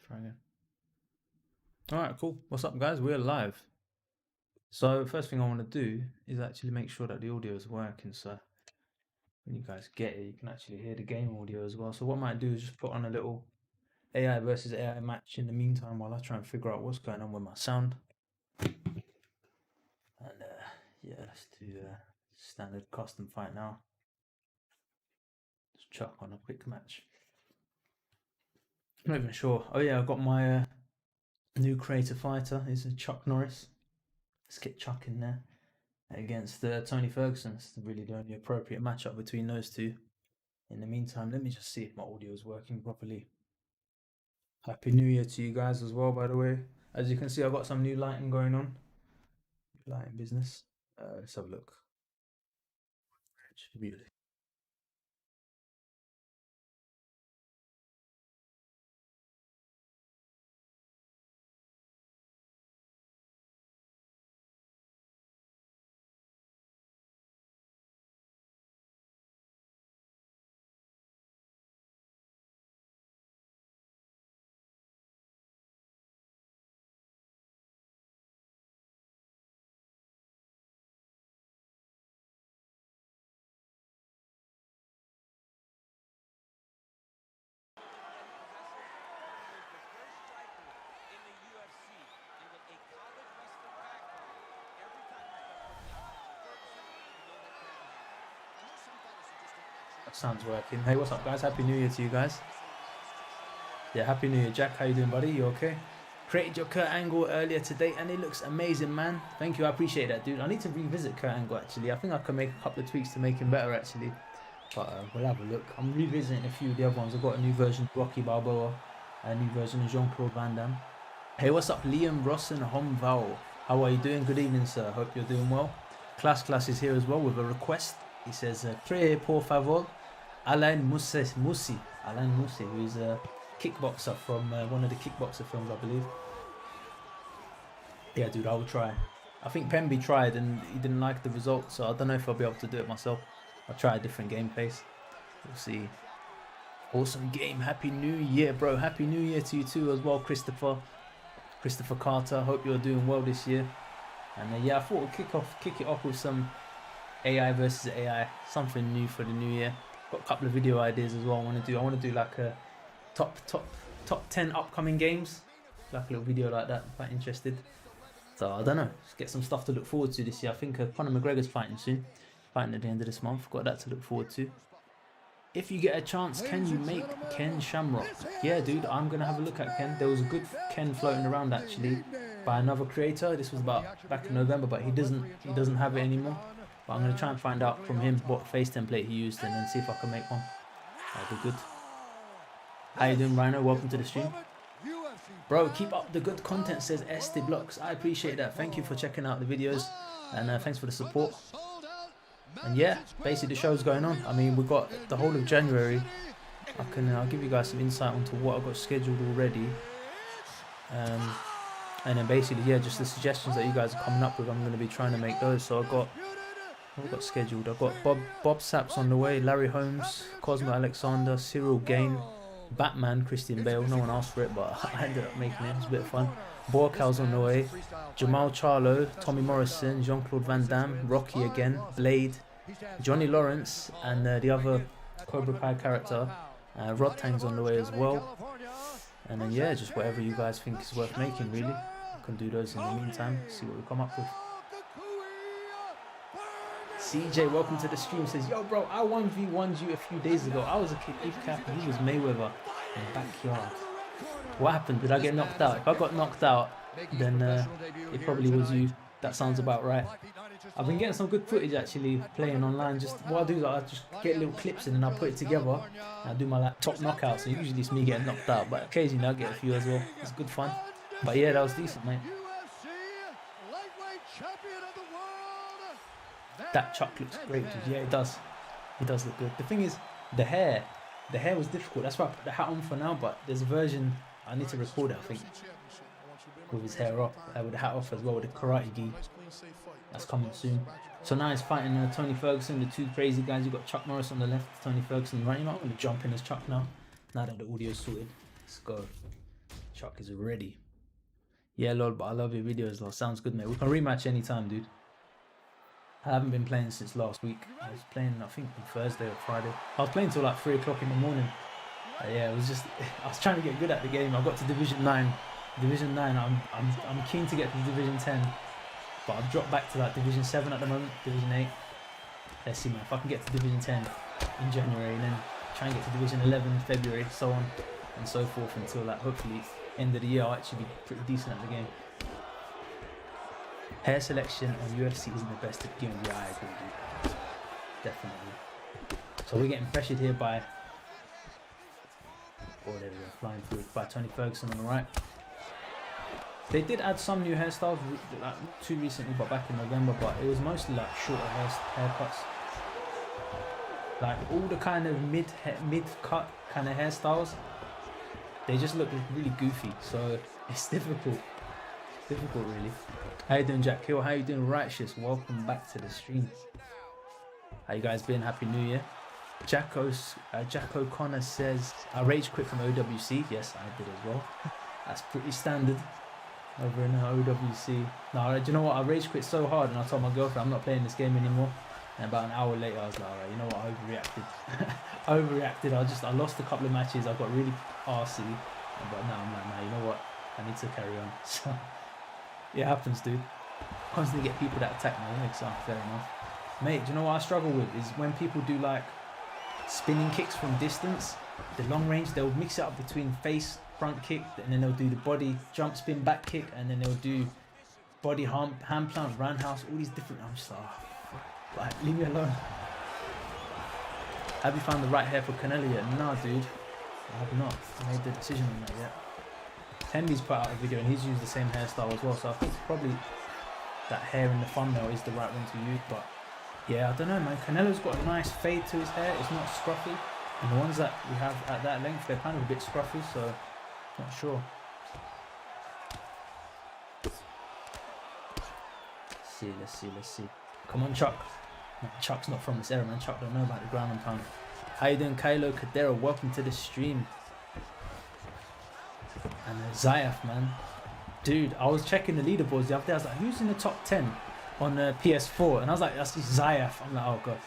Try again. Alright, cool. What's up, guys? We're live. So, first thing I want to do is actually make sure that the audio is working. So, when you guys get it, you can actually hear the game audio as well. So, what I might do is just put on a little AI versus AI match in the meantime while I try and figure out what's going on with my sound. And yeah, let's do standard custom fight now. Just chuck on a quick match. I'm not even sure. Oh, yeah, I've got my new creator fighter. Is Chuck Norris. Let's get Chuck in there against Tony Ferguson. It's really the only appropriate matchup between those two. In the meantime, let me just see if my audio is working properly. Happy New Year to you guys as well, by the way. As you can see, I've got some new lighting going on. Lighting business. Let's have a look. Beautiful. That sounds working. Hey, what's up, guys? Happy New Year to you guys. Yeah, Happy New Year, Jack. How you doing, buddy? You okay? Created your Kurt Angle earlier today, and it looks amazing, man. Thank you. I appreciate that, dude. I need to revisit Kurt Angle, actually. I think I can make a couple of tweaks to make him better, actually. But we'll have a look. I'm revisiting a few of the other ones. I've got a new version of Rocky Balboa, a new version of Jean-Claude Van Damme. Hey, what's up, Liam Rossen Homval? How are you doing? Good evening, sir. Hope you're doing well. Class is here as well with a request. He says, "Tres por favor, Alain Moussi." Alain Moussi, who is a kickboxer from one of the kickboxer films, I believe. Yeah, dude, I will try. I think Pemby tried and he didn't like the result, so I don't know if I'll be able to do it myself. I'll try a different game pace. We'll see. Awesome game. Happy New Year, bro. Happy New Year to you too as well, Christopher Carter. Hope you're doing well this year. And yeah, I thought we'll kick it off with some AI versus AI, something new for the new year. Got a couple of video ideas as well. I want to do like a top 10 upcoming games, like a little video like that. I'm quite interested. So I don't know, just get some stuff to look forward to this year. I think Conor McGregor's fighting soon, fighting at the end of this month. Got that to look forward to. If you get a chance, can you make Ken Shamrock? Yeah, dude, I'm gonna have a look at Ken. There was a good Ken floating around actually by another creator. This was back in November, but he doesn't have it anymore. But I'm gonna try and find out from him what face template he used and then see if I can make one. That'd be good. How you doing, Rhino? Welcome to the stream. Bro, keep up the good content, says SD Blocks. I appreciate that. Thank you for checking out the videos and thanks for the support. And yeah, basically the show's going on. I mean, we've got the whole of January. I'll give you guys some insight onto what I've got scheduled already. And then basically, yeah, just the suggestions that you guys are coming up with, I'm going to be trying to make those. So I've got scheduled. I've got Bob Saps on the way, Larry Holmes, Cosmo Alexander, Cyril Gain, Batman, Christian Bale. No one asked for it, but I ended up making it. It was a bit of fun. Buakaw's on the way, Jamal Charlo, Tommy Morrison, Jean-Claude Van Damme, Rocky again, Blade, Johnny Lawrence, and the other Cobra Kai character, Rod Tang's on the way as well. And then yeah, just whatever you guys think is worth making, really. I can do those in the meantime, see what we come up with. CJ, welcome to the stream, says, yo bro, I 1v1'd you a few days ago. I was a kid, CAF, and he was Mayweather in the backyard. What happened? Did I get knocked out? If I got knocked out, then it probably was you. That sounds about right. I've been getting some good footage actually playing online. Just what I do is I just get little clips in and I put it together and I do my like top knockouts. So usually it's me getting knocked out, but occasionally I get a few as well. It's good fun. But yeah, that was decent, mate. That Chuck looks great, dude. Yeah, it does. It does look good. The thing is, the hair was difficult. That's why I put the hat on for now. But there's a version I need to record it, I think, with his hair up, with the hat off as well, with the karate gi. That's coming soon. So now he's fighting Tony Ferguson, the two crazy guys. You've got Chuck Norris on the left, Tony Ferguson right. You know, I'm going to jump in as Chuck now that the audio's sorted. Let's go. Chuck is ready. Yeah, lol, but I love your videos, lol. Sounds good, mate. We can rematch anytime, dude. I haven't been playing since last week. I was playing, I think, on Thursday or Friday. I was playing till like 3 o'clock in the morning. Yeah, it was just, I was trying to get good at the game. I got to Division 9. Division 9, I'm keen to get to Division 10. But I've dropped back to like Division 7 at the moment, Division 8. Let's see, man, if I can get to Division 10 in January and then try and get to Division 11 February, so on and so forth, until like hopefully end of the year I'll actually be pretty decent at the game. Hair selection on UFC isn't the best at the game. Yeah, I agree, dude. Definitely. So we're getting pressured here by, oh, there we go, flying through by Tony Ferguson on the right. They did add some new hairstyles, like not too recently, but back in November. But it was mostly like shorter haircuts. Like all the kind of mid-cut kind of hairstyles, they just look really goofy. So it's difficult. It's difficult, really. How you doing, Jack Hill? How you doing, Righteous? Welcome back to the stream. How you guys been? Happy New Year. Jack O'Connor says, I rage quit from OWC. Yes, I did as well. That's pretty standard over in OWC. No, do you know what? I rage quit so hard and I told my girlfriend I'm not playing this game anymore. And about an hour later, I was like, alright, you know what? I overreacted. I lost a couple of matches. I got really arsey. But now I'm like, nah, you know what? I need to carry on. So, it happens, dude. Constantly get people that attack my legs. So, fair enough. Mate, do you know what I struggle with? Is when people do like spinning kicks from distance, the long range, they'll mix it up between face, front kick, and then they'll do the body jump spin back kick, and then they'll do body hand plant, roundhouse, all these different. I'm just like, oh, like, leave me alone. Have you found the right hair for Canelo yet? Nah, dude, I have not made the decision on that yet. Henry's put out a video and he's used the same hairstyle as well, so I think probably that hair in the thumbnail is the right one to use. But yeah, I don't know, man. Canelo's got a nice fade to his hair. It's not scruffy, and the ones that we have at that length, they're kind of a bit scruffy, so not sure. Let's see. Come on, Chuck. No, Chuck's not from this era, man. Chuck don't know about the ground and pound. How you doing, Kylo Cadero? Welcome to the stream. And Zayaf, man. Dude, I was checking the leaderboards the other day. I was like, who's in the top 10 on PS4? And I was like, that's Zayaf. I'm like, oh, God.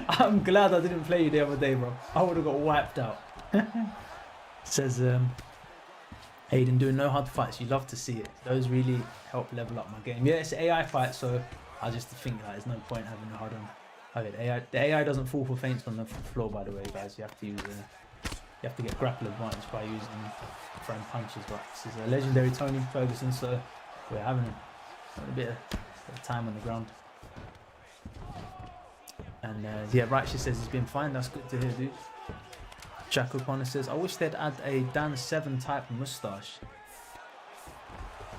I'm glad I didn't play you the other day, bro. I would have got wiped out. Says, Hayden, doing no hard fights. You love to see it. Those really help level up my game. Yeah, it's an AI fight, so I just think that there's no point having a hard on. Okay, the AI doesn't fall for feints on the floor, by the way, guys. You have to use you have to get grapple advantage by using throwing punches. But this is a legendary Tony Ferguson, so we're having a bit of time on the ground. And yeah, Righteous says he's been fine. That's good to hear, dude. Jack O'Connor says, I wish they'd add a Dan 7 type moustache.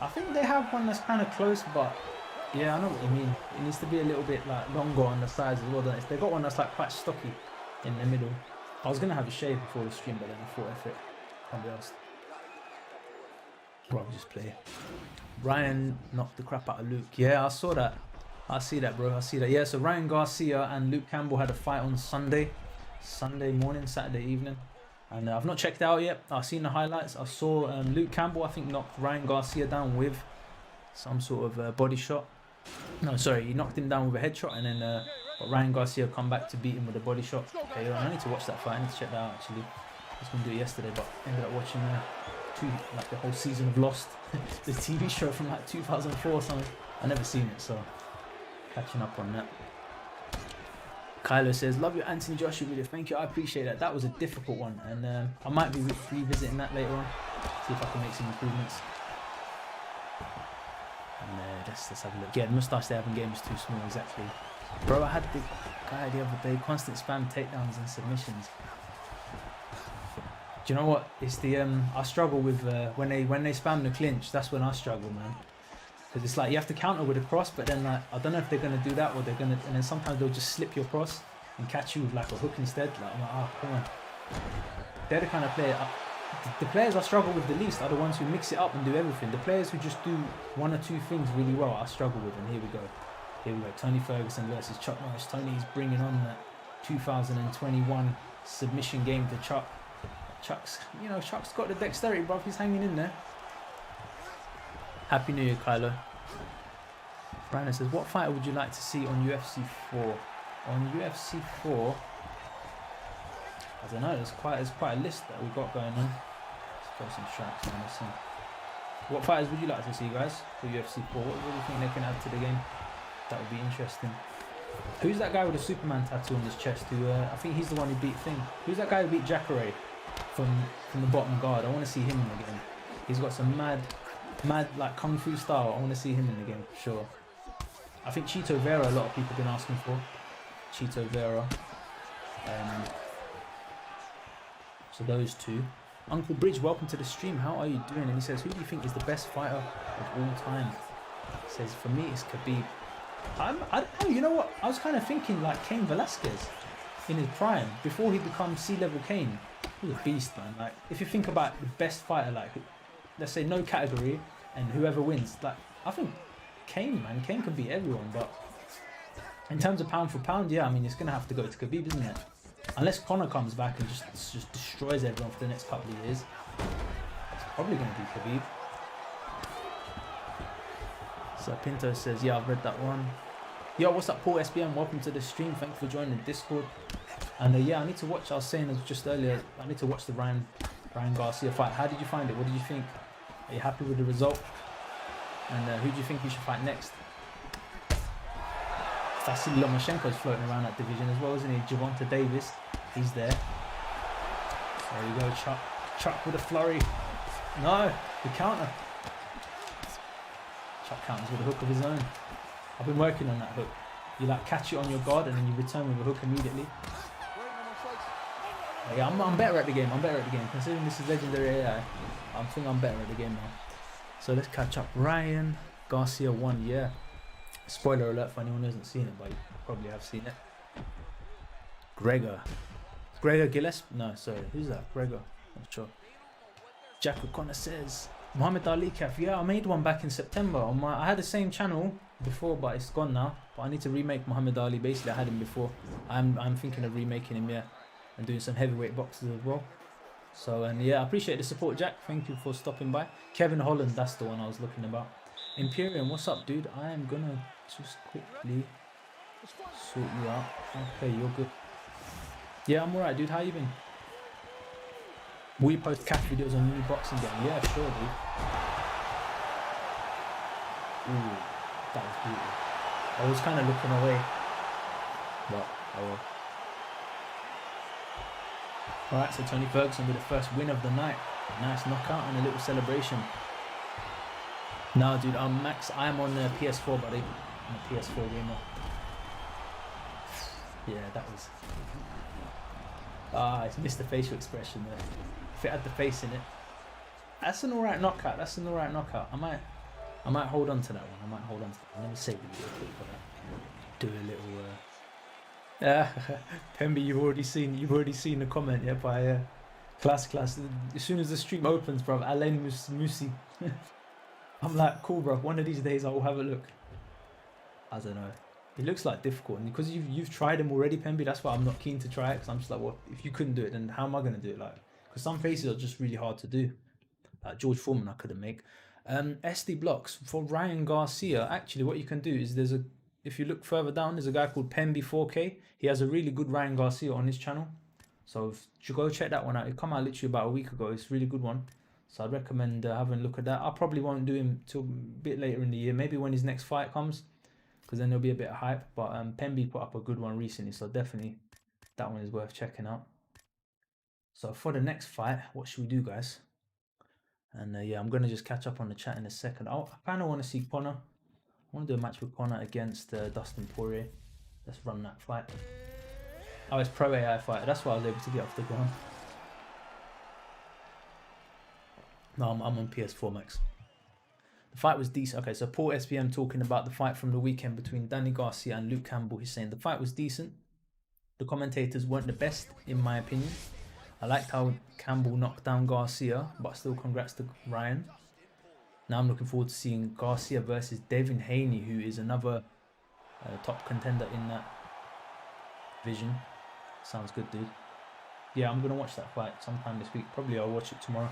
I think they have one that's kind of close, but yeah, I know what you mean. It needs to be a little bit like longer on the sides as well. They got one that's like quite stocky in the middle. I was gonna have a shave before the stream, but then I thought if it can't be asked. Bro, just play. Ryan knocked the crap out of Luke. Yeah, I saw that. I see that, bro. I see that. Yeah, so Ryan Garcia and Luke Campbell had a fight on Sunday morning, Saturday evening, and I've not checked it out yet. I've seen the highlights. I saw Luke Campbell, I think, knocked Ryan Garcia down with some sort of body shot. No, sorry, he knocked him down with a headshot, and then Ryan Garcia come back to beat him with a body shot. Okay, I need to watch that fight. I need to check that out, actually. I was going to do it yesterday, but ended up watching like the whole season of Lost, the TV show from like 2004 or something. I never seen it, so catching up on that. Kylo says, love your Anthony Joshua video. Thank you, I appreciate that. That was a difficult one, and I might be revisiting that later on, see if I can make some improvements. And let's have a look. Yeah, the moustache they have in game is too small, exactly. Bro, I had the guy the other day, constant spam takedowns and submissions. Do you know what? It's the I struggle with when they spam the clinch. That's when I struggle, man. Because it's like you have to counter with a cross, but then like I don't know if they're gonna do that or they're gonna, and then sometimes they'll just slip your cross and catch you with like a hook instead. Like I'm like, oh come on. They're the kind of player. The players I struggle with the least are the ones who mix it up and do everything. The players who just do one or two things really well, I struggle with. And here we go. Tony Ferguson versus Chuck Norris. Tony's bringing on that 2021 submission game to Chuck. Chuck's got the dexterity, bro. He's hanging in there. Happy New Year, Kylo. Brandon says, what fighter would you like to see on UFC 4? On UFC 4, I don't know. There's quite a list that we've got going on. Let's throw some strikes on this one. What fighters would you like to see, guys, for UFC 4? What do you think they can add to the game? That would be interesting. Who's that guy with the Superman tattoo on his chest? Who I think he's the one who beat Thing. Who's that guy who beat Jacare from the bottom guard? I want to see him in the game. He's got some mad like kung fu style. I want to see him in the game for sure. I think Chito Vera, a lot of people have been asking for. Chito Vera. So those two. Uncle Briggs, welcome to the stream. How are you doing? And he says, who do you think is the best fighter of all time? He says, for me, it's Khabib. I don't know, you know what? I was kind of thinking like Cain Velasquez in his prime, before he becomes C-level Cain. He was a beast, man. Like, if you think about the best fighter, like, let's say no category, and whoever wins, like, I think Cain, man. Cain can beat everyone, but in terms of pound for pound, yeah, I mean, it's going to have to go to Khabib, isn't it? Unless Conor comes back and just destroys everyone for the next couple of years. It's probably going to be Khabib. So Pinto says, yeah, I've read that one. Yo, what's up, Paul SBM? Welcome to the stream. Thanks for joining the Discord. And yeah, I need to watch, I was saying just earlier, I need to watch the Ryan Garcia fight. How did you find it? What did you think? Are you happy with the result? And who do you think you should fight next? Vasily Lomachenko's floating around that division as well, isn't he? Gervonta Davis, he's there. There you go, Chuck with a flurry. No, the counter. Chuck counters with a hook of his own. I've been working on that hook. You like catch it on your guard and then you return with a hook immediately. Yeah, I'm better at the game. Considering this is legendary AI, I think I'm better at the game now. So let's catch up. Ryan Garcia won, yeah. Spoiler alert for anyone who hasn't seen it, but you probably have seen it. Gregor Gillespie? No, sorry. Who's that? Gregor. Not sure. Jack O'Connor says, Muhammad Ali CAF. Yeah, I made one back in September. I had the same channel before, but it's gone now. But I need to remake Muhammad Ali. Basically, I had him before. I'm thinking of remaking him, yeah. And doing some heavyweight boxes as well. So, and yeah, I appreciate the support, Jack. Thank you for stopping by. Kevin Holland, that's the one I was looking about. Imperium, what's up, dude? I am gonna just quickly sort you out. Okay, you're good. Yeah, I'm alright, dude. How you been? We post CAF videos on new boxing game. Yeah, sure, dude. Ooh, that was beautiful. I was kind of looking away, but I will. Alright, so Tony Ferguson with the first win of the night. Nice knockout and a little celebration. No, dude, Max, I'm on the PS4, buddy. I'm a PS4 gamer. Yeah, that was... it's missed the facial expression there. If it had the face in it. That's an alright knockout. I might hold on to that one. Let me save the video quick for that. Do a little... Pemby, you've already seen the comment, yeah, by Class. As soon as the stream opens, bro, Alain Musi. I'm like, cool, bro. One of these days I will have a look. I don't know. It looks like difficult, and because you've tried them already, Pemby. That's why I'm not keen to try it. Because I'm just like, well, if you couldn't do it, then how am I gonna do it? Like, because some faces are just really hard to do. Like George Foreman, I couldn't make. SD blocks for Ryan Garcia. Actually, what you can do is if you look further down, there's a guy called Pemby 4K. He has a really good Ryan Garcia on his channel. So you go check that one out. It came out literally about a week ago. It's a really good one. So I'd recommend having a look at that. I probably won't do him till a bit later in the year. Maybe when his next fight comes. Because then there'll be a bit of hype. But Pemby put up a good one recently. So definitely that one is worth checking out. So for the next fight, what should we do, guys? And yeah, I'm going to just catch up on the chat in a second. I kind of want to see Conor. I want to do a match with Conor against Dustin Poirier. Let's run that fight. Oh, it's Pro AI fighter. That's why I was able to get off the ground. No, I'm on PS4 Max. The fight was decent. Okay, so Paul SPM talking about the fight from the weekend between Danny Garcia and Luke Campbell. He's saying the fight was decent. The commentators weren't the best, in my opinion. I liked how Campbell knocked down Garcia, but still congrats to Ryan. Now I'm looking forward to seeing Garcia versus Devin Haney, who is another top contender in that division. Sounds good, dude. Yeah, I'm going to watch that fight sometime this week. Probably I'll watch it tomorrow.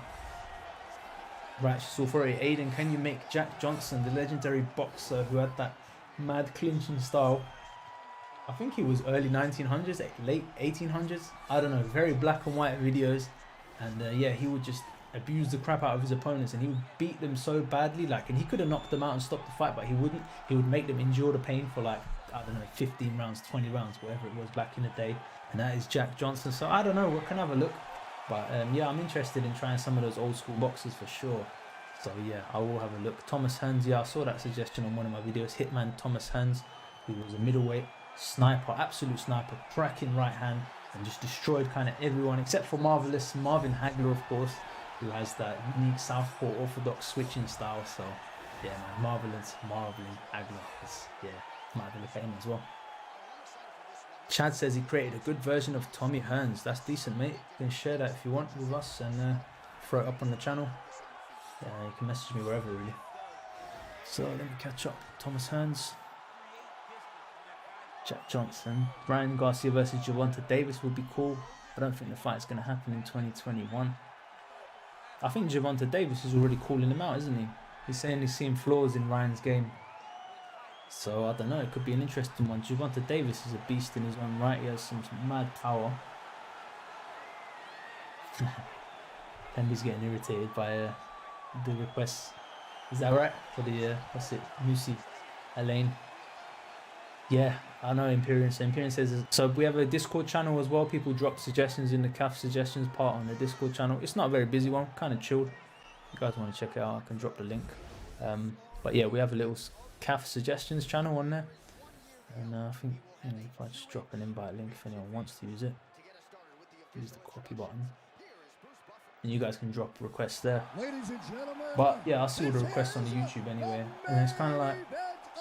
Righteous Authority. Aiden, can you make Jack Johnson, the legendary boxer who had that mad clinching style? I think he was early 1900s, late 1800s. I don't know. Very black and white videos. And yeah, he would just abuse the crap out of his opponents, and he would beat them so badly. Like, and he could have knocked them out and stopped the fight, but he wouldn't. He would make them endure the pain for like, I don't know, 15 rounds, 20 rounds, whatever it was back in the day. And that is Jack Johnson. So I don't know. We can have a look. But yeah, I'm interested in trying some of those old school boxers for sure. So yeah, I will have a look. Thomas Hearns, yeah, I saw that suggestion on one of my videos. Hitman Thomas Hearns, who was a middleweight sniper, absolute sniper, cracking right hand, and just destroyed kind of everyone except for marvelous Marvin Hagler, of course, who has that unique southpaw orthodox switching style. So yeah, man, Marvin Hagler is, yeah, might have a look at him as well. Chad says he created a good version of Tommy Hearns. That's decent, mate. You can share that if you want with us and throw it up on the channel. Yeah, you can message me wherever, really. So let me catch up. Thomas Hearns, Jack Johnson, Brian Garcia versus Gervonta Davis would be cool. I don't think the fight's going to happen in 2021. I think Gervonta Davis is already calling him out, isn't he? He's saying he's seeing flaws in Ryan's game. So I don't know, it could be an interesting one. Gervonta Davis is a beast in his own right. He has some mad power. Pemby's getting irritated by the requests. Is that right? For the what's it? Musi Elaine. Yeah, I know Imperium. So Imperium says so. We have a Discord channel as well. People drop suggestions in the CAF suggestions part on the Discord channel. It's not a very busy one, kind of chilled. If you guys want to check it out, I can drop the link. But yeah, we have a little CAF suggestions channel on there, and I think, you know, if I just drop an invite link if anyone wants to use it, use the copy button, and you guys can drop requests there. But yeah, I see all the requests on the YouTube anyway, and it's kind of like,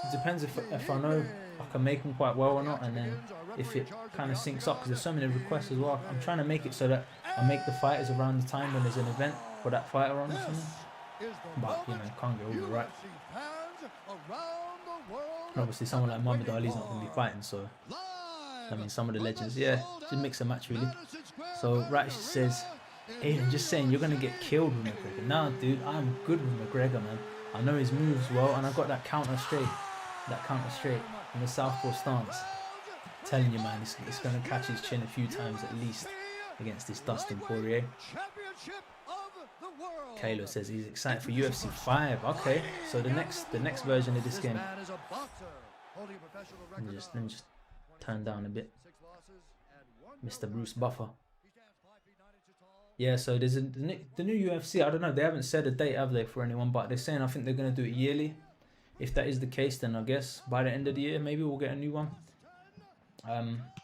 it depends if I know I can make them quite well or not, and then if it kind of syncs up, because there's so many requests as well. I'm trying to make it so that I make the fighters around the time when there's an event for that fighter on or something. But you know, can't get all right. Obviously, someone like Muhammad Ali's not going to be fighting, so I mean, some of the legends, yeah, just mix and match really. So Ratish says, Aiden, just saying you're going to get killed with McGregor. Nah, dude, I'm good with McGregor, man. I know his moves well, and I got that counter straight, in the southpaw stance. I'm telling you, man, it's going to catch his chin a few times at least against this Dustin Poirier. Kalo says he's excited for UFC 5. Okay, so the next version of this game. Let me just turn down a bit. Mr. Bruce Buffer. Yeah, so there's the new UFC. I don't know. They haven't said a date, have they, for anyone? But they're saying I think they're going to do it yearly. If that is the case, then I guess by the end of the year, maybe we'll get a new one.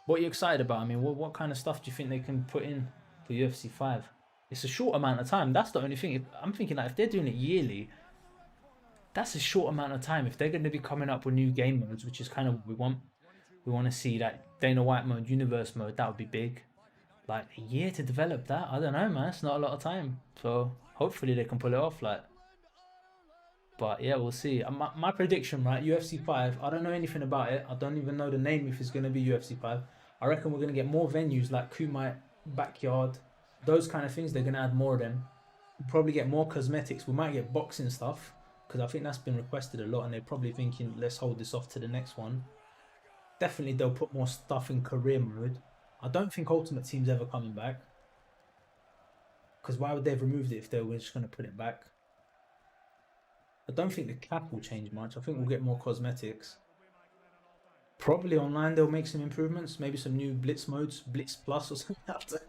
What are you excited about? I mean, what kind of stuff do you think they can put in for UFC 5? It's a short amount of time. That's the only thing. I'm thinking, like, if they're doing it yearly, that's a short amount of time. If they're going to be coming up with new game modes, which is kind of what we want. We want to see that Dana White mode, universe mode. That would be big. Like, a year to develop that? I don't know, man. It's not a lot of time. So hopefully they can pull it off. Like, but yeah, we'll see. My prediction, right? UFC 5. I don't know anything about it. I don't even know the name if it's going to be UFC 5. I reckon we're going to get more venues like Kumite, Backyard, those kind of things. They're going to add more of them. We'll probably get more cosmetics. We might get boxing stuff, because I think that's been requested a lot, and they're probably thinking, let's hold this off to the next one. Definitely they'll put more stuff in career mode. I don't think Ultimate Team's ever coming back, because why would they have removed it if they were just going to put it back? I don't think the cap will change much. I think we'll get more cosmetics. Probably online they'll make some improvements, maybe some new Blitz modes, Blitz Plus or something.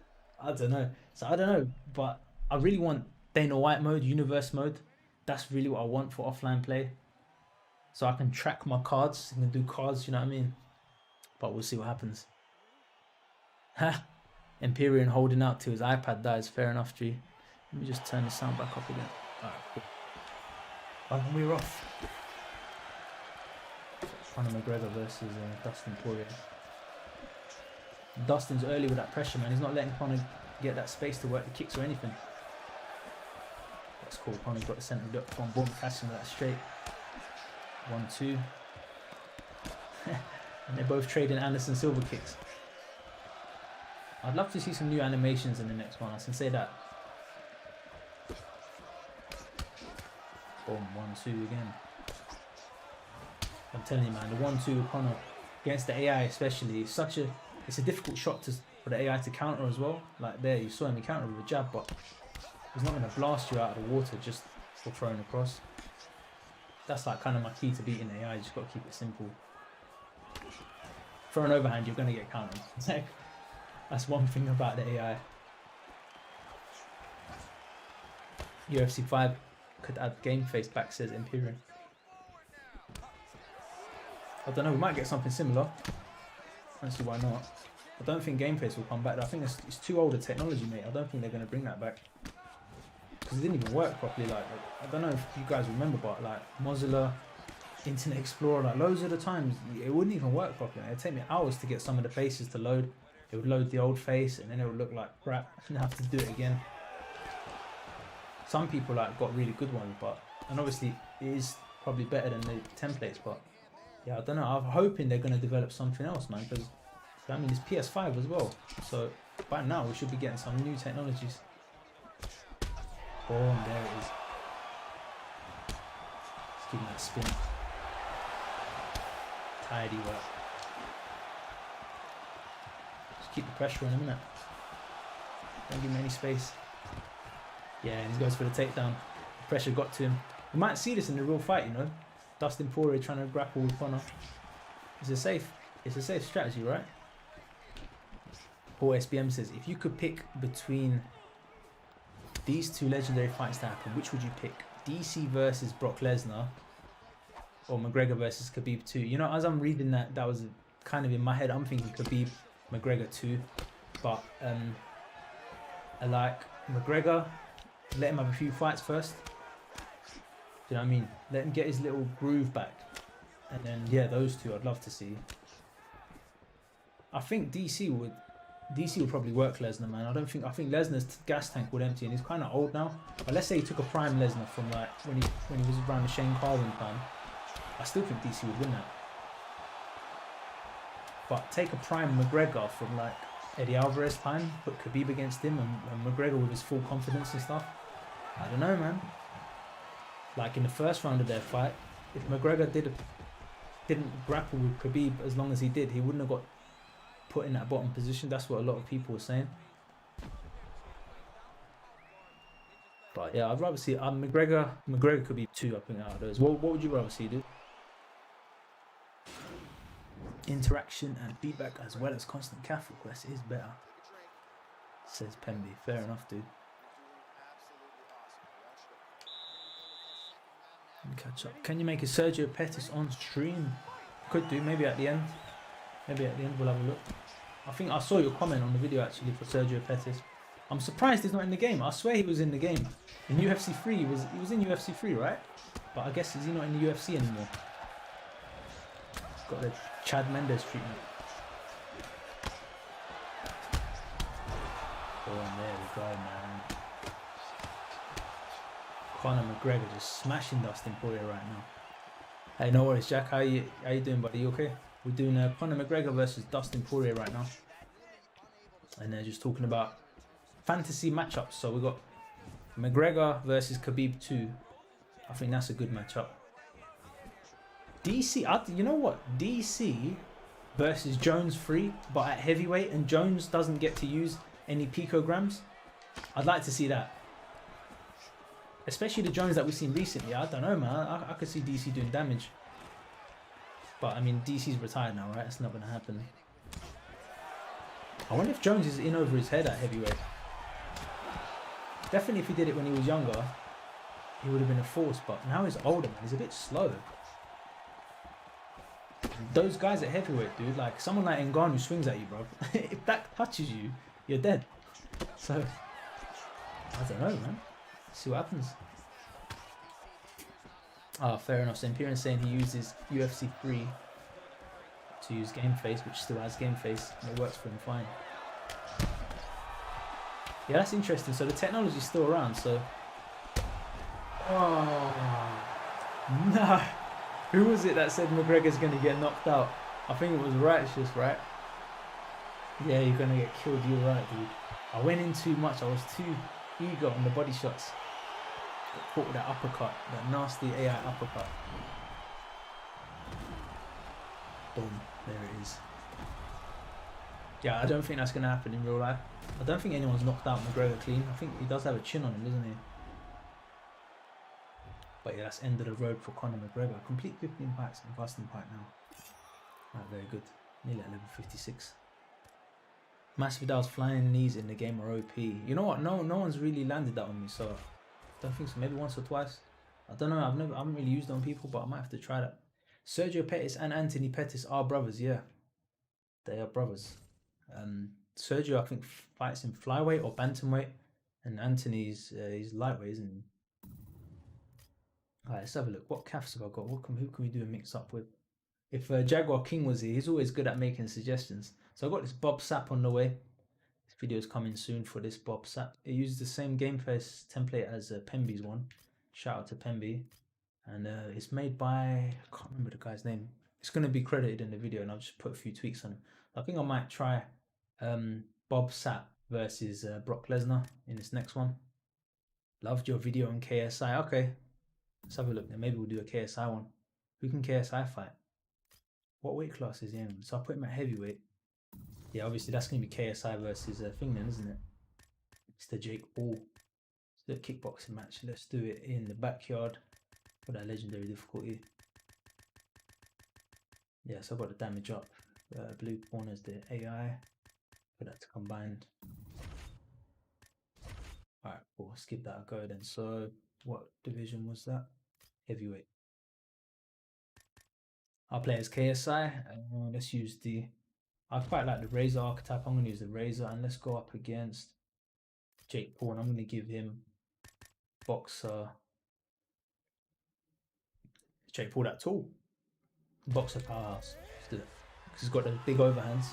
I don't know. So I don't know, but I really want Dana White mode, universe mode. That's really what I want for offline play. So I can track my cards, I can do cards, you know what I mean? But we'll see what happens. Ha! Empyrean holding out till his iPad dies. Fair enough, G. Let me just turn the sound back up again. Alright, cool. And we're off. Conor McGregor versus Dustin Poirier. Dustin's early with that pressure, man. He's not letting Conor get that space to work the kicks or anything. That's cool. Conor's got the centre duck on board, catching that straight. 1-2. And they're both trading Anderson Silva kicks. I'd love to see some new animations in the next one. I can say that. Boom, 1-2 again. I'm telling you, man, the 1-2 O'Connor against the AI especially, it's a difficult shot for the AI to counter as well. Like there, you saw him counter with a jab, but he's not going to blast you out of the water just for throwing across. That's like kind of my key to beating AI. You just got to keep it simple. For an overhand, you're going to get countered. That's one thing about the AI. UFC 5 could add game face back, says Imperium. I don't know, we might get something similar. Honestly, why not? I don't think game face will come back. I think it's too old a technology, mate. I don't think they're going to bring that back. Because it didn't even work properly. Like, I don't know if you guys remember, but like Mozilla, Internet Explorer, like loads of the times, it wouldn't even work properly. It'd take me hours to get some of the faces to load. It would load the old face and then it would look like crap and I have to do it again. Some people like got really good ones, and obviously it is probably better than the templates, but yeah, I don't know. I'm hoping they're going to develop something else, man, because I mean it's PS5 as well, so by now we should be getting some new technologies. Boom, there it is. Let's give him that spin. Tidy work. Just keep the pressure on him, innit? Don't give him any space. Yeah, and he goes for the takedown. The pressure got to him. We might see this in the real fight, you know. Dustin Poirier trying to grapple with Conor. It's a safe strategy, right? Paul SBM says, if you could pick between these two legendary fights to happen, which would you pick? DC versus Brock Lesnar or McGregor versus Khabib 2? You know, as I'm reading that was kind of in my head. I'm thinking Khabib, McGregor 2. But I like McGregor. Let him have a few fights first. Do you know what I mean? Let him get his little groove back. And then, yeah, those two I'd love to see. I think DC would probably work Lesnar, man. I think Lesnar's gas tank would empty and he's kind of old now. But let's say he took a prime Lesnar from like when he was around the Shane Carwin time. I still think DC would win that. But take a prime McGregor from like Eddie Alvarez time, put Khabib against him and McGregor with his full confidence and stuff. I don't know, man. Like in the first round of their fight, if McGregor didn't grapple with Khabib as long as he did, he wouldn't have got put in that bottom position. That's what a lot of people were saying. But yeah, I'd rather see McGregor could be 2, I think, out of those. What would you rather see, dude? Interaction and feedback as well as constant CAF requests is better, says Pemby. Fair enough, dude. Catch up. Can you make a Sergio Pettis on stream? Could do, maybe at the end. Maybe at the end we'll have a look. I think I saw your comment on the video actually for Sergio Pettis. I'm surprised he's not in the game. I swear he was in the game. In UFC 3, he was in UFC 3, right? But I guess is he not in the UFC anymore? Got the Chad Mendes treatment. Oh, and there we go, man. Conor McGregor just smashing Dustin Poirier right now. Hey, no worries, Jack. How you doing, buddy? You okay? We're doing Conor McGregor versus Dustin Poirier right now. And they're just talking about fantasy matchups. So we got McGregor versus Khabib 2. I think that's a good matchup. DC, you know what? DC versus Jones 3, but at heavyweight, and Jones doesn't get to use any picograms. I'd like to see that. Especially the Jones that we've seen recently. I don't know, man. I could see DC doing damage. But, I mean, DC's retired now, right? It's not going to happen. I wonder if Jones is in over his head at heavyweight. Definitely if he did it when he was younger, he would have been a force. But now he's older, man. He's a bit slow. Those guys at heavyweight, dude, like someone like Ngannou swings at you, bro. If that touches you, you're dead. So, I don't know, man. See what happens. Ah, fair enough. So Imperium's saying he uses UFC 3 to use Game Face, which still has Game Face, and it works for him fine. Yeah, that's interesting. So the technology's still around, so... Oh, no. Who was it that said McGregor's going to get knocked out? I think it was Righteous, right? Yeah, you're going to get killed. You're right, dude. I went in too much. I was too eager on the body shots. Got caught with that uppercut, that nasty AI uppercut. Boom, there it is. Yeah, I don't think that's going to happen in real life. I don't think anyone's knocked out McGregor clean. I think he does have a chin on him, doesn't he? But yeah, that's end of the road for Conor McGregor. Complete 15 fights in Boston fight now. Right, very good. Nearly at level 56. Masvidal's flying knees in the game are OP. You know what? No one's really landed that on me, so I don't think so. Maybe once or twice. I don't know. I haven't really used it on people, but I might have to try that. Sergio Pettis and Anthony Pettis are brothers. Yeah, they are brothers. Sergio, I think, fights in flyweight or bantamweight, and Anthony's he's lightweight, isn't he? Alright, let's have a look. What CAFs have I got? Who can we do a mix up with? If Jaguar King was here, he's always good at making suggestions. So I've got this Bob Sapp on the way. This video is coming soon for this Bob Sapp. It uses the same game face template as Pemby's one. Shout out to Pemby. And it's made by, I can't remember the guy's name. It's going to be credited in the video, and I'll just put a few tweaks on it. I think I might try Bob Sapp versus Brock Lesnar in this next one. Loved your video on KSI. Okay, let's have a look. Then maybe we'll do a KSI one. Who can KSI fight? What weight class is he in? So I'll put him at heavyweight. Yeah, obviously that's going to be KSI versus thing then, isn't it? It's the Jake Paul. Let's do a kickboxing match. Let's do it in the backyard for that legendary difficulty. Yeah, so I've got the damage up. Blue corners the AI. For that to combined. Alright, cool. Skip that a go then. So what division was that? Heavyweight. I'll play as KSI. Let's use the... I quite like the Razor archetype. I'm going to use the Razor, and let's go up against Jake Paul, and I'm going to give him boxer. Jake Paul that tall. Boxer powerhouse. Let's do it. Because he's got those big overhands.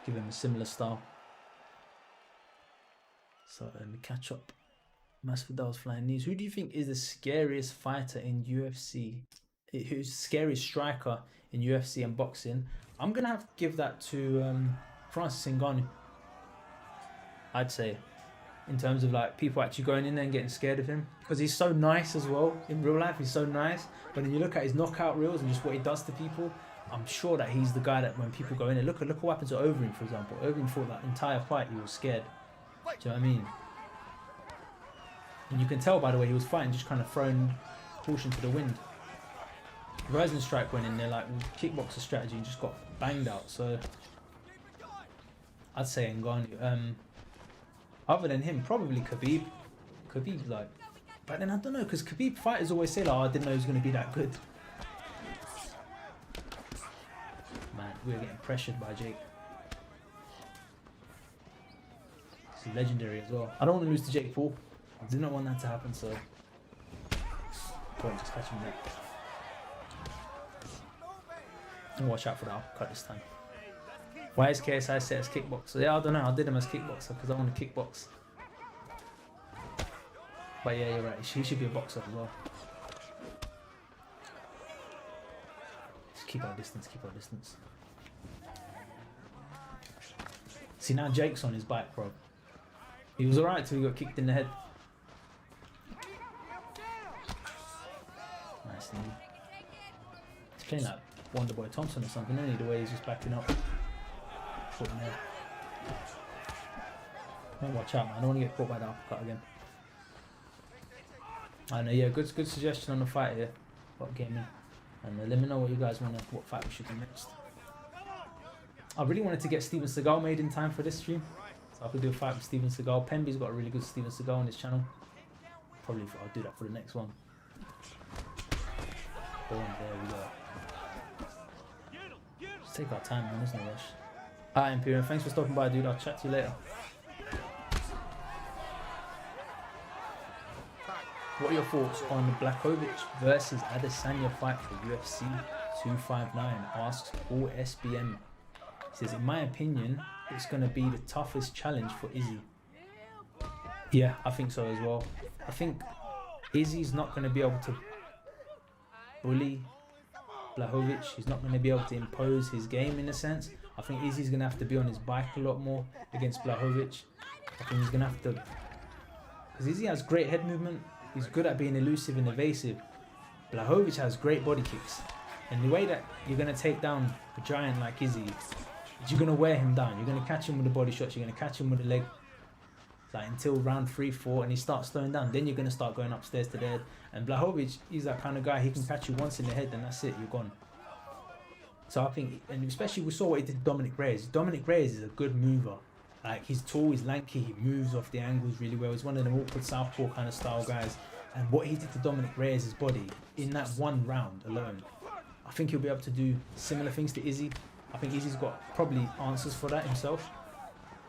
Give him a similar style. So let me catch up. Masvidal's flying knees. Who do you think is the scariest fighter in UFC? Who's the scariest striker in UFC and boxing? I'm gonna have to give that to Francis Ngannou. I'd say, in terms of like people actually going in there and getting scared of him, because he's so nice as well in real life. He's so nice, but when you look at his knockout reels and just what he does to people, I'm sure that he's the guy that when people go in there, look what happened to Overeem, for example. Overeem fought that entire fight, he was scared. Do you know what I mean? And you can tell by the way he was fighting, just kind of throwing caution to the wind. Rising Strike went in there like kickboxer strategy and just got banged out. So I'd say Ngannou. Other than him, probably Khabib. Khabib, like, but then I don't know, because Khabib fighters always say, like, oh, I didn't know he was going to be that good. Man, we're getting pressured by Jake. He's legendary as well. I don't want to lose to Jake Paul. I did not want that to happen, so just catch him there. And watch out for that uppercut this time. Why is KSI set as kickboxer? Yeah, I don't know. I did him as kickboxer because I want to kickbox. But yeah, you're right. He should be a boxer as well. Just keep our distance. Keep our distance. See, now Jake's on his bike, bro. He was alright till he got kicked in the head. Nice knee. He's playing like Wonderboy Thompson or something, isn't he? The way he's just backing up. Foot in there. Don't watch out, man. I don't want to get caught by the uppercut again. I know, yeah, good suggestion on the fight here. About gaming. And let me know what you guys want to, what fight we should do next. I really wanted to get Steven Seagal made in time for this stream. So I could do a fight with Steven Seagal. Pemby's got a really good Steven Seagal on his channel. Probably I'll do that for the next one. Boom, there we go. Just take our time, man. There's no rush. Alright, Imperium. Thanks for stopping by, dude. I'll chat to you later. What are your thoughts on the Blachowicz versus Adesanya fight for UFC 259? Asks all SBM. He says, in my opinion, it's going to be the toughest challenge for Izzy. Yeah, I think so as well. I think Izzy's not going to be able to bully Blachowicz. He's not going to be able to impose his game in a sense. I think Izzy's going to have to be on his bike a lot more against Blachowicz. I think he's going to have to... Because Izzy has great head movement. He's good at being elusive and evasive. Blachowicz has great body kicks. And the way that you're going to take down a giant like Izzy is you're going to wear him down. You're going to catch him with the body shots. You're going to catch him with the leg. Like until round 3, 4, and he starts slowing down. Then you're going to start going upstairs to the head. And Blachowicz, he's that kind of guy. He can catch you once in the head, and that's it. You're gone. So I think, and especially we saw what he did to Dominic Reyes. Dominic Reyes is a good mover. Like, he's tall, he's lanky, he moves off the angles really well. He's one of them awkward southpaw kind of style guys. And what he did to Dominic Reyes' body in that one round alone, I think he'll be able to do similar things to Izzy. I think Izzy's got probably answers for that himself.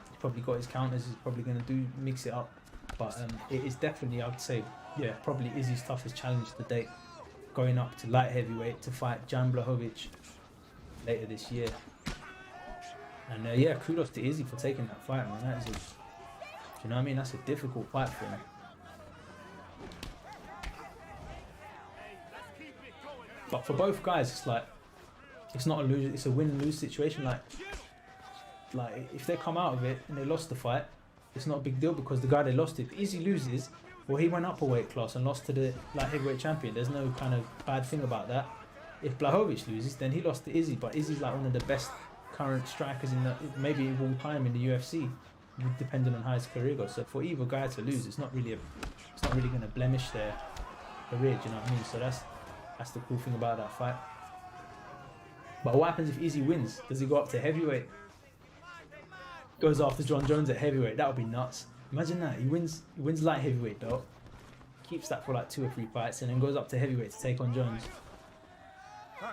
He's probably got his counters, he's probably going to mix it up. But it is definitely, I would say, yeah, probably Izzy's toughest challenge to date. Going up to light heavyweight to fight Jan Blachowicz later this year. And yeah, kudos to Izzy for taking that fight, man. That is do you know what I mean? That's a difficult fight for him. But for both guys, it's like, it's not a lose, it's a win-lose situation. Like if they come out of it and they lost the fight, it's not a big deal because the guy they lost it. If Izzy loses, well, he went up a weight class and lost to the light heavyweight champion. There's no kind of bad thing about that. If Blachowicz loses, then he lost to Izzy, but Izzy's like one of the best current strikers in the, maybe all time in the UFC, depending on how his career goes. So for either guy to lose, it's not really going to blemish their career. Do you know what I mean? So that's the cool thing about that fight. But what happens if Izzy wins? Does he go up to heavyweight? Goes after John Jones at heavyweight? That would be nuts. Imagine that. He wins light heavyweight though, keeps that for like 2 or 3 fights, and then goes up to heavyweight to take on Jones.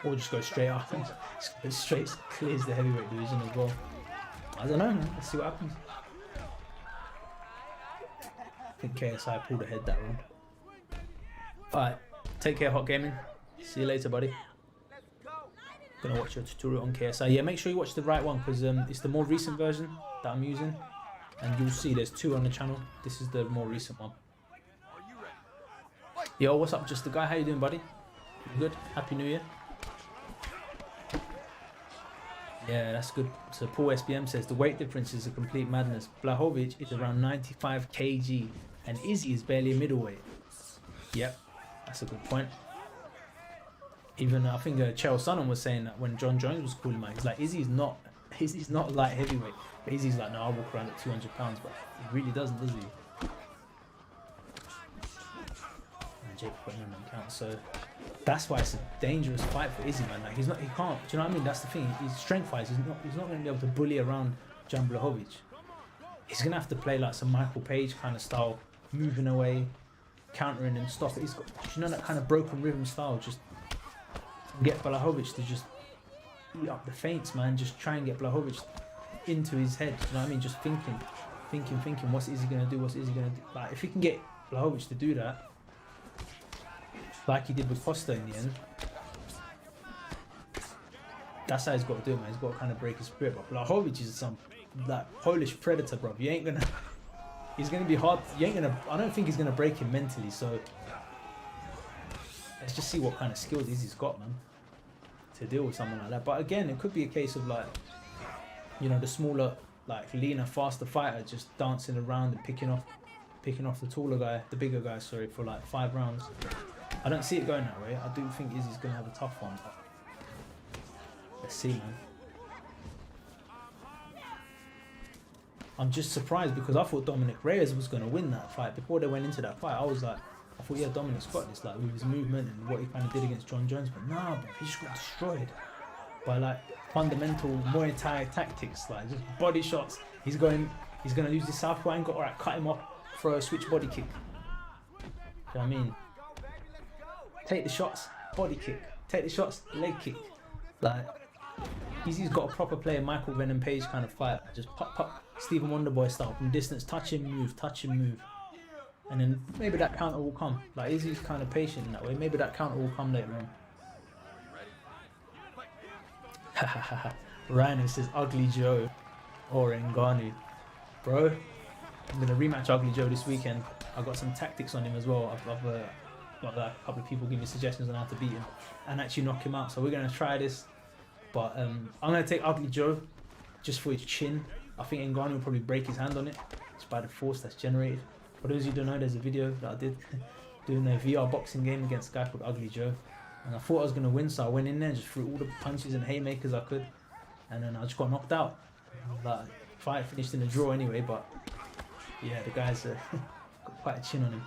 Or just go straight up and straight clears the heavyweight division as well. I don't know, man. Let's see what happens. I think KSI pulled ahead that round. Alright, take care, Hot Gaming. See you later, buddy. Gonna watch your tutorial on KSI. Yeah, make sure you watch the right one because it's the more recent version that I'm using. And you'll see there's 2 on the channel. This is the more recent one. Yo, what's up, Just the Guy? How you doing, buddy? You good? Happy New Year. Yeah, that's good. So Paul SBM says the weight difference is a complete madness. Blachowicz is around 95 kg and Izzy is barely a middleweight. Yep, that's a good point. Even I think Shannon was saying that when John Jones was calling him out, he's like, Izzy's not light heavyweight. But Izzy's like, no, I'll walk around at 200 pounds, but he really doesn't, does he? And Jake putting him on count, so that's why it's a dangerous fight for Izzy, man. Like he can't. Do you know what I mean? That's the thing. He's strength-wise, he's not going to be able to bully around Jan Blachowicz. He's going to have to play like some Michael Page kind of style, moving away, countering and stuff. He's got, you know, that kind of broken rhythm style. Just get Blachowicz to just eat up the feints, man. Just try and get Blachowicz into his head. Do you know what I mean? Just thinking. What's Izzy going to do? What's Izzy going to do? Like if he can get Blachowicz to do that, like he did with Costa in the end, that's how he's got to do it, man. He's got to kind of break his spirit. But Blachowicz is some like Polish predator, bro. You ain't gonna. He's gonna be hard. You ain't gonna. I don't think he's gonna break him mentally. So let's just see what kind of skills Izzy's got, man, to deal with someone like that. But again, it could be a case of like, you know, the smaller, like leaner, faster fighter just dancing around and picking off the taller guy, the bigger guy, sorry, for like 5 rounds. I don't see it going that way. I do think Izzy's going to have a tough one. But let's see, man. I'm just surprised because I thought Dominic Reyes was going to win that fight. Before they went into that fight, I was like, I thought, yeah, Dominic's got this, like with his movement and what he kind of did against John Jones. But nah, bro, he just got destroyed by like fundamental Muay Thai tactics, like just body shots. He's going to use the southpaw angle. All right, cut him off, throw a switch body kick. You know what I mean? Take the shots, body kick. Take the shots, leg kick. Like, Izzy's got a proper player, Michael Venom Page kind of fight. Just pop, pop, Stephen Wonderboy style from distance, touch and move, and then maybe that counter will come. Like Izzy's kind of patient in that way. Maybe that counter will come later on. Ryan says Ugly Joe or Ngannou, bro. I'm gonna rematch Ugly Joe this weekend. I've got some tactics on him as well. I've got a couple of people give me suggestions on how to beat him and actually knock him out. So we're gonna try this. But I'm gonna take Ugly Joe just for his chin. I think Ngannou will probably break his hand on it just by the force that's generated. For those of you who don't know, there's a video that I did doing a VR boxing game against a guy called Ugly Joe. And I thought I was going to win, so I went in there and just threw all the punches and haymakers I could. And then I just got knocked out. Like, fight finished in a draw anyway, but yeah, the guy's got quite a chin on him.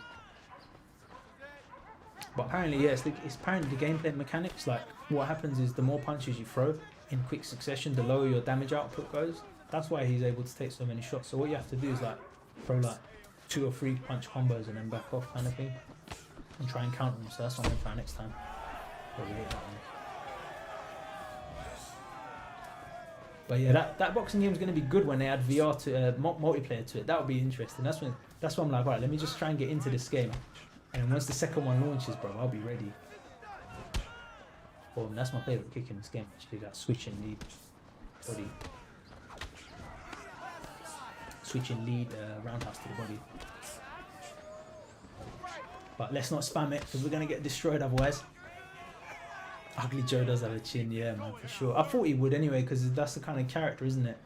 But apparently, yeah, it's apparently the gameplay mechanics. Like, what happens is the more punches you throw in quick succession, the lower your damage output goes. That's why he's able to take so many shots. So what you have to do is like throw like 2 or 3 punch combos and then back off kind of thing, and try and counter them. So that's what I'm gonna try next time. But yeah, that boxing game is going to be good when they add VR to multiplayer to it. That would be interesting. That's when I'm like, right, let me just try and get into this game, and then once the second one launches, bro, I'll be ready. Oh, that's my favorite kick in this game. Actually, that switch and lead body, switch and lead roundhouse to the body. But let's not spam it because we're going to get destroyed otherwise. Ugly Joe does have a chin, yeah, man, for sure. I thought he would anyway, because that's the kind of character, isn't it?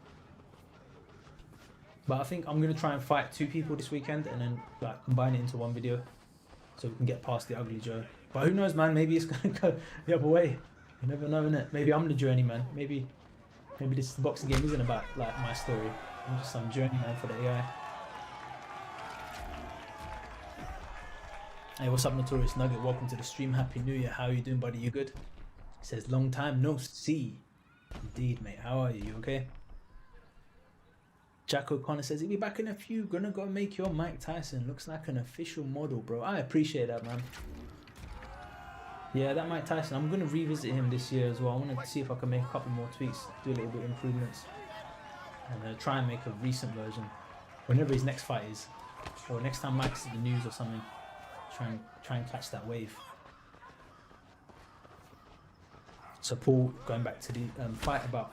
But I think I'm going to try and fight 2 people this weekend and then like combine it into one video so we can get past the Ugly Joe. But who knows, man, maybe it's going to go the other way. You never know, innit? Maybe I'm the journeyman. Maybe this boxing game isn't about like my story. I'm just some journeyman for the AI. Hey, what's up, Notorious Nugget? Welcome to the stream. Happy New Year. How are you doing, buddy? You good? He says, long time no see. Indeed, mate. How are you? You okay? Jack O'Connor says, he'll be back in a few. Gonna go make your Mike Tyson. Looks like an official model, bro. I appreciate that, man. Yeah, that Mike Tyson. I'm gonna revisit him this year as well. I want to see if I can make a couple more tweaks, do a little bit of improvements, and try and make a recent version whenever his next fight is, or next time Mike's in the news or something. Try and catch that wave. So Paul, going back to the fight about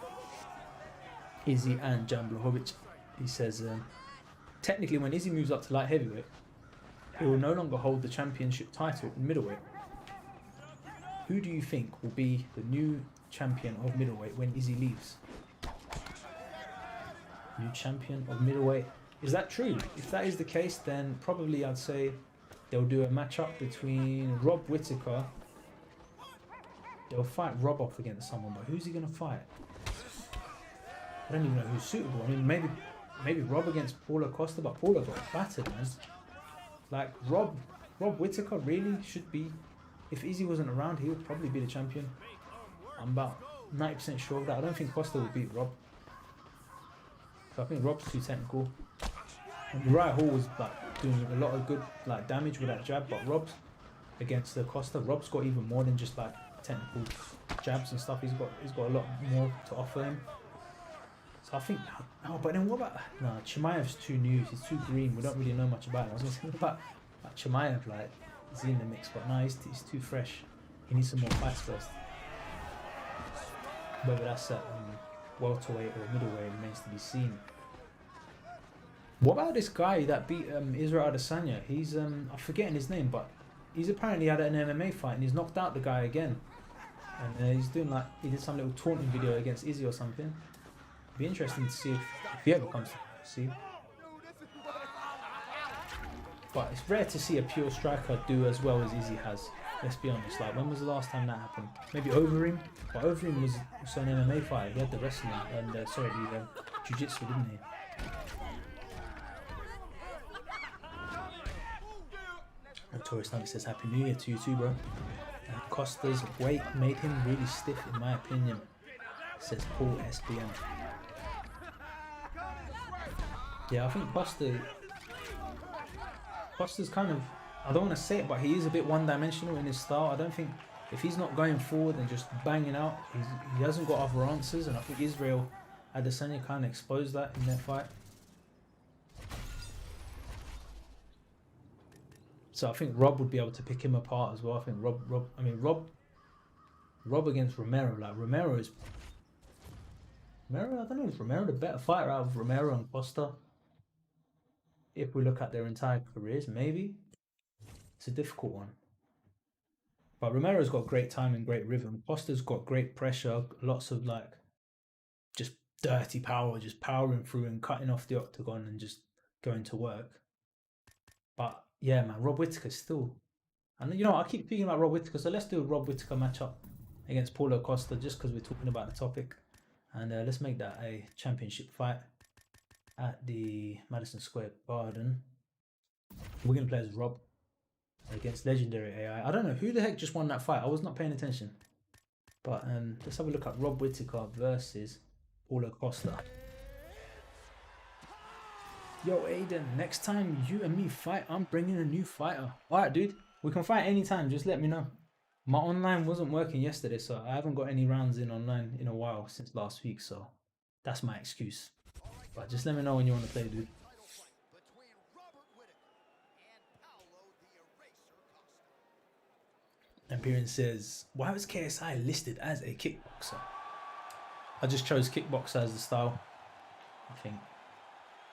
Izzy and Jan Blachowicz, he says technically when Izzy moves up to light heavyweight, he will no longer hold the championship title in middleweight. Who do you think will be the new champion of middleweight when Izzy leaves? New champion of middleweight. Is that true? If that is the case, then probably I'd say they'll do a matchup between Rob Whittaker. They'll fight Rob off against someone, but who's he going to fight? I don't even know who's suitable. I mean, maybe Rob against Paulo Costa, but Paulo got battered, man. Like, Rob Whittaker really should be... If Izzy wasn't around, he would probably be the champion. I'm about 90% sure of that. I don't think Costa will beat Rob. So I think Rob's too technical. And Uriah Hall was like doing a lot of good like damage with that jab, but Rob's against the Costa, Rob's got even more than just like technical jabs and stuff. He's got a lot more to offer him. So I think, oh, but then what about, no, Chimaev's too new, he's too green, we don't really know much about him. I was going to think about like, Chimaev, like, is he in the mix, but no, he's too fresh. He needs some more fights first. Whether that's at welterweight or middleweight remains to be seen. What about this guy that beat Israel Adesanya? He's, I'm forgetting his name, but he's apparently had an MMA fight and he's knocked out the guy again. And he's doing like, he did some little taunting video against Izzy or something. Be interesting to see if he ever comes to see. But it's rare to see a pure striker do as well as Izzy has. Let's be honest, like when was the last time that happened? Maybe Overeem? But Overeem was also an MMA fighter. He had the wrestling and the jiu-jitsu, didn't he? Notorious Nugget says Happy New Year to you too, bro. Costa's weight made him really stiff in my opinion, says Paul SBM. Yeah, I think Costa's kind of, I don't want to say it, but he is a bit one-dimensional in his style. I don't think, if he's not going forward and just banging out, he hasn't got other answers, and I think Israel Adesanya kind of exposed that in their fight. So I think Rob would be able to pick him apart as well. I think Rob against Romero, like Romero, I don't know, is Romero the better fighter out of Romero and Costa? If we look at their entire careers, maybe. It's a difficult one. But Romero's got great time and great rhythm. Costa's got great pressure, lots of like just dirty power, just powering through and cutting off the octagon and just going to work. But yeah, man, Rob Whittaker's still And you know, I keep thinking about Rob Whittaker, so let's do a Rob Whittaker matchup against Paulo Costa, just because we're talking about the topic. And let's make that a championship fight at the Madison Square Garden. We're going to play as Rob against Legendary AI. I don't know who the heck just won that fight. I was not paying attention. But let's have a look at Rob Whittaker versus Paulo Costa. Yo, Aiden, next time you and me fight, I'm bringing a new fighter. Alright, dude. We can fight anytime. Just let me know. My online wasn't working yesterday, so I haven't got any rounds in online in a while since last week, so that's my excuse. But just let me know when you want to play, dude. Empyrean says, why was KSI listed as a kickboxer? I just chose kickboxer as the style. I think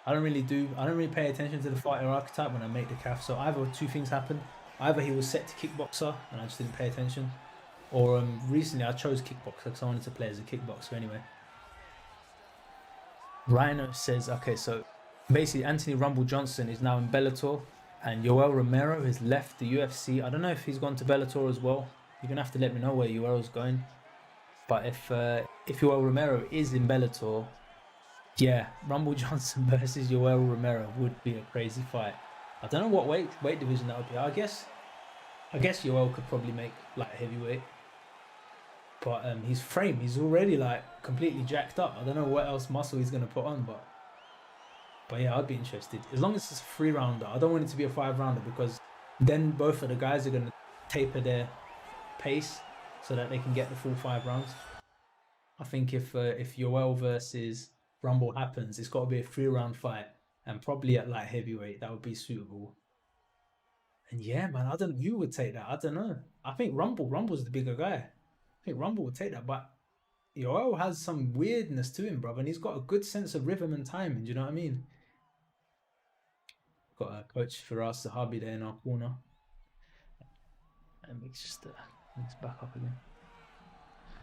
I don't really pay attention to the fighter archetype when I make the CAF. So either two things happened. Either he was set to kickboxer and I just didn't pay attention, or recently I chose kickboxer because I wanted to play as a kickboxer anyway. Rhino says, okay, so basically Anthony Rumble Johnson is now in Bellator and Yoel Romero has left the UFC. I don't know if he's gone to Bellator as well. You're gonna have to let me know where Yoel's going. But if Yoel Romero is in Bellator, yeah, Rumble Johnson versus Yoel Romero would be a crazy fight. I don't know what weight division that would be. I guess Yoel could probably make like heavyweight. But his frame, he's already like completely jacked up. I don't know what else muscle he's gonna put on, but yeah, I'd be interested. As long as it's a 3-rounder, I don't want it to be a 5-rounder because then both of the guys are gonna taper their pace so that they can get the full 5 rounds. I think if Yoel versus Rumble happens, it's got to be a 3-round fight, and probably at light heavyweight. That would be suitable. And yeah, man, I don't know who would take that. I don't know. I think Rumble's the bigger guy. I think Rumble would take that, but Yoel has some weirdness to him, brother, and he's got a good sense of rhythm and timing. Do you know what I mean? Got a coach Firas Zahabi there in our corner. And let's back up again.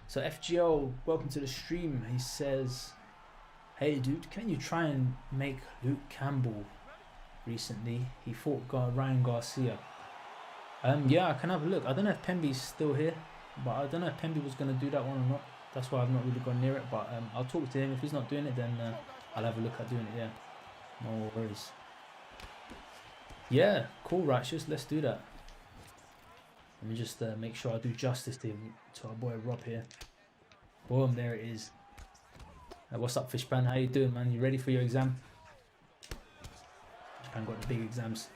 So FGL, welcome to the stream. He says, hey dude, can you try and make Luke Campbell recently? He fought Ryan Garcia. Yeah, I can have a look. I don't know if Pembe's still here, but I don't know if Pembe was going to do that one or not. That's why I've not really gone near it, but I'll talk to him. If he's not doing it, then I'll have a look at doing it, yeah. No worries. Yeah, cool, Righteous. Let's do that. Let me just make sure I do justice to our boy Rob here. Boom, there it is. What's up, Fishpan? How you doing, man? You ready for your exam? Fishpan got the big exams.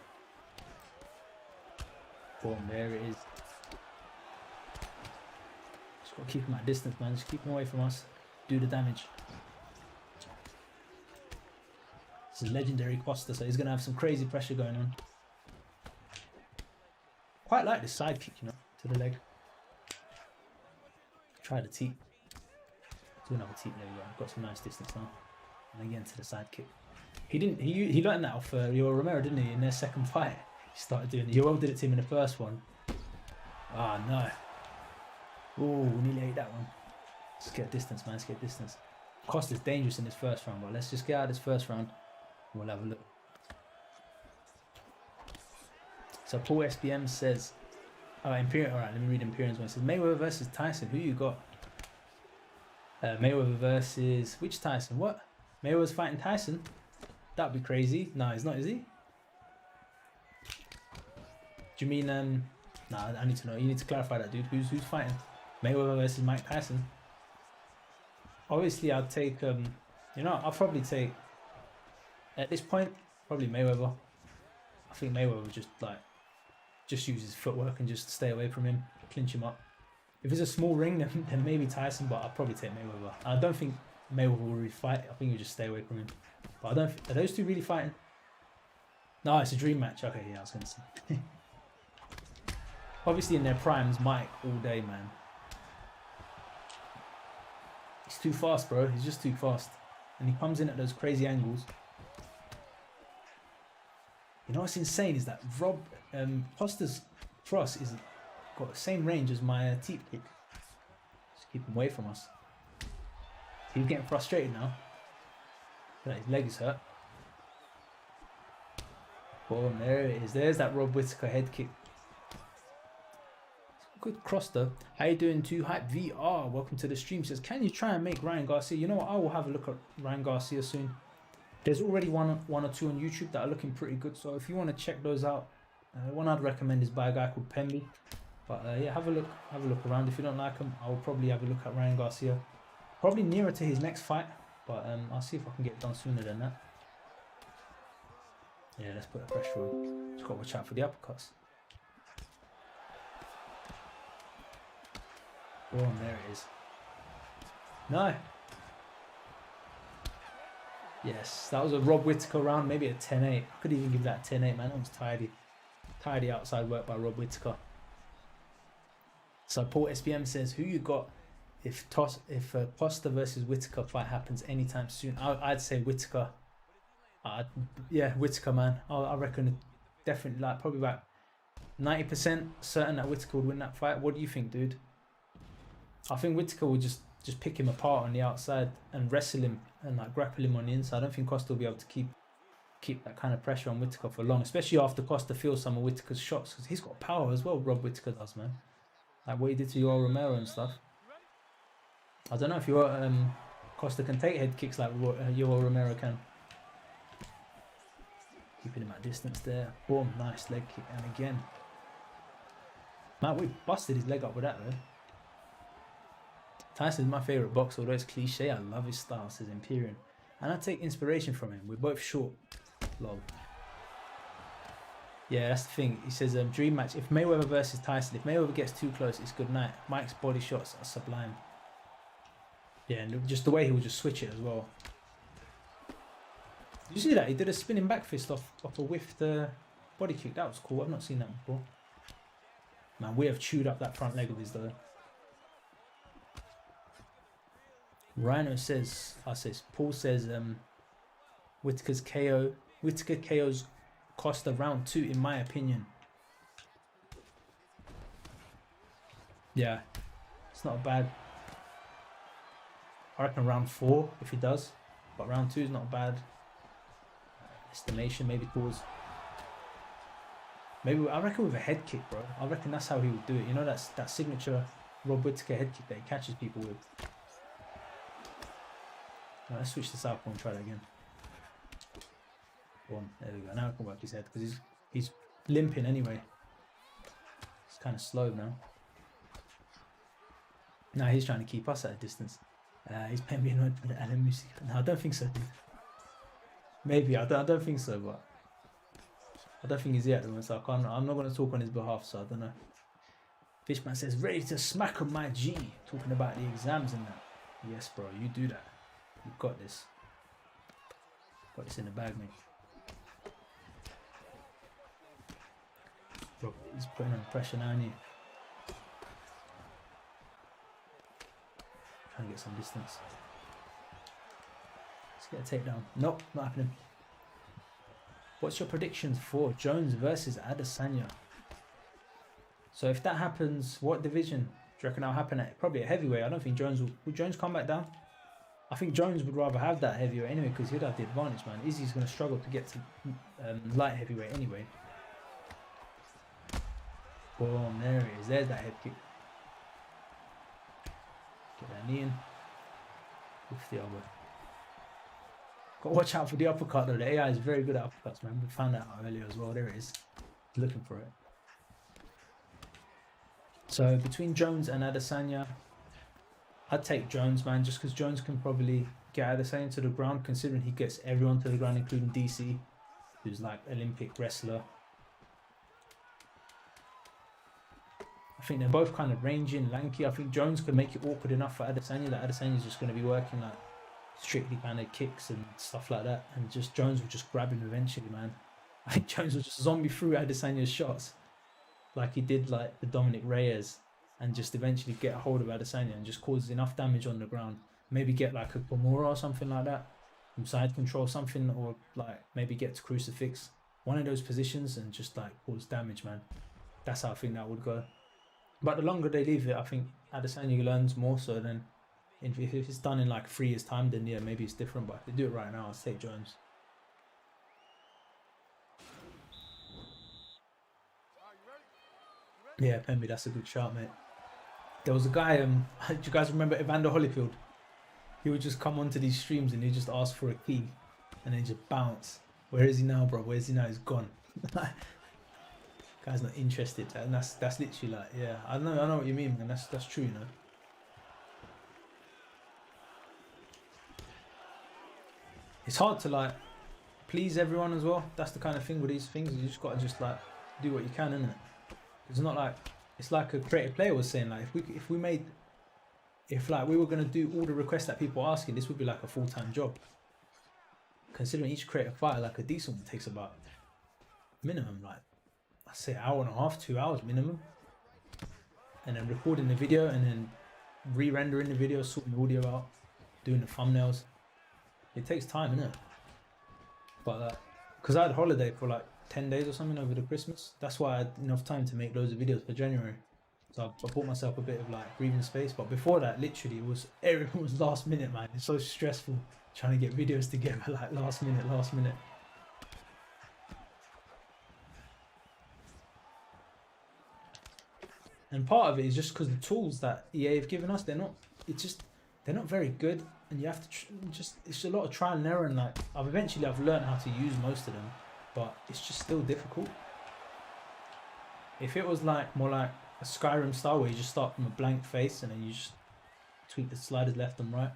Boom, there it is. Just got to keep him at distance, man. Just keep him away from us. Do the damage. This is Legendary Costa, so he's going to have some crazy pressure going on. Quite like this side kick, you know, to the leg. Try the teep. Do another teep, there we go. Got some nice distance now. And again to the side kick. He learned that off Yoel Romero, didn't he, in their second fight? He started doing it. Yoel did it to him in the first one. Ah, no. Ooh, nearly ate that one. Let's get distance, man. Let's get distance. Costa's dangerous in this first round, but let's just get out of this first round. And we'll have a look. So Paul SBM says, Imperial. Alright, let me read Imperial's one. It says Mayweather versus Tyson. Who you got? Mayweather versus which Tyson? What? Mayweather's fighting Tyson? That'd be crazy. No, he's not, is he? Do you mean nah, I need to know. You need to clarify that, dude. Who's fighting? Mayweather versus Mike Tyson. Obviously, I'd take you know, I'll probably take at this point probably Mayweather. I think Mayweather would just use his footwork and just stay away from him, clinch him up. If it's a small ring, then maybe Tyson, but I'll probably take Mayweather. I don't think Mayweather will really fight. I think he'll just stay away from him. But I don't. Are those two really fighting? No, it's a dream match. Okay, yeah, I was gonna say. Obviously, in their primes, Mike all day, man. He's too fast, bro. He's just too fast, and he comes in at those crazy angles. You know what's insane is that Rob Costa's cross is got the same range as my teep kick. Just keep him away from us. He's getting frustrated now. His leg is hurt. Boom, there it is. There's that Rob Whittaker head kick. Good cross though. How you doing, Too Hype VR? Welcome to the stream. Says, can you try and make Ryan Garcia? You know what? I will have a look at Ryan Garcia soon. There's already one or two on YouTube that are looking pretty good. So if you want to check those out, one I'd recommend is by a guy called Pemby. But yeah, have a look around. If you don't like him, I will probably have a look at Ryan Garcia. Probably nearer to his next fight, but I'll see if I can get it done sooner than that. Yeah, let's put the pressure on. Just got to watch out for the uppercuts. Oh, there it is. No. Yes, that was a Rob Whittaker round, maybe a 10-8. I could even give that a 10-8, man. That was tidy. Tidy outside work by Rob Whittaker. So Paul SPM says, who you got if Costa versus Whittaker fight happens anytime soon? I'd say Whittaker. Yeah, Whittaker, man. I reckon definitely, like, probably about 90% certain that Whittaker would win that fight. What do you think, dude? I think Whittaker will just pick him apart on the outside and wrestle him and like grapple him on the inside. I don't think Costa will be able to keep that kind of pressure on Whittaker for long, especially after Costa feels some of Whittaker's shots, because he's got power as well. Rob Whittaker does, man. Like what he did to Yoel Romero and stuff. I don't know if Costa can take head kicks like Yoel Romero can. Keeping him at distance there. Boom, nice leg kick, and again. Man, we busted his leg up with that though. Tyson's my favourite boxer, although it's cliche. I love his style, says Imperium. And I take inspiration from him. We're both short. Lol. Yeah, that's the thing. He says, dream match. If Mayweather versus Tyson, if Mayweather gets too close, it's good night. Mike's body shots are sublime. Yeah, and just the way he will just switch it as well. Did you see that? He did a spinning back fist off a whiffed body kick. That was cool. I've not seen that before. Man, we have chewed up that front leg of his though. Rhino says, Paul says, Whittaker KO's Costa round 2 in my opinion. Yeah, it's not bad. I reckon round 4 if he does, but round 2 is not bad. Estimation, maybe Paul's. Maybe I reckon with a head kick, bro. I reckon that's how he would do it. You know, that signature Rob Whittaker head kick that he catches people with. Right, let's switch this out and try that again. Boom, there we go. Now I can work his head because he's limping anyway. It's kind of slow now. Now he's trying to keep us at a distance. He's paying me annoyed for the Alan music. No, I don't think so, dude. Maybe I don't think so, but I don't think he's here at the moment. So I'm not going to talk on his behalf. So I don't know. Fishman says ready to smack on my G. Talking about the exams and that. Yes, bro, you do that. You've got this. Got this in the bag, mate. Bro, he's putting on pressure now, isn't he? Trying to get some distance. Let's get a takedown. Nope, not happening. What's your predictions for Jones versus Adesanya? So if that happens, what division do you reckon that'll happen at? Probably a heavyweight. I don't think Jones will Jones come back down? I think Jones would rather have that heavyweight anyway because he'd have the advantage, man. Izzy's going to struggle to get to light heavyweight anyway. Boom, there it is. There's that head kick. Get that knee in. With the elbow. Got to watch out for the uppercut though. The AI is very good at uppercuts, man. We found that out earlier as well. There it is. Looking for it. So between Jones and Adesanya, I'd take Jones, man, just because Jones can probably get Adesanya to the ground, considering he gets everyone to the ground, including DC, who's like Olympic wrestler. I think they're both kind of rangy and lanky. I think Jones could make it awkward enough for Adesanya that Adesanya's just going to be working like strictly kind of kicks and stuff like that, and just Jones will just grab him eventually, man. I think Jones will just zombie through Adesanya's shots like he did like the Dominic Reyes, and just eventually get a hold of Adesanya and just cause enough damage on the ground. Maybe get like a Kimura or something like that, from side control something, or like maybe get to crucifix, one of those positions, and just like cause damage, man. That's how I think that would go. But the longer they leave it, I think Adesanya learns more so than if it's done in like 3 years time, then yeah, maybe it's different. But if they do it right now, I'll take Jones. Yeah, Pemby, that's a good shout, mate. There was a guy, do you guys remember Evander Holyfield? He would just come onto these streams and he'd just ask for a key and then just bounce. Where is he now, bro? Where is he now? He's gone. Guy's not interested. And that's literally like, yeah, I know what you mean, man. That's true, you know. It's hard to like please everyone as well. That's the kind of thing with these things. You just gotta just like do what you can, innit? It's not like it's like a creative player was saying, like if like we were gonna do all the requests that people are asking, this would be like a full-time job. Considering each creative fighter, like a decent one takes about minimum, like I say, an hour and a half, 2 hours minimum, and then recording the video and then re-rendering the video, sorting the audio out, doing the thumbnails. It takes time, innit? But because I had holiday for like 10 days or something over the Christmas, that's why I had enough time to make loads of videos for January. So I bought myself a bit of like breathing space. But before that, literally, everything was last minute, man. It's so stressful trying to get videos together like last minute. And part of it is just because the tools that EA have given us, they're not very good, and you have to it's a lot of trial and error. And like I've learned how to use most of them, but it's just still difficult. If it was like more like a Skyrim style where you just start from a blank face and then you just tweak the sliders left and right,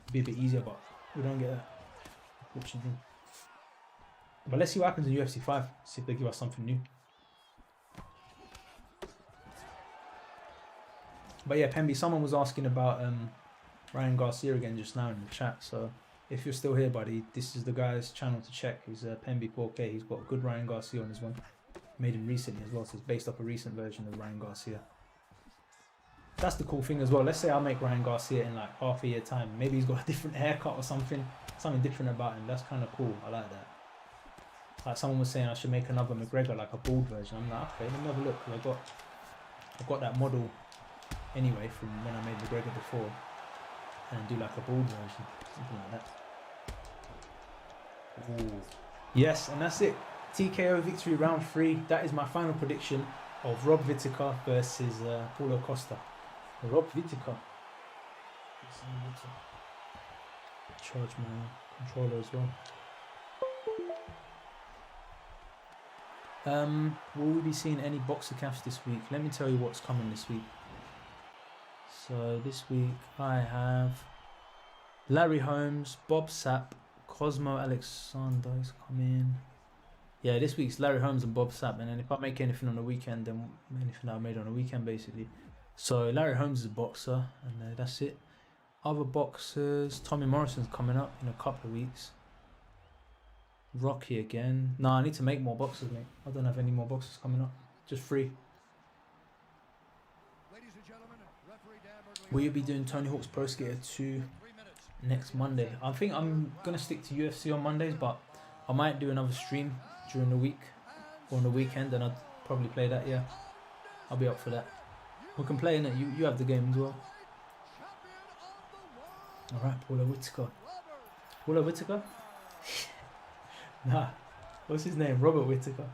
it'd be a bit easier. But we don't get that, unfortunately. But let's see what happens in UFC 5. See if they give us something new. But yeah, Pemby, someone was asking about Ryan Garcia again just now in the chat. So if you're still here, buddy, this is the guy's channel to check. He's Pemby 4K. He's got a good Ryan Garcia on his one. Made him recently as well, so it's based off a recent version of Ryan Garcia. That's the cool thing as well. Let's say I make Ryan Garcia in like half a year time. Maybe he's got a different haircut or something different about him. That's kind of cool. I like that. Like someone was saying I should make another McGregor, like a bald version. I'm like, okay, let me have a look. Cause I've got that model anyway from when I made McGregor before, and do like a bald version, something like that. Ooh. Yes, and that's it. TKO victory round 3. That is my final prediction of Rob Whittaker versus Paulo Costa. Rob Whittaker. Charge my controller as well. Will we be seeing any boxer CAFs this week? Let me tell you what's coming this week. So this week I have Larry Holmes, Bob Sapp, Cosmo Alexander is coming. Yeah, this week's Larry Holmes and Bob Sapp, and then if I make anything on the weekend, then anything I made on the weekend basically. So Larry Holmes is a boxer, and that's it. Other boxers, Tommy Morrison's coming up in a couple of weeks. Rocky again. No, I need to make more boxers, mate. I don't have any more boxers coming up. Just 3. Will you be doing Tony Hawk's Pro Skater 2 next Monday? I think I'm going to stick to UFC on Mondays, but I might do another stream during the week or on the weekend, and I'd probably play that, yeah. I'll be up for that. We can play in it. You have the game as well. Alright, Paulo Whittaker. Paulo Whittaker? Nah. What's his name? Robert Whittaker.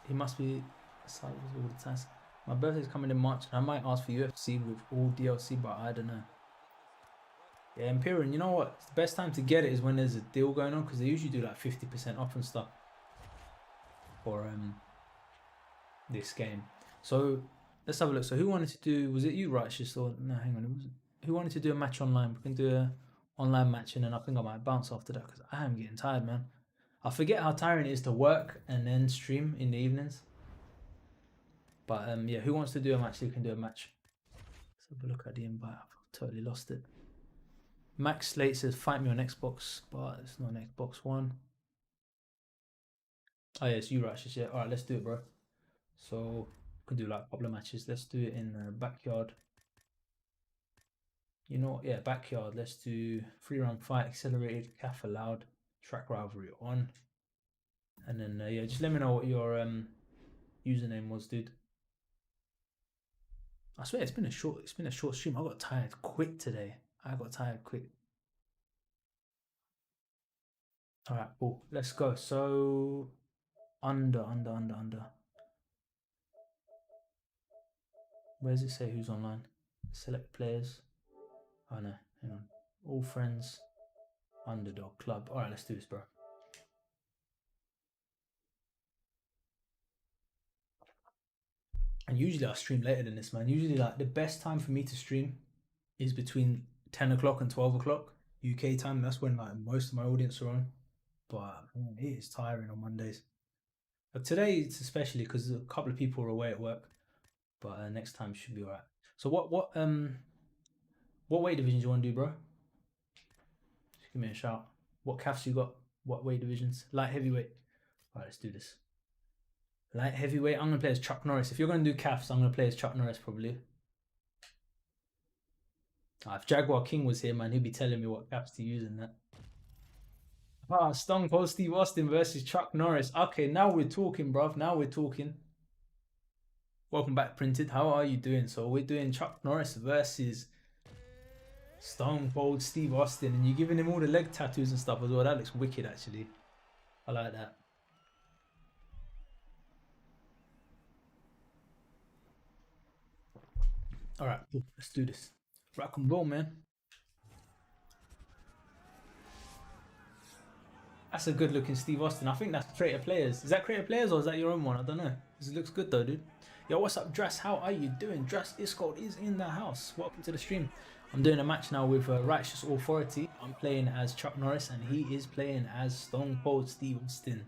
He must be all the time. My birthday's coming in March, and I might ask for UFC with all DLC, but I don't know. Yeah, Imperial, you know what? The best time to get it is when there's a deal going on, because they usually do like 50% off and stuff for this game. So let's have a look. So who wanted to do? Was it you, Righteous? Or no? Hang on, it wasn't. Who wanted to do a match online? We can do a online match, and then I think I might bounce after that because I am getting tired, man. I forget how tiring it is to work and then stream in the evenings. But yeah, who wants to do a match? You can do a match. Let's have a look at the invite. I've totally lost it. Max Slate says fight me on Xbox, but it's not an Xbox One. Oh yeah, it's you, Righteous. Yeah, all right, let's do it, bro. So we can do like a couple of matches. Let's do it in the backyard. You know what? Yeah, backyard. Let's do 3-round fight, accelerated, CAF allowed, track rivalry on. And then yeah, just let me know what your username was, dude. I swear it's been a short stream. I got tired quick today. All right, cool. Let's go. So under. Where does it say who's online? Select players. Oh no, hang on. All friends. Underdog club. All right, let's do this, bro. And usually I stream later than this, man. Usually, like, the best time for me to stream is between 10 o'clock and 12 o'clock UK time. That's when, like, most of my audience are on. But man, it is tiring on Mondays. But today it's especially because a couple of people are away at work. But next time should be alright. So what weight divisions you want to do, bro? Just give me a shout. What CAFs you got? What weight divisions? Light heavyweight. Alright, let's do this. Light heavyweight. I'm gonna play as Chuck Norris. If you're gonna do CAFs, I'm gonna play as Chuck Norris probably. If Jaguar King was here, man, he'd be telling me what CAFs to use in that. Stone Cold Steve Austin versus Chuck Norris. Okay, now we're talking, bruv. Now we're talking. Welcome back, Printed. How are you doing? So we're doing Chuck Norris versus Stone Cold Steve Austin, and you're giving him all the leg tattoos and stuff as well. That looks wicked, actually. I like that. All right, cool. Let's do this. Rock and roll, man. That's a good looking Steve Austin. I think that's Creator Players. Is that Creator Players or is that your own one? I don't know. This looks good though, dude. Yo, what's up, Dress? How are you doing? Dress Iscold is in the house. Welcome to the stream. I'm doing a match now with Righteous Authority. I'm playing as Chuck Norris and he is playing as Stone Cold Steve Austin.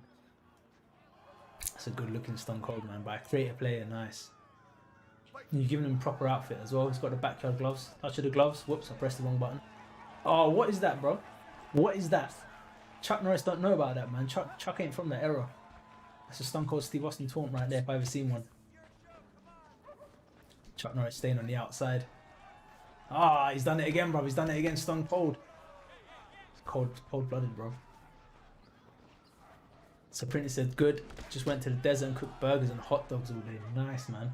That's a good looking Stone Cold, man, by a Creator Player. Nice. And you're giving him proper outfit as well. He's got the backyard gloves. Touch of the gloves. Whoops, I pressed the wrong button. Oh, what is that, bro? What is that? Chuck Norris don't know about that, man. Chuck ain't from that era. That's a Stone Cold Steve Austin taunt right there if I ever seen one. Chuck Norris staying on the outside. He's done it again, bro. He's done it again, Stone Cold. It's cold-blooded, bro. So Printer said, good. Just went to the desert and cooked burgers and hot dogs all day. Nice, man.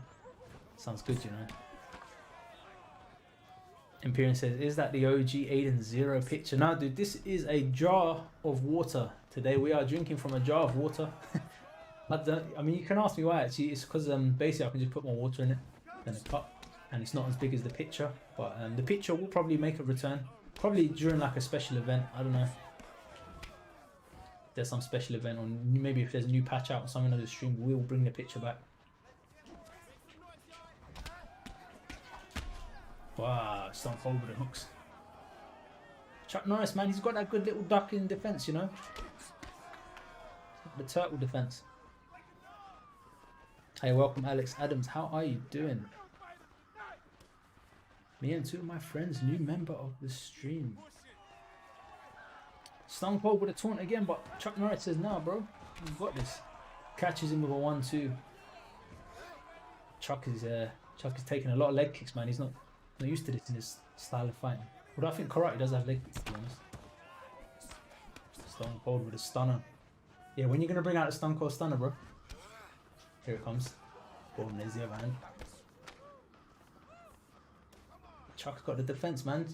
Sounds good, you know. Imperium says, is that the OG Aiden Zero picture? No, dude, this is a jar of water. Today we are drinking from a jar of water. I mean, you can ask me why, actually. It's because basically I can just put more water in it than a cup. And it's not as big as the picture. But the picture will probably make a return. Probably during like a special event. I don't know. If there's some special event, or maybe if there's a new patch out or something on the stream, we'll bring the picture back. Wow, Stone Cold with the hooks. Chuck Norris, man, he's got that good little duck in defense, you know? The turtle defense. Hey, welcome, Alex Adams. How are you doing? Me and two of my friends, new member of the stream. Stone Cold with a taunt again, but Chuck Norris says, nah, bro, you've got this. Catches him with a 1-2. Chuck is taking a lot of leg kicks, man. He's not used to this in his style of fighting. But I think karate does have leg kicks, to be honest. Stone Cold with a stunner. Yeah, when you're going to bring out the Stone Cold stunner, bro? Here it comes. Boom, there's the other hand. Chuck's got the defense, man.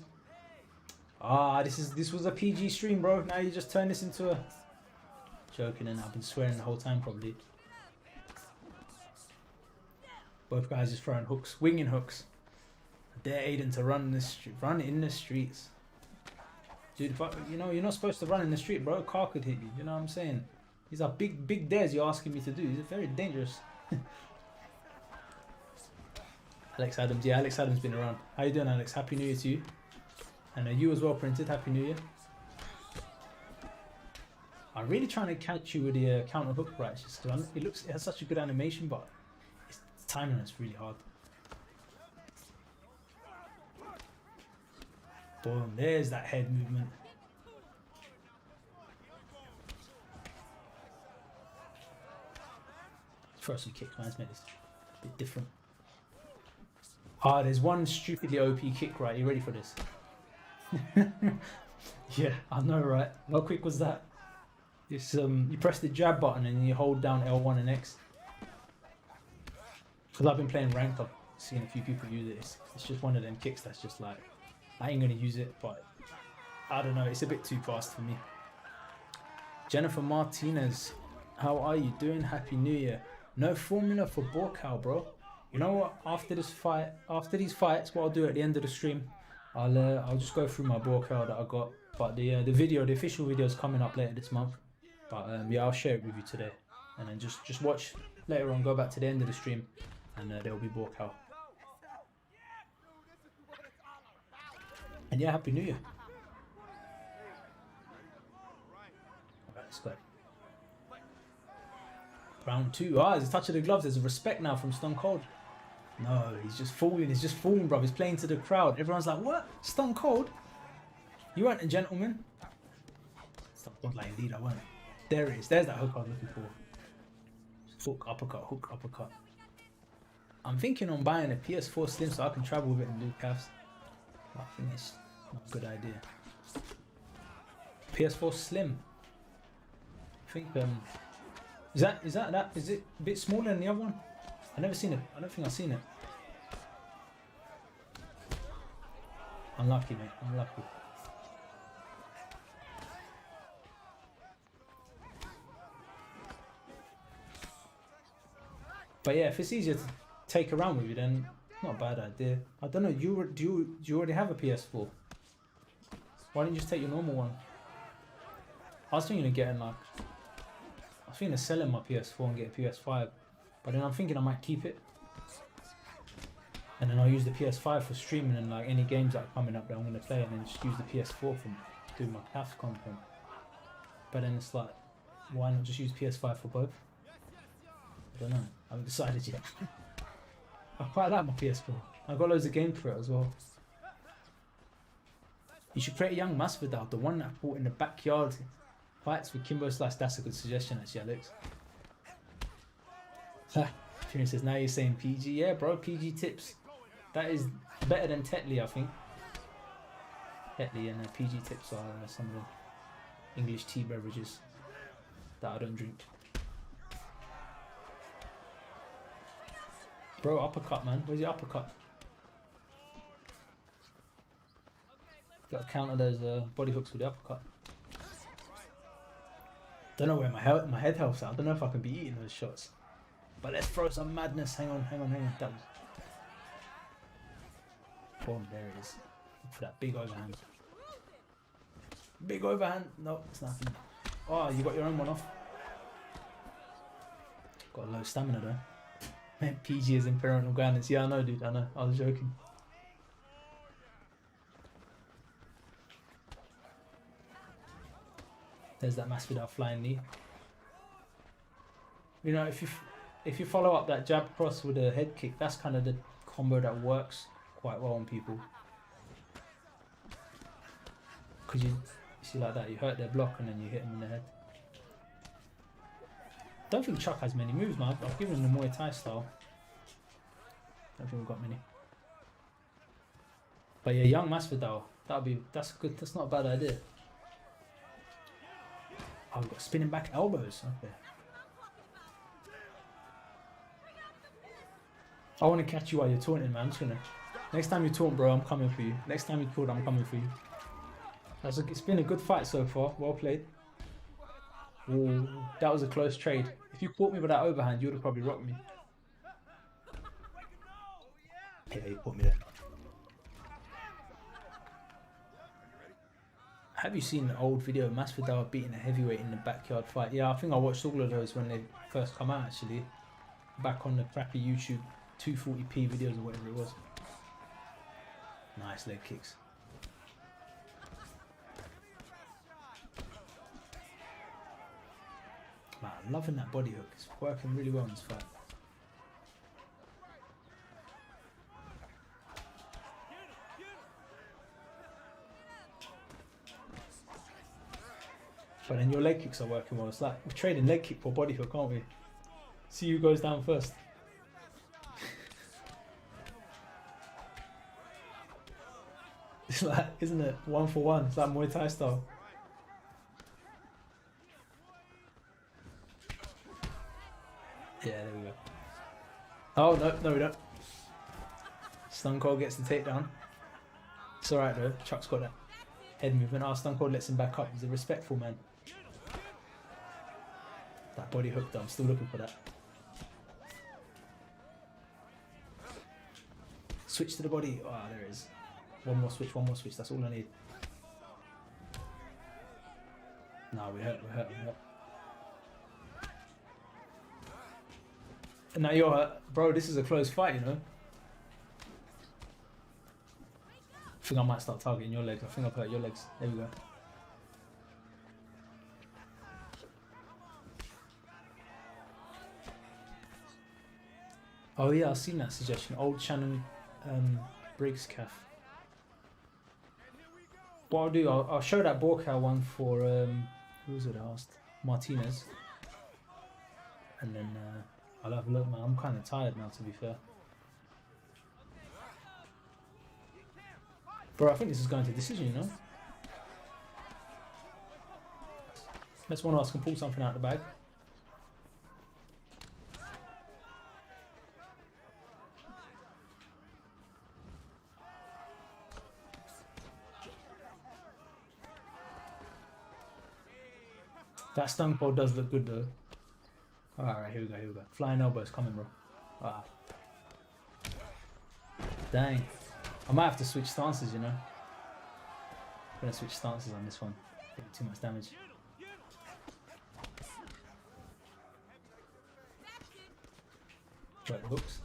This was a PG stream, bro. Now you just turn this into a... Joking, and I've been swearing the whole time, probably. Both guys just throwing hooks, winging hooks. I dare Aiden to run in the streets. Dude, you know, you're not supposed to run in the street, bro. A car could hit you. You know what I'm saying? These are big dares you're asking me to do. These are very dangerous. Alex Adams. Yeah, Alex Adams been around. How you doing, Alex? Happy New Year to you. And you as well, Printed. Happy New Year. I'm really trying to catch you with the counter hook, right? It has such a good animation, but it's timing is really hard. Boom, there's that head movement. Throw some kicks, man. Let's make this a bit different. There's one stupidly OP kick, right? You ready for this? Yeah, I know, right? How quick was that? It's you press the jab button and you hold down L1 and X. Because I've been playing ranked, I've seen a few people use it. It's just one of them kicks that's just like, I ain't gonna use it, but I don't know, it's a bit too fast for me. Jennifer Martinez, how are you doing? Happy New Year. No formula for Buakaw, bro. You know what? After this fight, after these fights, what I'll do at the end of the stream, I'll just go through my Buakaw that I got. But the official video is coming up later this month. But yeah, I'll share it with you today, and then just watch later on. Go back to the end of the stream, and there'll be Buakaw. And yeah, Happy New Year. Alright, let's go. Round 2. Ah, there's a touch of the gloves. There's a respect now from Stone Cold. No, he's just falling. He's just falling, bro. He's playing to the crowd. Everyone's like, what? Stone Cold? You weren't a gentleman? Stone Cold, like, indeed, I weren't. There it is. There's that hook I was looking for. Hook, uppercut. I'm thinking on buying a PS4 Slim so I can travel with it and do CAFs. But I think it's not a good idea. PS4 Slim. I think, is it a bit smaller than the other one? I've never seen it. I don't think I've seen it. Unlucky, mate. Unlucky. But yeah, if it's easier to take around with you, then it's not a bad idea. I don't know. Do you already have a PS4? Why didn't you just take your normal one? I was thinking of getting like. I was thinking of selling my PS4 and get a PS5. But then I'm thinking I might keep it. And then I'll use the PS5 for streaming and like any games that are coming up that I'm going to play, and then just use the PS4 for doing my CAF content. But then it's like, why not just use PS5 for both? I don't know. I haven't decided yet. I quite like my PS4. I've got loads of games for it as well. You should create a young Masvidal, the one that I bought in the backyard fights with Kimbo Slice. That's a good suggestion actually, Alex. Junior says, now you're saying PG. Yeah, bro, PG tips. That is better than Tetley, I think. Tetley and PG tips are some of the English tea beverages that I don't drink. Bro, uppercut, man. Where's your uppercut? Got to counter those body hooks with the uppercut. Don't know where my head health's at. I don't know if I can be eating those shots. But let's throw some madness. Hang on. That was... Boom, there it is. Look for that big overhand. Big overhand. No, it's nothing. Oh, you got your own one off. Got a low stamina though. Man, PG is in parental guidance. Yeah, I know, dude. I know. I was joking. There's that Masvidal flying knee. You know, if you follow up that jab cross with a head kick, that's kind of the combo that works quite well on people. Because you see like that, you hurt their block and then you hit them in the head. Don't think Chuck has many moves, man. I've given him the Muay Thai style. Don't think we've got many. But yeah, young Masvidal, that's good. That's not a bad idea. Oh, we've got spinning back elbows. Okay. I want to catch you while you're taunting, man. I'm just gonna. Next time you taunt, bro, I'm coming for you. Next time you taunt, I'm coming for you. It's been a good fight so far. Well played. Ooh, that was a close trade. If you caught me with that overhand, you would have probably rocked me. Yeah, you caught me there. Have you seen the old video of Masvidal beating a heavyweight in the backyard fight? Yeah, I think I watched all of those when they first come out actually. Back on the crappy YouTube 240p videos or whatever it was. Nice leg kicks. Man, I'm loving that body hook. It's working really well in this fight. But then your leg kicks are working well. It's like we're trading leg kick for body hook, aren't we? See who goes down first. It's like, isn't it? 1 for 1. It's like Muay Thai style. Yeah, there we go. Oh, no, we don't. Stone Cold gets the takedown. It's alright though. Chuck's got that head movement. Oh, Stone Cold lets him back up. He's a respectful man. That body hook though, I'm still looking for that. Switch to the body. Oh, there it is. One more switch, that's all I need. Nah, we hurt. And now you're hurt. Bro, this is a close fight, you know? I think I might start targeting your legs. I think I've hurt your legs. There we go. Oh yeah, I've seen that suggestion. Old Shannon Briggs CAF. What I'll do, I'll show that Buakaw one for who was it I asked? Martinez. And then I'll have a look, man. I'm kind of tired now, to be fair. Bro, I think this is going to decision, you know? Let's one of us can pull something out of the bag. That stun cold does look good though. Alright, here we go. Flying elbows coming, bro. Wow. Dang. I might have to switch stances, you know. I'm gonna switch stances on this one. Too much damage. Right, hooks.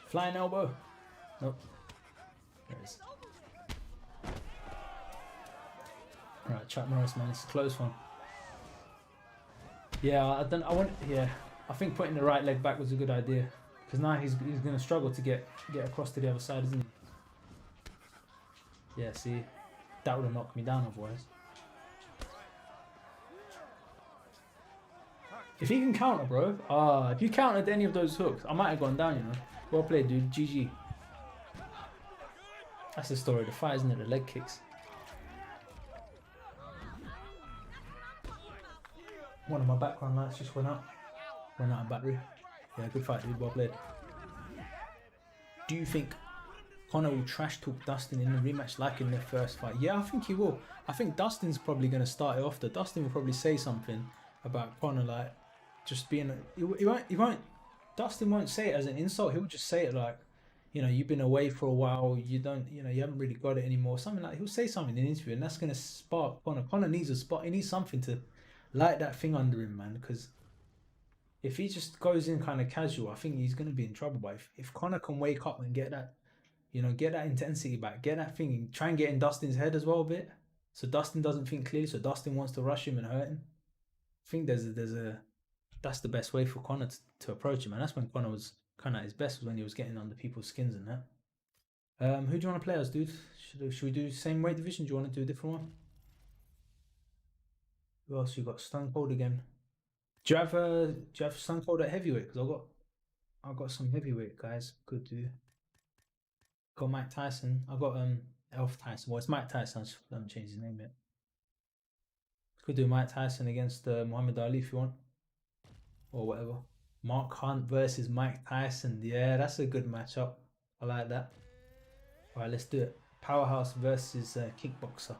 Flying elbow. Nope. There it is. Right, Chuck Norris, man, it's a close one. Yeah, I think putting the right leg back was a good idea. Because now he's gonna struggle to get across to the other side, isn't he? Yeah, see? That would have knocked me down otherwise. If he can counter, bro. If you countered any of those hooks, I might have gone down, you know. Well played, dude. GG. That's the story of the fight, isn't it? The leg kicks. One of my background lights just went out. Ran out of battery. Yeah, good fight, dude. Well played. Do you think Conor will trash talk Dustin in the rematch like in their first fight? Yeah, I think he will. I think Dustin's probably going to start it off. Dustin will probably say something about Conor, like just being. He won't. Dustin won't say it as an insult. He'll just say it like, you know, you've been away for a while. You haven't really got it anymore. Something like he'll say something in an interview, and that's going to spark Conor. Conor needs a spot. He needs something to light that thing under him, man. Because if he just goes in kind of casual, I think he's going to be in trouble. But if Conor can wake up and get that, you know, get that intensity back, get that thing, and try and get in Dustin's head as well a bit, so Dustin doesn't think clearly, so Dustin wants to rush him and hurt him. I think that's the best way for Conor to approach him, and that's when Conor was kind of at his best, was when he was getting under people's skins and that. Who do you want to play as, dude? Should we do the same weight division? Do you want to do a different one? Who else you got? Stone Cold again. Do you have Stone Cold at heavyweight? Because I got some heavyweight guys. Good dude. Got Mike Tyson. I got Elf Tyson. Well, it's Mike Tyson. I haven't changed his name yet. Could do Mike Tyson against Muhammad Ali if you want, or whatever. Mark Hunt versus Mike Tyson. Yeah, that's a good matchup. I like that. All right, let's do it. Powerhouse versus Kickboxer.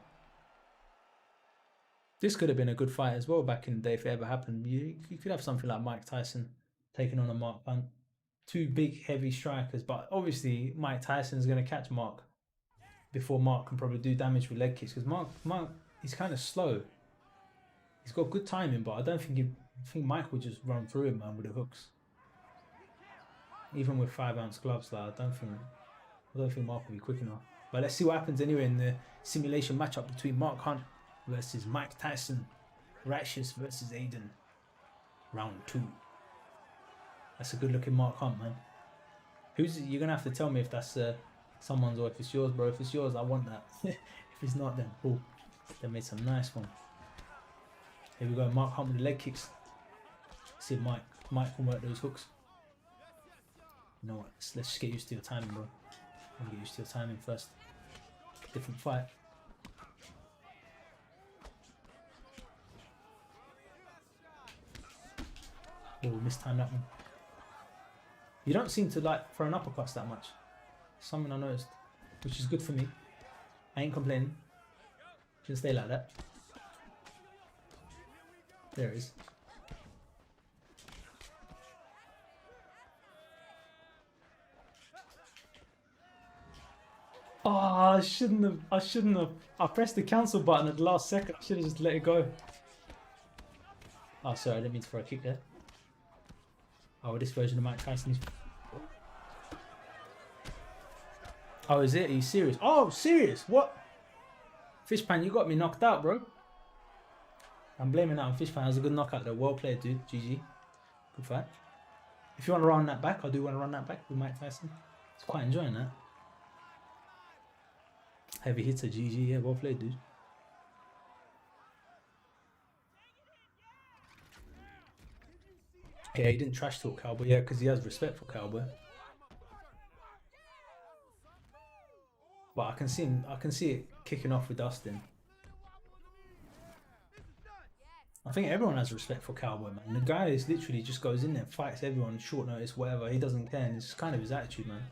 This could have been a good fight as well back in the day if it ever happened. You could have something like Mike Tyson taking on a Mark Hunt. Two big, heavy strikers, but obviously Mike Tyson's going to catch Mark before Mark can probably do damage with leg kicks, because Mark, he's kind of slow. He's got good timing, but I think Mike would just run through him, man, with the hooks. Even with 5-ounce gloves, like, I don't think Mark will be quick enough. But let's see what happens anyway in the simulation matchup between Mark Hunt versus Mike Tyson. Righteous versus Aiden. Round 2. That's a good looking Mark Hunt, man. You're gonna have to tell me if that's someone's or if it's yours, bro. If it's yours, I want that. If it's not, then cool. They made some nice one. Here we go, Mark Hunt with the leg kicks. See if Mike can work those hooks. You know what? Let's just get used to your timing, bro. I'll get used to your timing first. Different fight. Oh, mistimed that one. You don't seem to like throwing uppercuts that much. Something I noticed, which is good for me. I ain't complaining. Should stay like that. There it is. Oh, I shouldn't have. I pressed the cancel button at the last second. I should have just let it go. Oh, sorry, I didn't mean to throw a kick there. Oh, this version of Mike Tyson's. Oh, is it? Are you serious? Oh, serious? What? Fishpan, you got me knocked out, bro. I'm blaming that on Fishpan. That was a good knockout there. Well played, dude. GG. Good fight. If you want to run that back, I do want to run that back with Mike Tyson. It's quite enjoying that. Heavy hitter, GG. Yeah, well played, dude. Yeah, he didn't trash talk Cowboy. Yeah, because he has respect for Cowboy. But I can see it kicking off with Dustin. I think everyone has respect for Cowboy, man. The guy is literally just goes in there, fights everyone, short notice, whatever. He doesn't care, and it's kind of his attitude, man.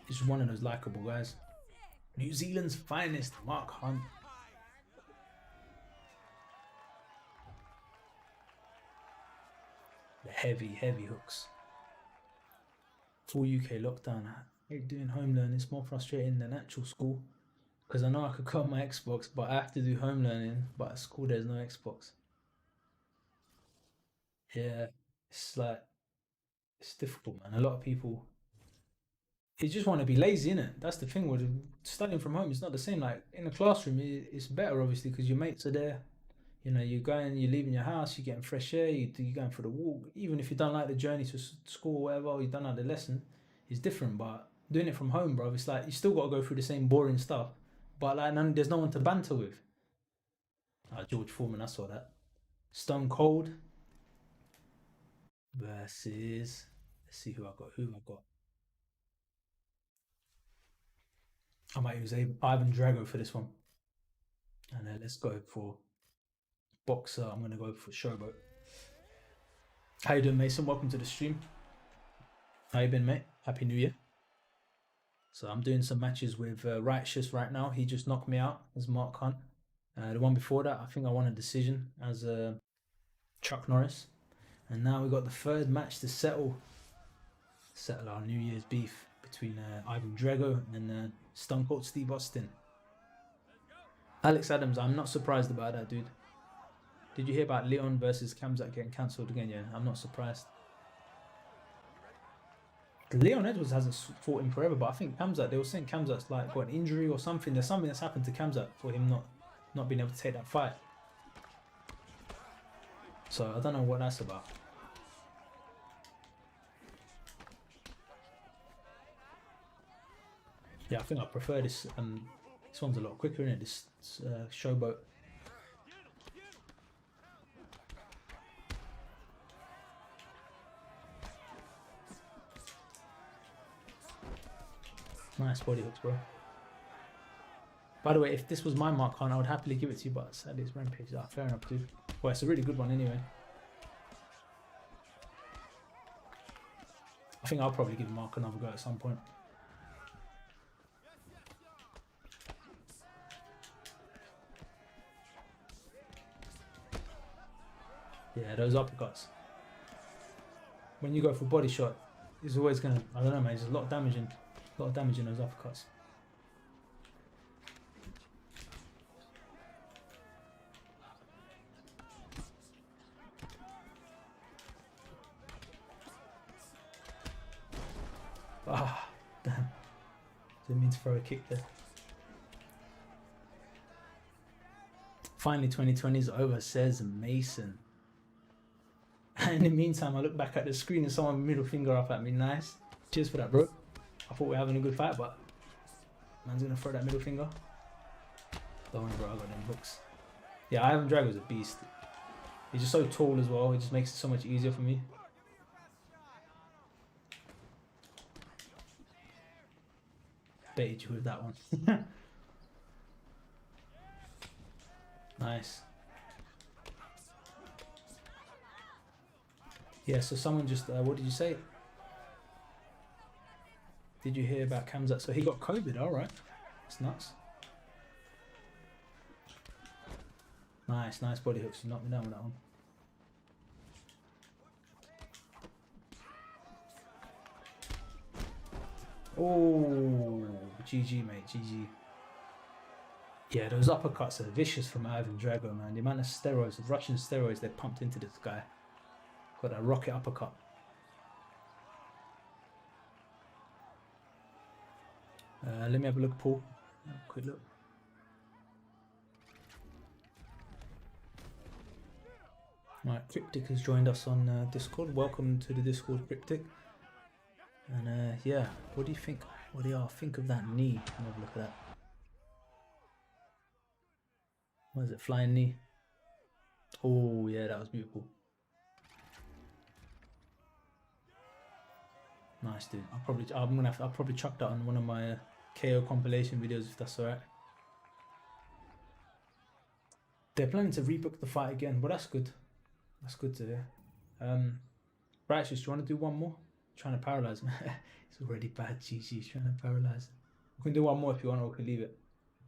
He's just one of those likable guys. New Zealand's finest, Mark Hunt. The heavy hooks. Full UK lockdown. I hate doing home learning. It's more frustrating than actual school. Because I know I could cut my Xbox, but I have to do home learning. But at school, there's no Xbox. Yeah, it's like, it's difficult, man. A lot of people, they just want to be lazy, innit? That's the thing with studying from home. It's not the same. Like in the classroom, it's better, obviously, because your mates are there. You know, you're leaving your house, you're getting fresh air, you're going for the walk. Even if you don't like the journey to school or whatever, or you don't like the lesson, it's different. But doing it from home, bro, it's like you still got to go through the same boring stuff. But like, there's no one to banter with. George Foreman, I saw that. Stone Cold versus. Let's see who I got. I might use Ivan Drago for this one. And let's go for boxer. I'm gonna go for Showboat. How you doing, Mason? Welcome to the stream. How you been, mate? Happy New Year. So I'm doing some matches with Righteous right now. He just knocked me out as Mark Hunt. The one before that, I think I won a decision as Chuck Norris. And now we got the third match to settle our New Year's beef between Ivan Drago and Stone Cold Steve Austin. Alex Adams, I'm not surprised about that, dude. Did you hear about Leon versus Kamzat getting cancelled again? Yeah, I'm not surprised. Leon Edwards hasn't fought him forever, but I think Kamzat, they were saying Kamzat's like got an injury or something. There's something that's happened to Kamzat for him not being able to take that fight. So I don't know what that's about. Yeah, I think I prefer this. This one's a lot quicker, isn't it? This Showboat. Nice body hooks, bro. By the way, if this was my Mark Hunt, I would happily give it to you, but sadly it's Rampage. Fair enough, dude. Well, it's a really good one anyway. I think I'll probably give Mark another go at some point. Yeah, those uppercuts. When you go for body shot, it's always gonna, I don't know, man, there's a lot of damage in those uppercuts. Ah, damn. Didn't mean to throw a kick there. Finally, 2020 is over, says Mason. And in the meantime, I look back at the screen and someone middle finger up at me. Nice. Cheers for that, bro. I thought we were having a good fight, but man's gonna throw that middle finger. Don't worry, bro. I got them hooks. Yeah, Ivan Drago's a beast. He's just so tall as well. It just makes it so much easier for me. Baited you with that one. Nice. Yeah, so someone just, what did you say? Did you hear about Kamzat? So he got COVID, alright. That's nuts. Nice, nice body hooks. You knocked me down with that one. Oh, GG, mate, GG. Yeah, those uppercuts are vicious from Ivan Drago, man. The amount of steroids, Russian steroids they pumped into this guy. Got that rocket uppercut. Let me have a look, Paul. Have a quick look. Right, Cryptic has joined us on Discord. Welcome to the Discord, Cryptic. And yeah, what do you think? What do y'all think of that knee? Let me have a look at that. What is it? Flying knee. Oh yeah, that was beautiful. Nice, dude. I'll probably chuck that on one of my KO compilation videos if that's alright. They're planning to rebook the fight again, but that's good. That's good to hear. Righteous, do you want to do one more? Trying to paralyze me. It's already bad. GG, trying to paralyze. We can do one more if you want, or we can leave it.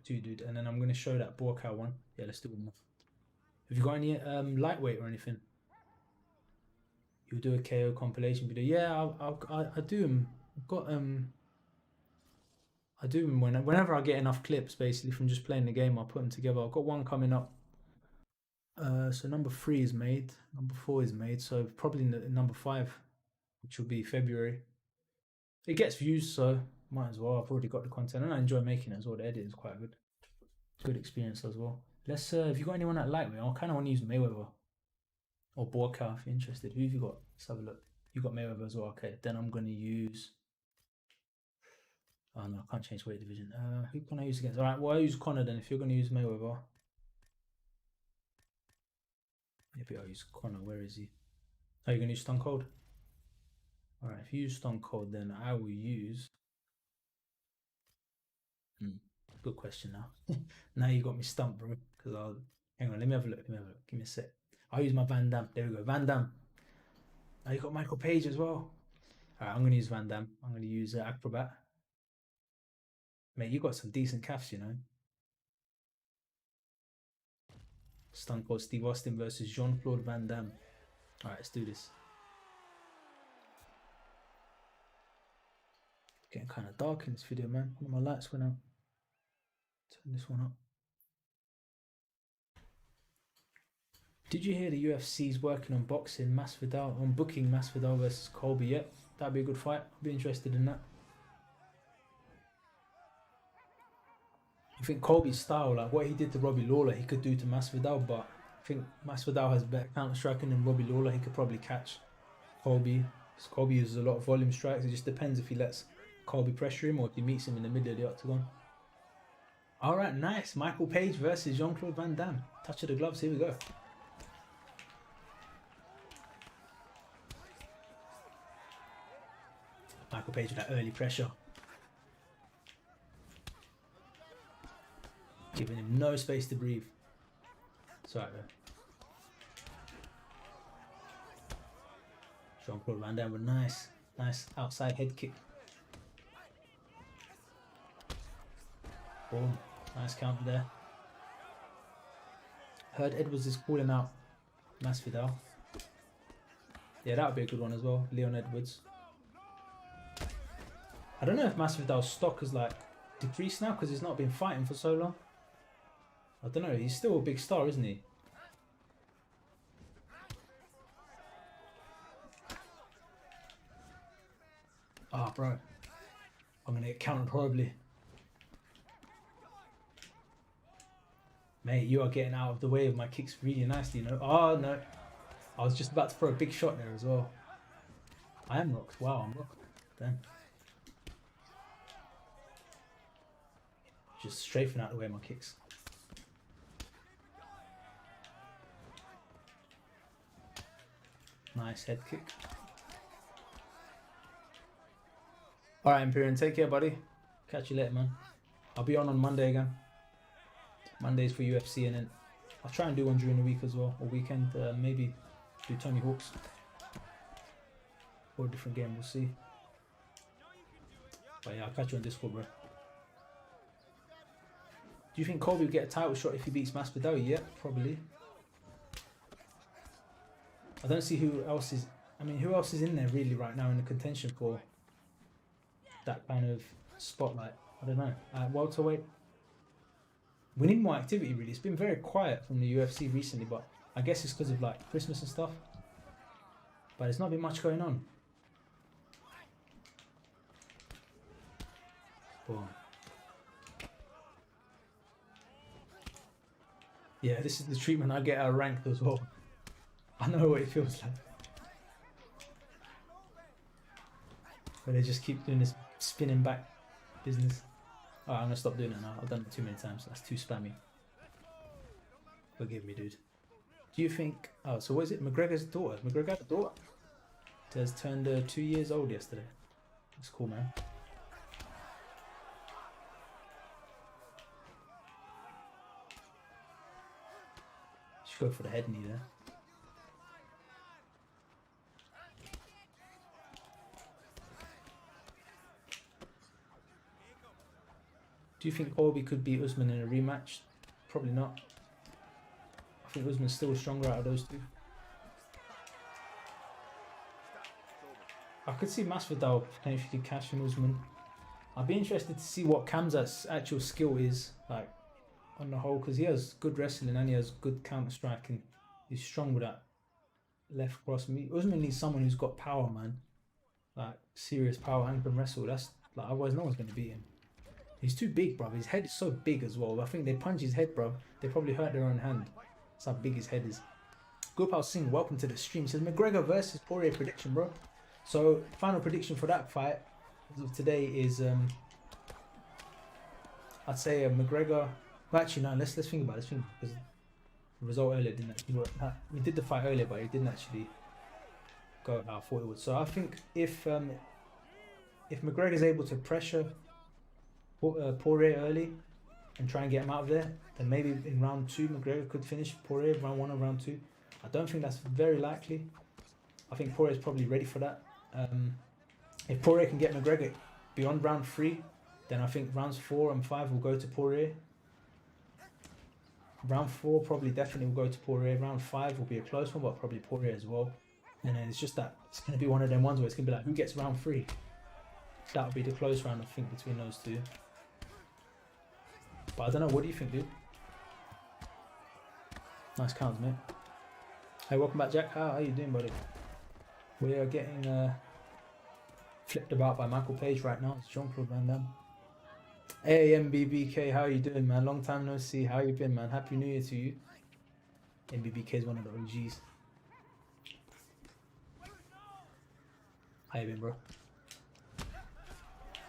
Two, dude. And then I'm going to show that Buakaw one. Yeah, let's do one more. Have you got any lightweight or anything? You'll do a KO compilation video. Yeah, I do them. I've got I do them whenever I get enough clips, basically from just playing the game. I'll put them together. I've got one coming up. So number 3 is made. Number 4 is made. So probably number 5, which will be February. It gets views, so might as well. I've already got the content, and I enjoy making it as well. The edit is quite good. Good experience as well. Let's. Have you got anyone at lightweight? I kind of want to use Mayweather or Buakaw if you're interested. Who have you got? Let's have a look. You got Mayweather as well. Okay, then I'm going to use. Oh no, I can't change weight division. Who can I use against? All right, well I use Conor then. If you're going to use Mayweather, maybe I'll use Conor. Where is he? Oh, you're going to use Stone Cold. All right, if you use Stone Cold, then I will use. Good question now. Now you got me stumped, bro. Because I'll hang on. Let me have a look. Give me a sec. I'll use my Van Damme. There we go, Van Damme. Now you got Michael Page as well. All right, I'm gonna use Van Damme. I'm gonna use Acrobat. Mate, you got some decent CAFs, you know. Stone Cold Steve Austin versus Jean-Claude Van Damme. All right, let's do this. Getting kind of dark in this video, man. One of my lights went out. Turn this one up. Did you hear the UFC's working on booking Masvidal versus Colby? Yep, that'd be a good fight. I'd be interested in that. I think Colby's style, like what he did to Robbie Lawler, he could do to Masvidal, but I think Masvidal has better counter striking than Robbie Lawler. He could probably catch Colby. Colby uses a lot of volume strikes. It just depends if he lets Colby pressure him or if he meets him in the middle of the octagon. All right, nice. Michael Page versus Jean-Claude Van Damme. Touch of the gloves. Here we go. Michael Page with that early pressure. Giving him no space to breathe. Sorry, bro. Jean-Claude Van Damme with nice outside head kick. Boom. Nice counter there. Heard Edwards is calling out Masvidal. Yeah, that would be a good one as well. Leon Edwards. I don't know if Masvidal's stock has like decreased now because he's not been fighting for so long. I don't know. He's still a big star, isn't he? Ah, bro. I'm going to get countered horribly. Mate, you are getting out of the way of my kicks really nicely, you know? Oh, no. I was just about to throw a big shot there as well. I am rocked. Wow, I'm rocked. Damn. Just strafing out the way of my kicks. Nice head kick. Alright, Imperium, take care, buddy. Catch you later, man. I'll be on Monday again. Mondays for UFC, and then I'll try and do one during the week as well, or weekend. Maybe do Tony Hawk's or a different game. We'll see. But yeah, I'll catch you on Discord, bro. Do you think Colby will get a title shot if he beats Masvidal? Yeah, probably. I don't see who else is. I mean, who else is in there really right now in the contention for that kind of spotlight? I don't know. Welterweight. We need more activity really. It's been very quiet from the UFC recently, but I guess it's because of like Christmas and stuff. But there's not been much going on. Boom. Yeah, this is the treatment I get out of ranked as well. I know what it feels like. But they just keep doing this spinning back business. Alright, I'm gonna stop doing it now. I've done it too many times. That's too spammy. Forgive me, dude. Do you think... Oh, so what is it? McGregor's daughter. McGregor's daughter has turned 2 years old yesterday. That's cool, man. Should go for the head knee there. Do you think Colby could beat Usman in a rematch? Probably not. I think Usman's still stronger out of those two. I could see Masvidal potentially catching Usman. I'd be interested to see what Khamzat's actual skill is, like, on the whole, because he has good wrestling and he has good counter striking. He's strong with that left cross. Usman needs someone who's got power, man. Like, serious power and can wrestle. That's like, otherwise no one's going to beat him. He's too big, bro. His head is so big as well. I think they punch his head, bro. They probably hurt their own hand. That's how big his head is. Buakaw Singh, welcome to the stream. Says McGregor versus Poirier prediction, bro. So final prediction for that fight as of today is I'd say McGregor. Well, actually, no. Let's think about this thing because the result earlier didn't actually work. We did the fight earlier, but it didn't actually go how I thought it would. So I think if McGregor is able to pressure Poirier early and try and get him out of there, then maybe in round 2 McGregor could finish Poirier round 1 or round 2. I don't think that's very likely. I think Poirier is probably ready for that. If Poirier can get McGregor beyond round 3, then I think rounds 4 and 5 will go to Poirier. Round 4 probably definitely will go to Poirier. Round 5 will be a close one, but probably Poirier as well. And then it's just that it's going to be one of them ones where it's going to be like, who gets round 3? That would be the close round, I think, between those two. But I don't know, what do you think, dude? Nice counts, mate. Hey, welcome back, Jack. How are you doing, buddy? We are getting flipped about by Michael Page right now. It's Jean-Claude Van Damme. Hey, MBBK, how are you doing, man? Long time no see. How you been, man? Happy New Year to you. MBBK is one of the OGs. How you been, bro?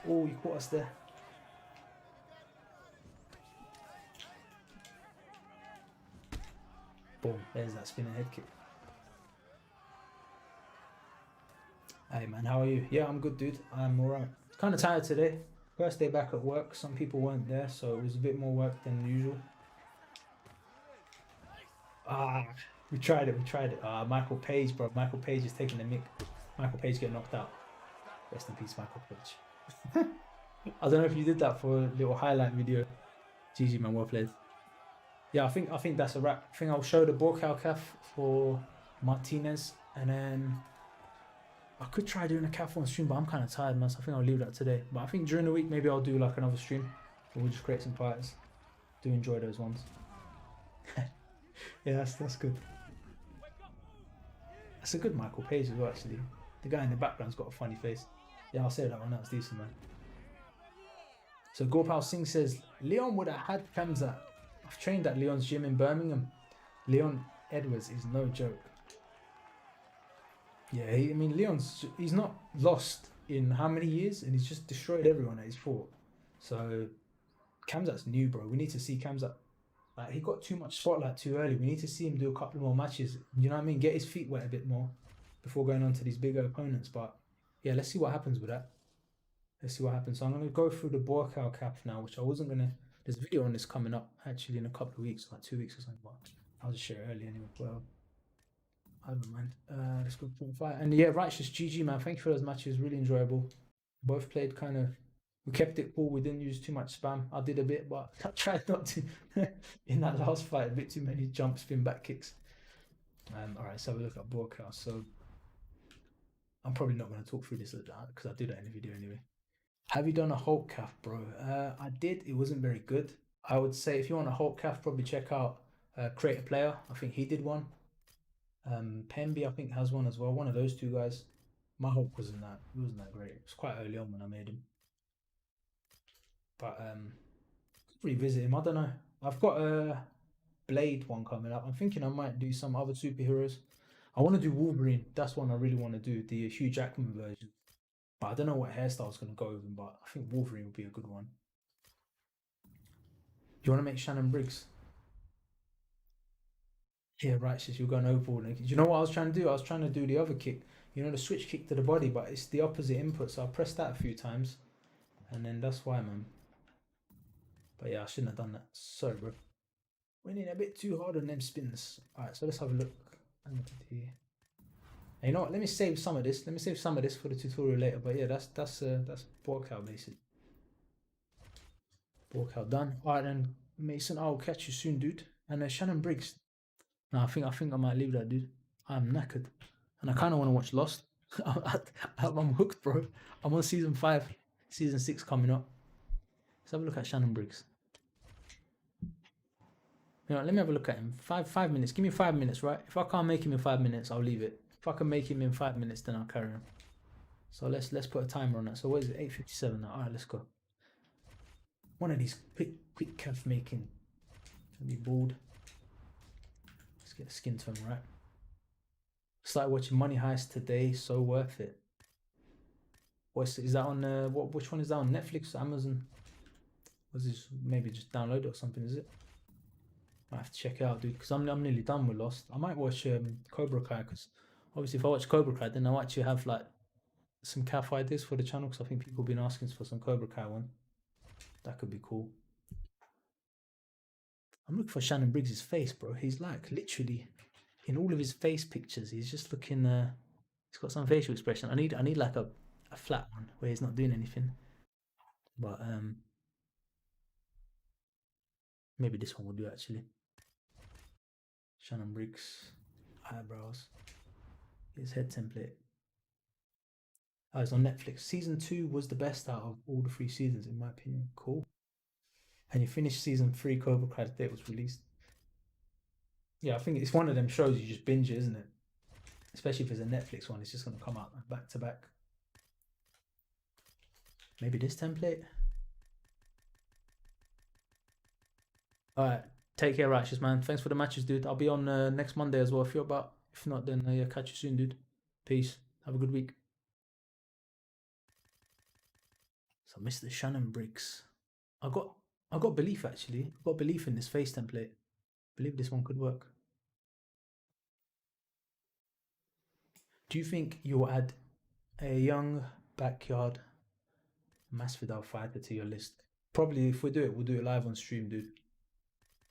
Oh, you caught us there. Boom, there's that spinning head kick. Hey man, how are you? Yeah, I'm good, dude. I'm alright. Kind of tired today. First day back at work. Some people weren't there, so it was a bit more work than usual. We tried it. Michael Page, bro. Michael Page is taking the mick. Michael Page getting knocked out. Rest in peace, Michael Page. I don't know if you did that for a little highlight video. GG, man. Well played. Yeah, I think that's a wrap. I think I'll show the Buakaw CAF for Martinez, and then I could try doing a CAF on stream, but I'm kind of tired, man, so I think I'll leave that today. But I think during the week, maybe I'll do like another stream, or we'll just create some fights. Do enjoy those ones. Yeah, that's good. That's a good Michael Page as well, actually. The guy in the background's got a funny face. Yeah, I'll say that one. That's decent, man. So Buakaw Singh says, Leon would have had Khamzat. I've trained at Leon's gym in Birmingham. Leon Edwards is no joke. Yeah, I mean, he's not lost in how many years, and he's just destroyed everyone that he's fought. So Khamzat's new, bro. We need to see Khamzat. Like, he got too much spotlight too early. We need to see him do a couple more matches. You know what I mean? Get his feet wet a bit more before going on to these bigger opponents. But yeah, let's see what happens with that. Let's see what happens. So I'm going to go through the Buakaw CAF now, which I wasn't going to... There's a video on this coming up actually in a couple of weeks, like 2 weeks or something. But I'll just share it early anyway. Well, I don't mind. Let's go for a fight. And yeah, Righteous GG, man. Thank you for those matches. Really enjoyable. Both played kind of... We kept it cool. We didn't use too much spam. I did a bit, but I tried not to. In that last fight, a bit too many jump spin back kicks. All right, so we look at Buakaw. So I'm probably not going to talk through this because I do that in the video anyway. Have you done a Hulk calf, bro? I did. It wasn't very good. I would say if you want a Hulk calf, probably check out Create a Player. I think he did one. Pemby, I think, has one as well. One of those two guys. My Hulk wasn't that great. It was quite early on when I made him. But revisit him. I don't know. I've got a Blade one coming up. I'm thinking I might do some other superheroes. I want to do Wolverine. That's one I really want to do. The Hugh Jackman version. But I don't know what hairstyle is going to go with him. But I think Wolverine would be a good one. You want to make Shannon Briggs? Yeah, right. Since you're going overboard. Do you know what I was trying to do? I was trying to do the other kick. You know, the switch kick to the body, but it's the opposite input. So I pressed that a few times, and then that's why, man. But yeah, I shouldn't have done that. Sorry, bro. Went in a bit too hard on them spins. All right, so let's have a look. And you know what? Let me save some of this. Let me save some of this for the tutorial later. But yeah, that's Buakaw basically. Buakaw done. All right then, Mason. I'll catch you soon, dude. And Shannon Briggs. No, I think I might leave that, dude. I'm knackered, and I kind of want to watch Lost. I'm hooked, bro. I'm on season 5, season 6 coming up. Let's have a look at Shannon Briggs. You know, let me have a look at him. 5 minutes. Give me 5 minutes, right? If I can't make him in 5 minutes, I'll leave it. If I can make him in 5 minutes, then I'll carry on. So let's put a timer on that. So what is it? 8:57 now. All right, let's go. One of these quick calf making. Gonna be bored. Let's get the skin tone right. Started watching Money Heist today. So worth it. Is that on? Which one is that on? Netflix, Amazon? Was this maybe just download it or something? Is it? I have to check it out, dude, because I'm nearly done with Lost. I might watch Cobra Kai, because obviously if I watch Cobra Kai, then I'll actually have like some CAF ideas for the channel, because I think people have been asking for some Cobra Kai one. That could be cool. I'm looking for Shannon Briggs' face, bro. He's like literally in all of his face pictures. He's just looking. He's got some facial expression. I need like a flat one where he's not doing anything. But maybe this one will do actually. Shannon Briggs eyebrows. His head template. Oh, it's on Netflix. Season 2 was the best out of all the 3 seasons, in my opinion. Cool. And you finished season 3 Cobra Kai the day it was released. Yeah, I think it's one of them shows you just binge it, isn't it? Especially if it's a Netflix one, it's just going to come out back to back. Maybe this template. All right, take care, Righteous man. Thanks for the matches, dude. I'll be on next Monday as well if you're about. If not, then yeah, catch you soon, dude. Peace. Have a good week. So, Mr. Shannon Briggs. I got belief actually. I got belief in this face template. Believe this one could work. Do you think you'll add a young backyard Masvidal fighter to your list? Probably if we do it, we'll do it live on stream, dude.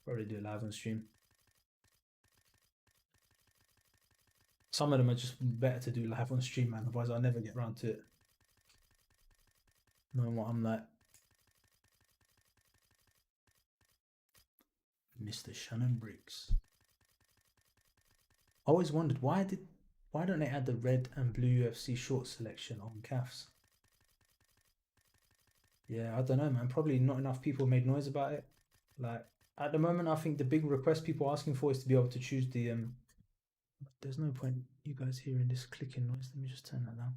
Probably do it live on stream. Some of them are just better to do live on stream, man. Otherwise, I'll never get around to it. Knowing what I'm like. Mr. Shannon Briggs. I always wondered why don't they add the red and blue UFC short selection on CAFs? Yeah, I don't know, man. Probably not enough people made noise about it. Like at the moment, I think the big request people are asking for is to be able to choose the There's no point you guys hearing this clicking noise. Let me just turn that down.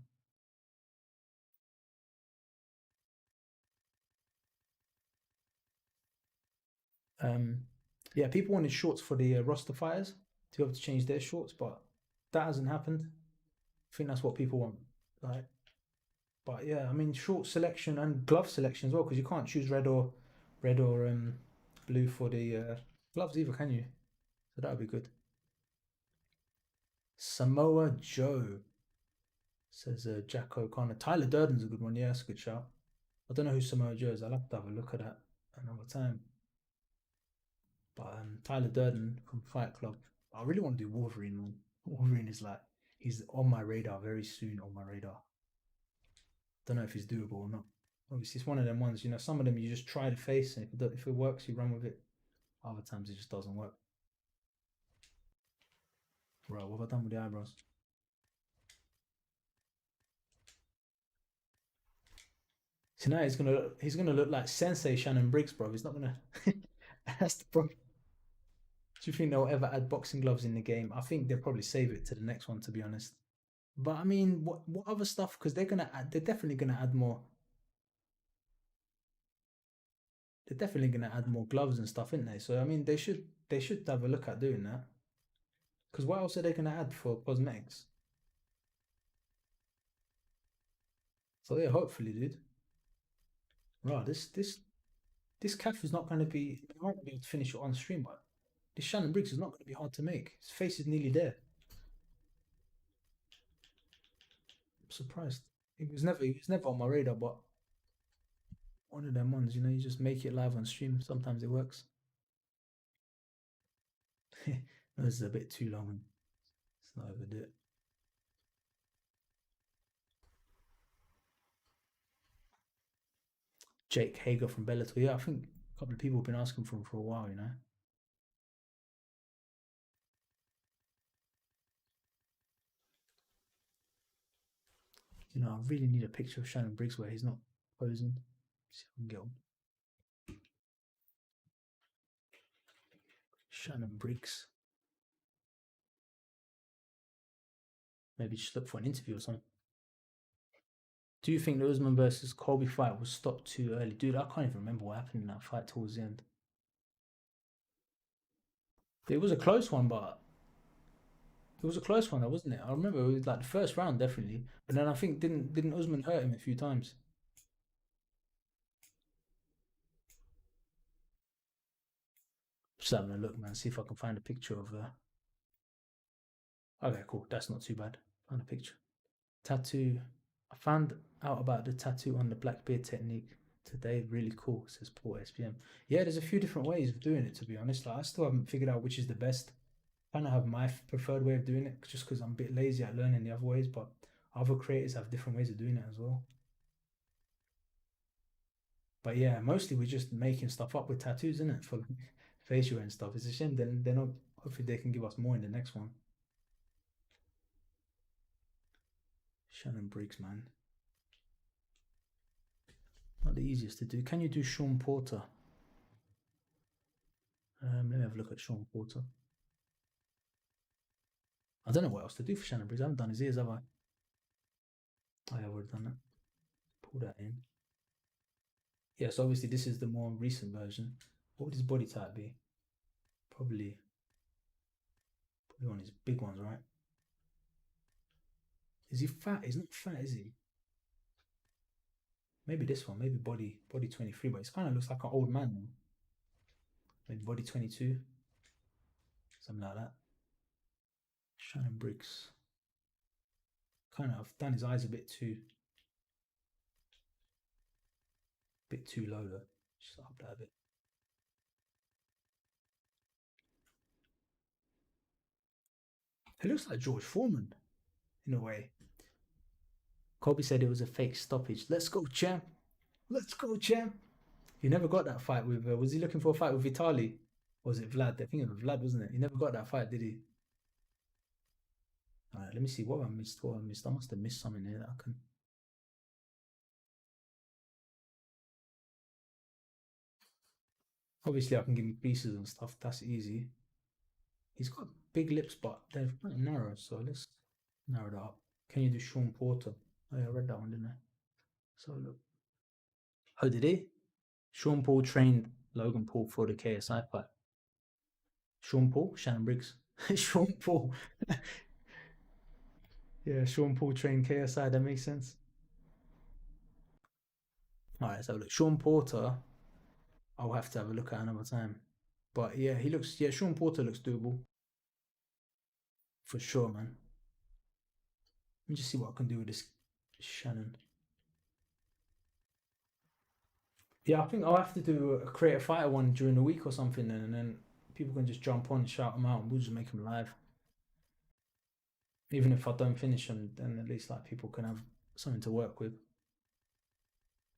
Yeah, people wanted shorts for the roster fighters to be able to change their shorts, but that hasn't happened. I think that's what people want. Like, but yeah, I mean, short selection and glove selection as well, because you can't choose red or blue for the gloves either, can you? So that would be good. Samoa Joe says Jack O'Connor. Tyler Durden's a good one. Yeah, that's a good shout. I don't know who Samoa Joe is. I'll have to have a look at that another time. But Tyler Durden from Fight Club. I really want to do Wolverine, man. Wolverine is like, he's on my radar very soon, on my radar. Don't know if it's doable or not. Obviously, it's one of them ones, you know, some of them you just try the face, and if it works, you run with it. Other times it just doesn't work. Bro, what have I done with the eyebrows? So now he's gonna look like Sensei Shannon Briggs, bro. He's not gonna. That's the problem. Do you think they'll ever add boxing gloves in the game? I think they'll probably save it to the next one, to be honest. But I mean, what other stuff? Because they're definitely gonna add more. They're definitely gonna add more gloves and stuff, aren't they? So I mean, they should have a look at doing that. Because what else are they gonna add for cosmetics? So yeah, hopefully, dude. Right, this CAF is not gonna be. I won't be able to finish it on stream, but this Shannon Briggs is not gonna be hard to make. His face is nearly there. I'm surprised. He was never on my radar, but one of them ones, you just make it live on stream. Sometimes it works. No, this is a bit too long. It's not overdo it. Jake Hager from Bellator. Yeah, I think a couple of people have been asking for him for a while. I really need a picture of Shannon Briggs where he's not posing. See if I can get one. Shannon Briggs. Maybe just look for an interview or something. Do you think the Usman versus Colby fight was stopped too early? Dude, I can't even remember what happened in that fight towards the end. It was a close one, but it was a close one, though, wasn't it? I remember it was like the first round, definitely. But then I think didn't Usman hurt him a few times? Just having a look, man. See if I can find a picture of. Okay, cool. That's not too bad. Find a picture. Tattoo. I found out about the tattoo on the Blackbeard technique today. Really cool, says Paul SPM. Yeah, there's a few different ways of doing it, to be honest. Like, I still haven't figured out which is the best. I kind of have my preferred way of doing it just because I'm a bit lazy at learning the other ways, but other creators have different ways of doing it as well. But yeah, mostly we're just making stuff up with tattoos, isn't it? For like facial and stuff. It's a shame. Then they're not. Hopefully, they can give us more in the next one. Shannon Briggs, man. Not the easiest to do. Can you do Sean Porter? Let me have a look at Sean Porter. I don't know what else to do for Shannon Briggs. I haven't done his ears, have I? I have already done that. Pull that in. Yeah, so obviously this is the more recent version. What would his body type be? Probably one of his big ones, right? Is he fat? He's not fat, is he? Maybe this one. Maybe body 23, but it kind of looks like an old man. Maybe body 22, something like that. Shannon Briggs. Kind of done his eyes a bit too low though. Just up that a bit. He looks like George Foreman in a way. Kobe said it was a fake stoppage. Let's go, champ. Let's go, champ. He never got that fight with. Was he looking for a fight with Vitali? Or was it Vlad? I think it was Vlad, wasn't it? He never got that fight, did he? All right, let me see what I missed. What I missed. I must have missed something here that I can. Obviously, I can give him pieces and stuff. That's easy. He's got big lips, but they're quite narrow. So let's narrow that up. Can you do Sean Porter? Oh, yeah, I read that one, didn't I? So look. Oh, did he? Sean Paul trained Logan Paul for the KSI fight. Sean Paul, Shannon Briggs. Sean Paul. Yeah, Sean Paul trained KSI. That makes sense. All right, so look, Sean Porter. I'll have to have a look at another time. But yeah, he looks. Yeah, Sean Porter looks doable for sure, man. Let me just see what I can do with this Shannon. Yeah, I think I'll have to do create a fighter one during the week or something, and then people can just jump on, shout them out, and we'll just make them live. Even if I don't finish them, then at least like people can have something to work with.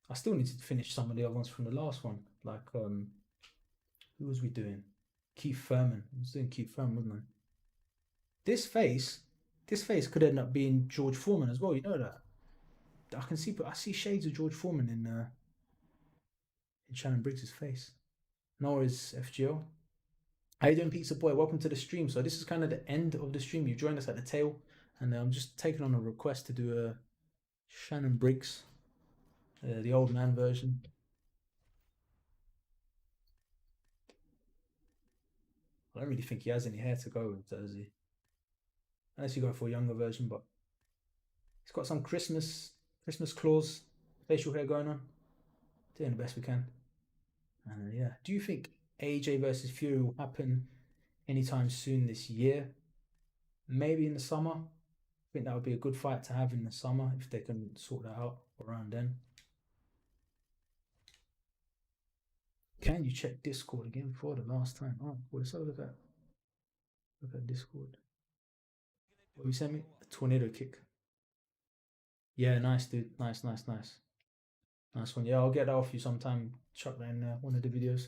I still need to finish some of the other ones from the last one. Like who was we doing? Keith Furman. I was doing Keith Furman, wasn't I? This face, this face could end up being George Foreman as well. You know that. I see shades of George Foreman in Shannon Briggs's face. Nor is FGO. How you doing, Pizza Boy? Welcome to the stream. So this is kind of the end of the stream. You joined us at the tail, and I'm just taking on a request to do a Shannon Briggs, the old man version. I don't really think he has any hair to go with, does he? Unless you go for a younger version, but he's got some Christmas claus facial hair going on. Doing the best we can. Yeah. Do you think AJ versus Fury will happen anytime soon this year? Maybe in the summer. I think that would be a good fight to have in the summer if they can sort that out around then. Can you check Discord again for the last time? Oh, let's have a look at Discord. What you sent me? A tornado kick. Yeah, nice, dude. Nice. Nice one. Yeah, I'll get that off you sometime. Chuck that in one of the videos.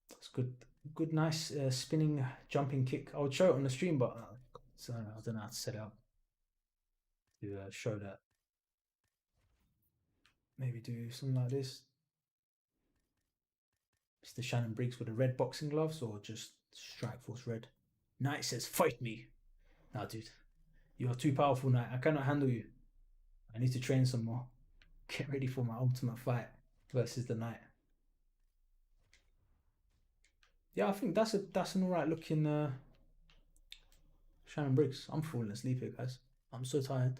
That's good. Good, nice spinning, jumping kick. I would show it on the stream, but I don't know how to set it up to show that. Maybe do something like this. Mr. Shannon Briggs with the red boxing gloves, or just Strikeforce red. Knight says, "Fight me." Nah, dude, you are too powerful, Knight. I cannot handle you. I need to train some more. Get ready for my ultimate fight versus the Knight. Yeah, I think that's an alright looking Shannon Briggs. I'm falling asleep here, guys. I'm so tired.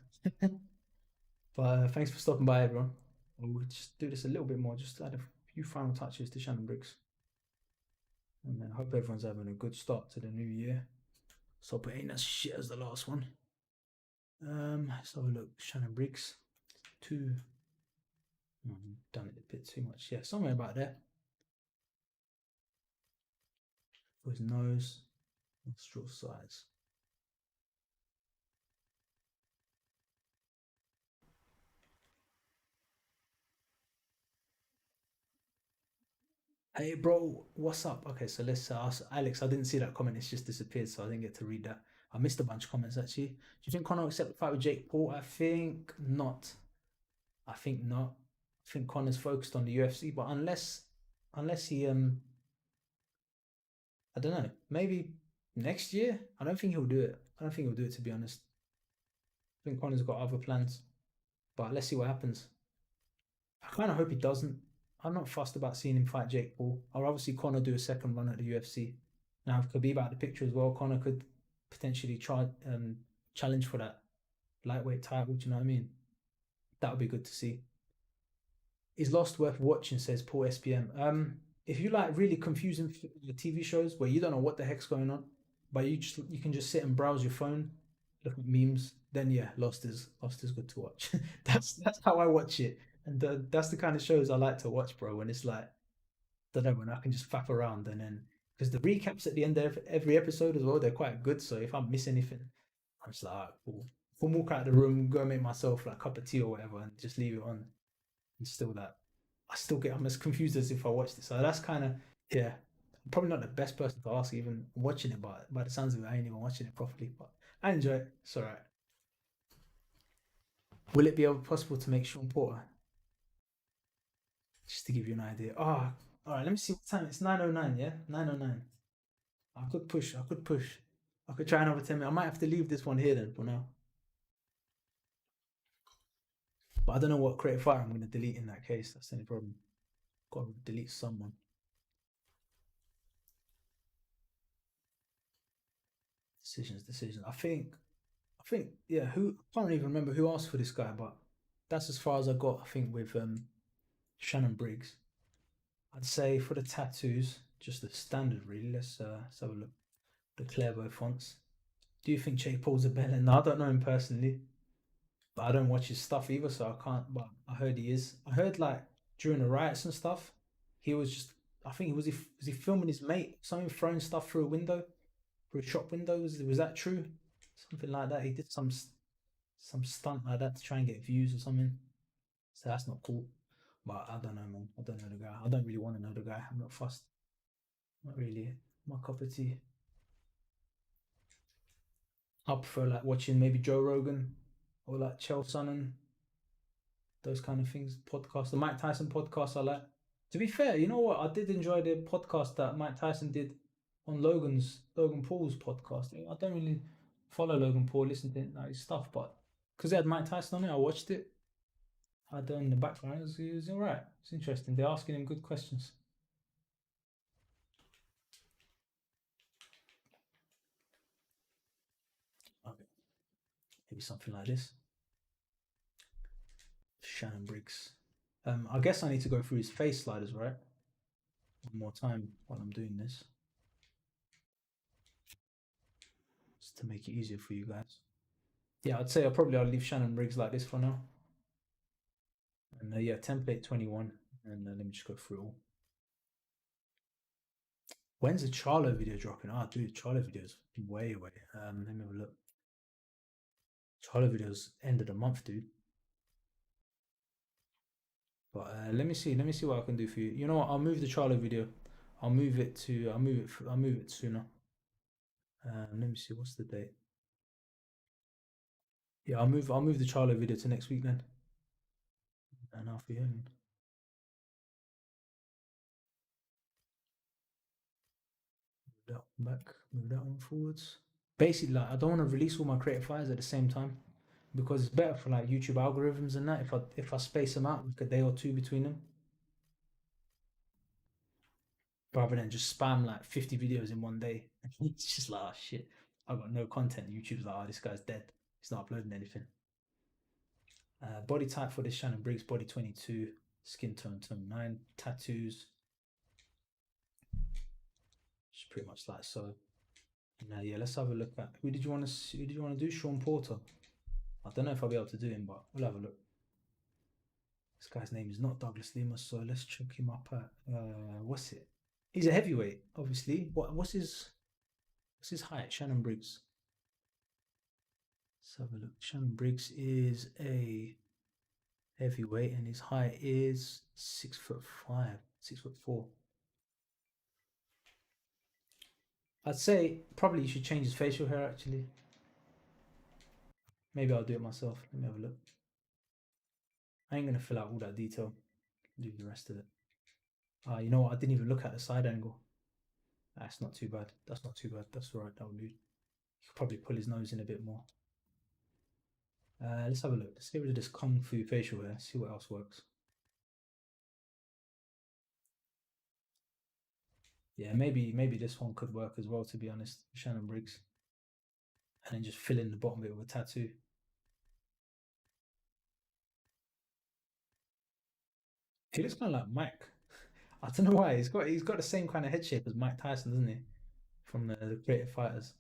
But thanks for stopping by, everyone. We'll just do this a little bit more, just add a few final touches to Shannon Briggs. And then I hope everyone's having a good start to the new year. So hope it ain't as shit as the last one. Let's have a look. Shannon Briggs. Done it a bit too much. Yeah, somewhere about there. For his nose, nostril size. Hey bro, what's up? Okay, so let's ask Alex. I didn't see that comment, it's just disappeared, so I didn't get to read that. I missed a bunch of comments actually. Do you think Conor will accept the fight with Jake Paul? I think not. I think not. I think Conor's focused on the UFC, but unless he I don't know, maybe next year. I don't think he'll do it. I don't think he'll do it, to be honest. I think Conor's got other plans, but let's see what happens. I kind of hope he doesn't. I'm not fussed about seeing him fight Jake Paul. I'll rather see Conor do a second run at the UFC. Now, if Khabib out the picture as well, Conor could potentially try challenge for that lightweight title. Do you know what I mean? That would be good to see. Is Lost worth watching? Says Paul SPM. If you like really confusing TV shows where you don't know what the heck's going on, but you can just sit and browse your phone, look at memes, then yeah, Lost is good to watch. That's how I watch it, and that's the kind of shows I like to watch, bro. When it's like, don't know, when I can just faff around, and then because the recaps at the end of every episode as well, they're quite good. So if I miss anything, I'm just like, all right, cool. I'll walk out of the room, go make myself like a cup of tea or whatever, and just leave it on. And still that, I'm as confused as if I watched it. So that's kind of, yeah. I'm probably not the best person to ask even watching it, but by the sounds of it, I ain't even watching it properly. But I enjoy it. It's all right. Will it be ever possible to make Sean Porter? Just to give you an idea. Oh, all right. Let me see what time. It's 9:09. Yeah, 9:09. I could push. I could push. I could try another 10 minutes. I might have to leave this one here then for now. But I don't know what creative fire I'm going to delete in that case. That's the only problem. Got to delete someone. Decisions. I think, yeah. Who I can't even remember who asked for this guy, but that's as far as I got. I think with Shannon Briggs. I'd say for the tattoos, just the standard really. Let's have a look. The Clairvaux fonts. Do you think Jake Paul's a better? No, I don't know him personally, but I don't watch his stuff either, so I can't. But I heard he is. I heard like during the riots and stuff, he was just. I think was he filming his mate, something throwing stuff through a window, through a shop window. Was that true? Something like that. He did some stunt like that to try and get views or something. So that's not cool. But I don't know, man. I don't know the guy. I don't really want to know the guy. I'm not fussed. Not really my cup of tea. I prefer like watching maybe Joe Rogan or like Chael Sonnen, those kind of things. Podcast, the Mike Tyson podcast I like. To be fair, you know what? I did enjoy the podcast that Mike Tyson did on Logan Paul's podcast. I don't really follow Logan Paul, listen to like, his stuff, but because they had Mike Tyson on it, I watched it. I had in the background. It was all right. It's interesting. They're asking him good questions. Okay, maybe something like this. Shannon Briggs. I guess I need to go through his face sliders, right? One more time while I'm doing this, just to make it easier for you guys. Yeah, I'd say I'll leave Shannon Briggs like this for now. And yeah, template 21. And let me just go through it all. When's the Charlo video dropping? Ah, dude, Charlo videos way away. Let me have a look. Charlo videos end of the month, dude. But let me see. Let me see what I can do for you. You know what? I'll move the Charlo video. I'll move it to. I'll move it. I'll move it sooner. Let me see. What's the date? Yeah, I'll move. I'll move the Charlo video to next week then. And after you. Move that one back. Move that one forwards. Basically, like I don't want to release all my creative files at the same time because it's better for like YouTube algorithms and that if I space them out like a day or two between them, rather than just spam like 50 videos in one day. It's just like, oh shit, I've got no content. YouTube's like, oh, this guy's dead. He's not uploading anything. Body type for this Shannon Briggs, body 22, skin tone 29, tattoos. Just pretty much like so. Now, yeah, let's have a look at who did you want to do? Sean Porter. I don't know if I'll be able to do him, but we'll have a look. This guy's name is not Douglas Lima, so let's check him up at what's it? He's a heavyweight, obviously. What's his height? Shannon Briggs. Let's have a look. Shannon Briggs is a heavyweight, and his height is 6'5", 6'4". I'd say probably you should change his facial hair actually. Maybe I'll do it myself. Let me have a look. I ain't gonna fill out all that detail. Do the rest of it. You know what? I didn't even look at the side angle. That's not too bad. That's not too bad. That's all right. That'll do. You could probably pull his nose in a bit more. Let's have a look. Let's get rid of this kung fu facial hair. See what else works. Yeah, maybe this one could work as well. To be honest, Shannon Briggs, and then just fill in the bottom bit with a tattoo. He looks kind of like Mike. I don't know why. He's got the same kind of head shape as Mike Tyson, doesn't he? From the Creative Fighters.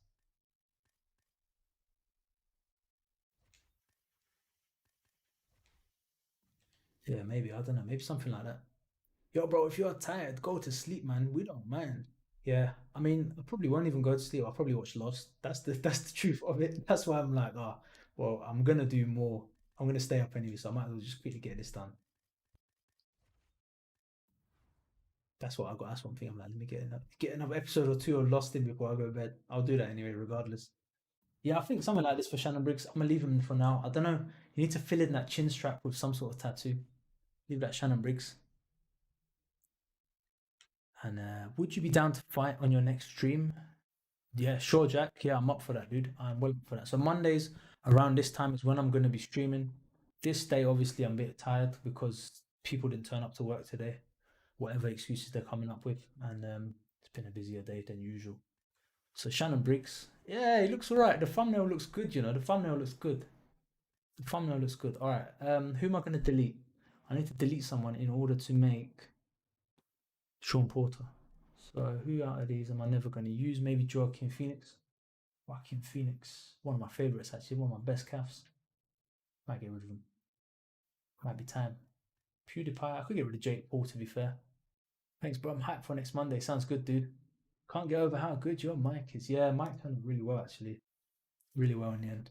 Yeah, maybe I don't know. Maybe something like that. Yo, bro, if you're tired, go to sleep, man. We don't mind. Yeah, I mean, I probably won't even go to sleep. I'll probably watch Lost. That's the truth of it. That's why I'm like, oh, well, I'm gonna do more. I'm gonna stay up anyway, so I might as well just quickly get this done. That's what I got. That's one thing I'm like, let me get another episode or two of Lost in before I go to bed. I'll do that anyway, regardless. Yeah, I think something like this for Shannon Briggs. I'm gonna leave him for now. I don't know. You need to fill in that chin strap with some sort of tattoo. Leave that Shannon Briggs. And would you be down to fight on your next stream? Yeah, sure, Jack. Yeah, I'm up for that, dude. I'm well up for that. So Mondays around this time is when I'm going to be streaming. This day, obviously, I'm a bit tired because people didn't turn up to work today, whatever excuses they're coming up with, and it's been a busier day than usual. So Shannon Briggs, yeah, he looks alright. The thumbnail looks good, you know. The thumbnail looks good. The thumbnail looks good. All right. Who am I going to delete? I need to delete someone in order to make Sean Porter. So who out of these am I never going to use? Maybe Joaquin Phoenix. Joaquin Phoenix, one of my favorites actually, one of my best CAFs. Might get rid of him. Might be time. PewDiePie, I could get rid of Jake Paul to be fair. Thanks, bro. I'm hyped for next Monday. Sounds good, dude. Can't get over how good your mic is. Yeah, Mike turned really well actually. Really well in the end.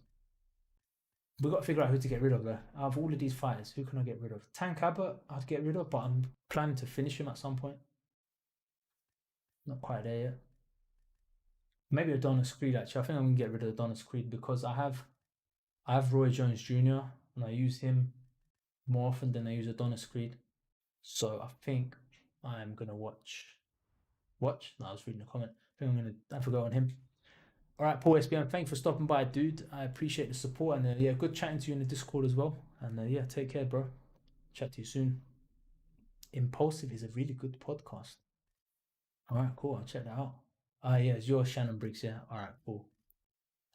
We've got to figure out who to get rid of though. Out of all of these fighters, who can I get rid of? Tank Abbott, I'd get rid of, but I'm planning to finish him at some point. Not quite there yet. Maybe Adonis Creed actually. I think I'm gonna get rid of Adonis Creed because I have Roy Jones Jr. and I use him more often than I use Adonis Creed. So I think I'm gonna watch. No, I was reading a comment. I think I'm gonna have to go on him. All right, Paul SBM, thanks for stopping by, dude. I appreciate the support and yeah, good chatting to you in the Discord as well. And yeah, take care, bro. Chat to you soon. Impulsive is a really good podcast. All right, cool. I'll check that out. Ah, yeah, it's your Shannon Briggs. Yeah. All right, cool.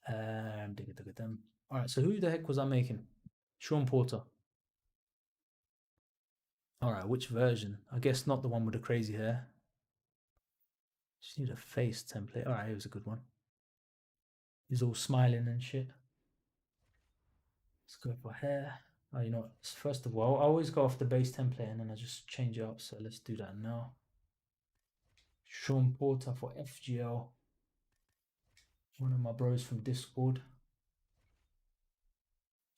All right, so who the heck was I making? Sean Porter. All right, which version? I guess not the one with the crazy hair. Just need a face template. All right, it was a good one. He's all smiling and shit. Let's go for hair. Oh, you know what? First of all, I always go off the base template and then I just change it up. So let's do that now. Sean Porter for FGL. One of my bros from Discord.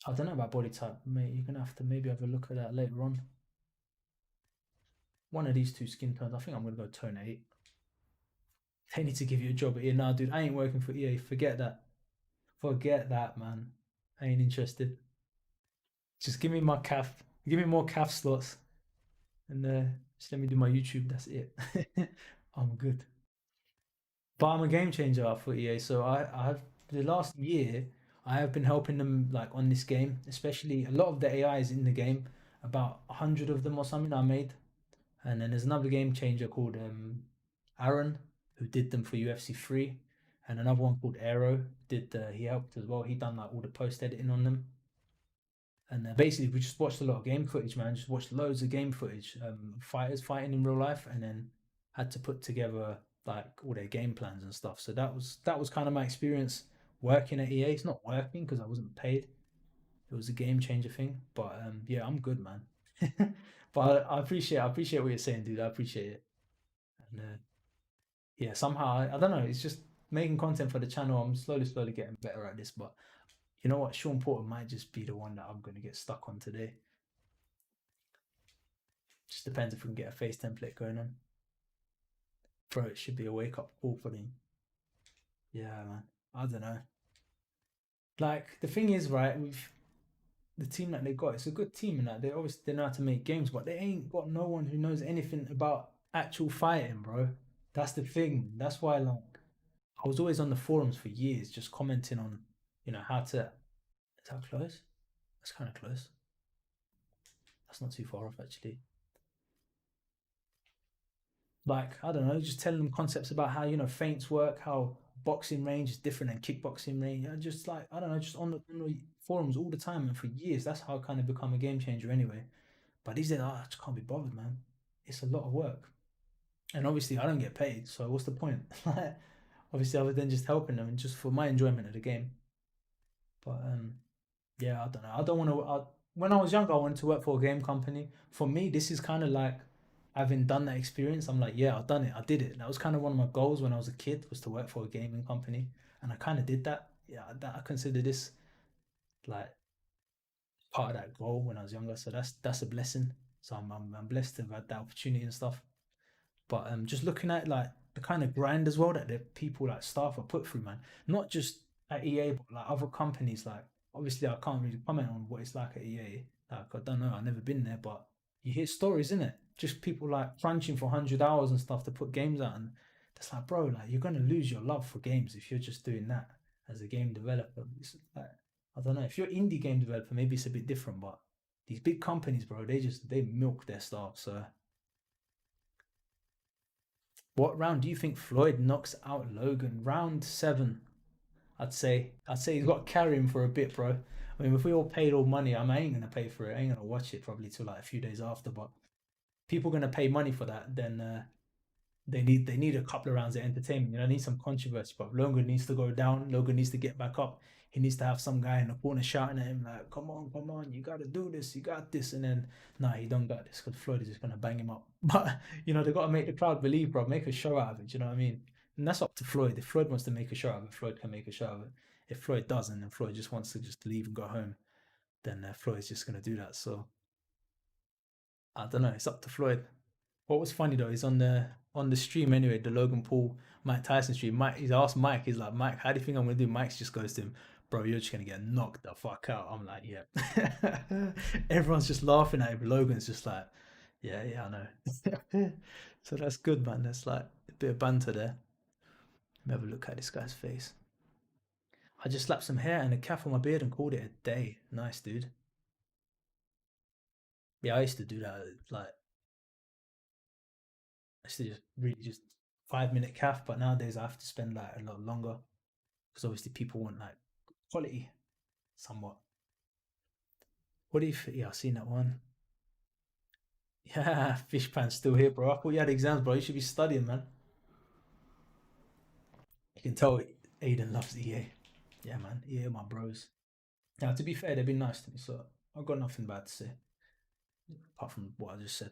I don't know about body type, mate. You're gonna have to maybe have a look at that later on. One of these two skin tones. I think I'm gonna go tone 8. They need to give you a job at EA. Nah, dude, I ain't working for EA. Forget that. Forget that, man. I ain't interested. Just give me my CAF. Give me more CAF slots. And just let me do my YouTube. That's it. I'm good. But I'm a game changer for EA. So I have the last year I have been helping them like on this game, especially a lot of the AIs in the game, about 100 of them or something I made. And then there's another game changer called Aaron, who did them for UFC 3, and another one called Aero did he helped as well. He done like all the post editing on them. And basically, we just watched a lot of game footage, man. Just watched loads of game footage, fighters fighting in real life, and then had to put together like all their game plans and stuff. So that was kind of my experience working at EA. It's not working because I wasn't paid. It was a game changer thing. But yeah, I'm good, man. But I appreciate what you're saying, dude. I appreciate it. And yeah, somehow I don't know. It's just making content for the channel. I'm slowly getting better at this. But you know what? Sean Porter might just be the one that I'm going to get stuck on today. Just depends if we can get a face template going on. Bro, it should be a wake up call for them. Yeah, man. I don't know. Like the thing is, right, with the team that they got, it's a good team and that they know how to make games, but they ain't got no one who knows anything about actual fighting, bro. That's the thing. That's why like I was always on the forums for years just commenting on, how to is that close? That's kind of close. That's not too far off actually. Like I don't know, just telling them concepts about how feints work, how boxing range is different than kickboxing range. And just like I don't know, just on the forums all the time and for years. That's how I kind of become a game changer anyway. But these days, I just can't be bothered, man. It's a lot of work, and obviously I don't get paid. So what's the point? Like, obviously, other than just helping them and just for my enjoyment of the game. But yeah, I don't know. I don't want to. When I was younger, I wanted to work for a game company. For me, this is kind of like having done that experience. I'm like, yeah, I've done it. I did it. That was kind of one of my goals when I was a kid was to work for a gaming company, and I kind of did that. Yeah, I consider this like part of that goal when I was younger. So that's a blessing. So I'm blessed to have had that opportunity and stuff. But just looking at like the kind of grind as well that the people like staff are put through, man. Not just at EA, but like other companies. Like obviously, I can't really comment on what it's like at EA. Like I don't know, I've never been there, but you hear stories in it. Just people like crunching for 100 hours and stuff to put games out, and that's like, bro, like you're gonna lose your love for games if you're just doing that as a game developer. It's like I don't know. If you're indie game developer, maybe it's a bit different, but these big companies, bro, they milk their staff. So what round do you think Floyd knocks out Logan? Round 7, I'd say. I'd say he's got to carry him for a bit, bro. I mean, if we all paid all money, I ain't gonna pay for it. I ain't gonna watch it probably till like a few days after. But people gonna pay money for that, then they need a couple of rounds of entertainment. They need some controversy. But Logan needs to go down. Logan needs to get back up. He needs to have some guy in the corner shouting at him like, come on, you got to do this, you got this." And then, nah, he don't got this because Floyd is just gonna bang him up. But they got to make the crowd believe, bro. Make a show out of it. You know what I mean? And that's up to Floyd. If Floyd wants to make a show out of it, Floyd can make a show of it. If Floyd doesn't, and Floyd just wants to just leave and go home, then Floyd's just gonna do that. So I don't know. It's up to Floyd. What was funny though is on the stream anyway, the Logan Paul Mike Tyson stream. Mike, he's asked Mike, he's like, Mike, how do you think I'm gonna do? Mike just goes to him, bro, you're just gonna get knocked the fuck out. I'm like, yeah. Everyone's just laughing at him. Logan's just like, yeah, yeah, I know. So that's good, man. That's like a bit of banter there. Let me have a look at this guy's face. I just slapped some hair and a calf on my beard and called it a day. Nice, dude. Yeah, I used to do that. Like, I used to just really just 5 minute calf, but nowadays I have to spend like a lot longer because obviously people want like quality somewhat. What do you think? Yeah, I've seen that one. Yeah, fish pan's still here, bro. I thought you had exams, bro. You should be studying, man. You can tell Aiden loves EA. Yeah, man. EA, my bros. Now, to be fair, they've been nice to me, so I've got nothing bad to say apart from what I just said.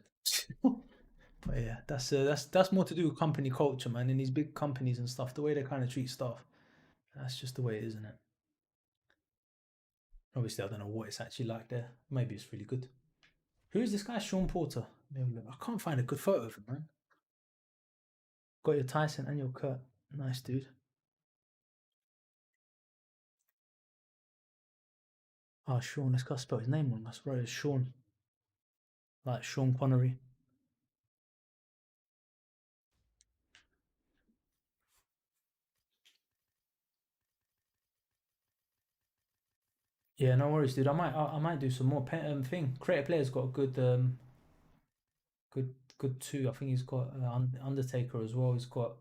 But yeah, that's more to do with company culture, man. In these big companies and stuff, the way they kind of treat staff, that's just the way it is, isn't it? Obviously, I don't know what it's actually like there. Maybe it's really good. Who is this guy, Sean Porter? I can't find a good photo of him, man. Got your Tyson and your Kurt. Nice, dude. Oh, Sean. This guy spelled his name wrong. I wrote it as Sean, like Sean Connery. Yeah, no worries, dude. I might do some more. Thing. Creative Player's got a good two. I think he's got Undertaker as well. He's got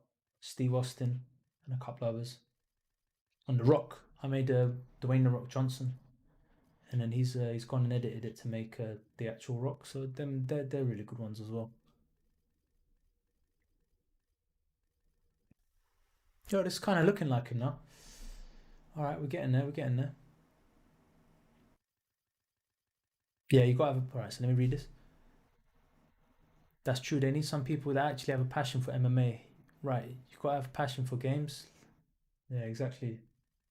Steve Austin and a couple others. On The Rock, I made Dwayne The Rock Johnson, and then he's gone and edited it to make the actual Rock. So they're really good ones as well. Yo, this is kind of looking like him now. All right, we're getting there. We're getting there. Yeah, you got to have a. All right, so let me read this. That's true. They need some people that actually have a passion for MMA. Right, you got to have a passion for games. Yeah, exactly.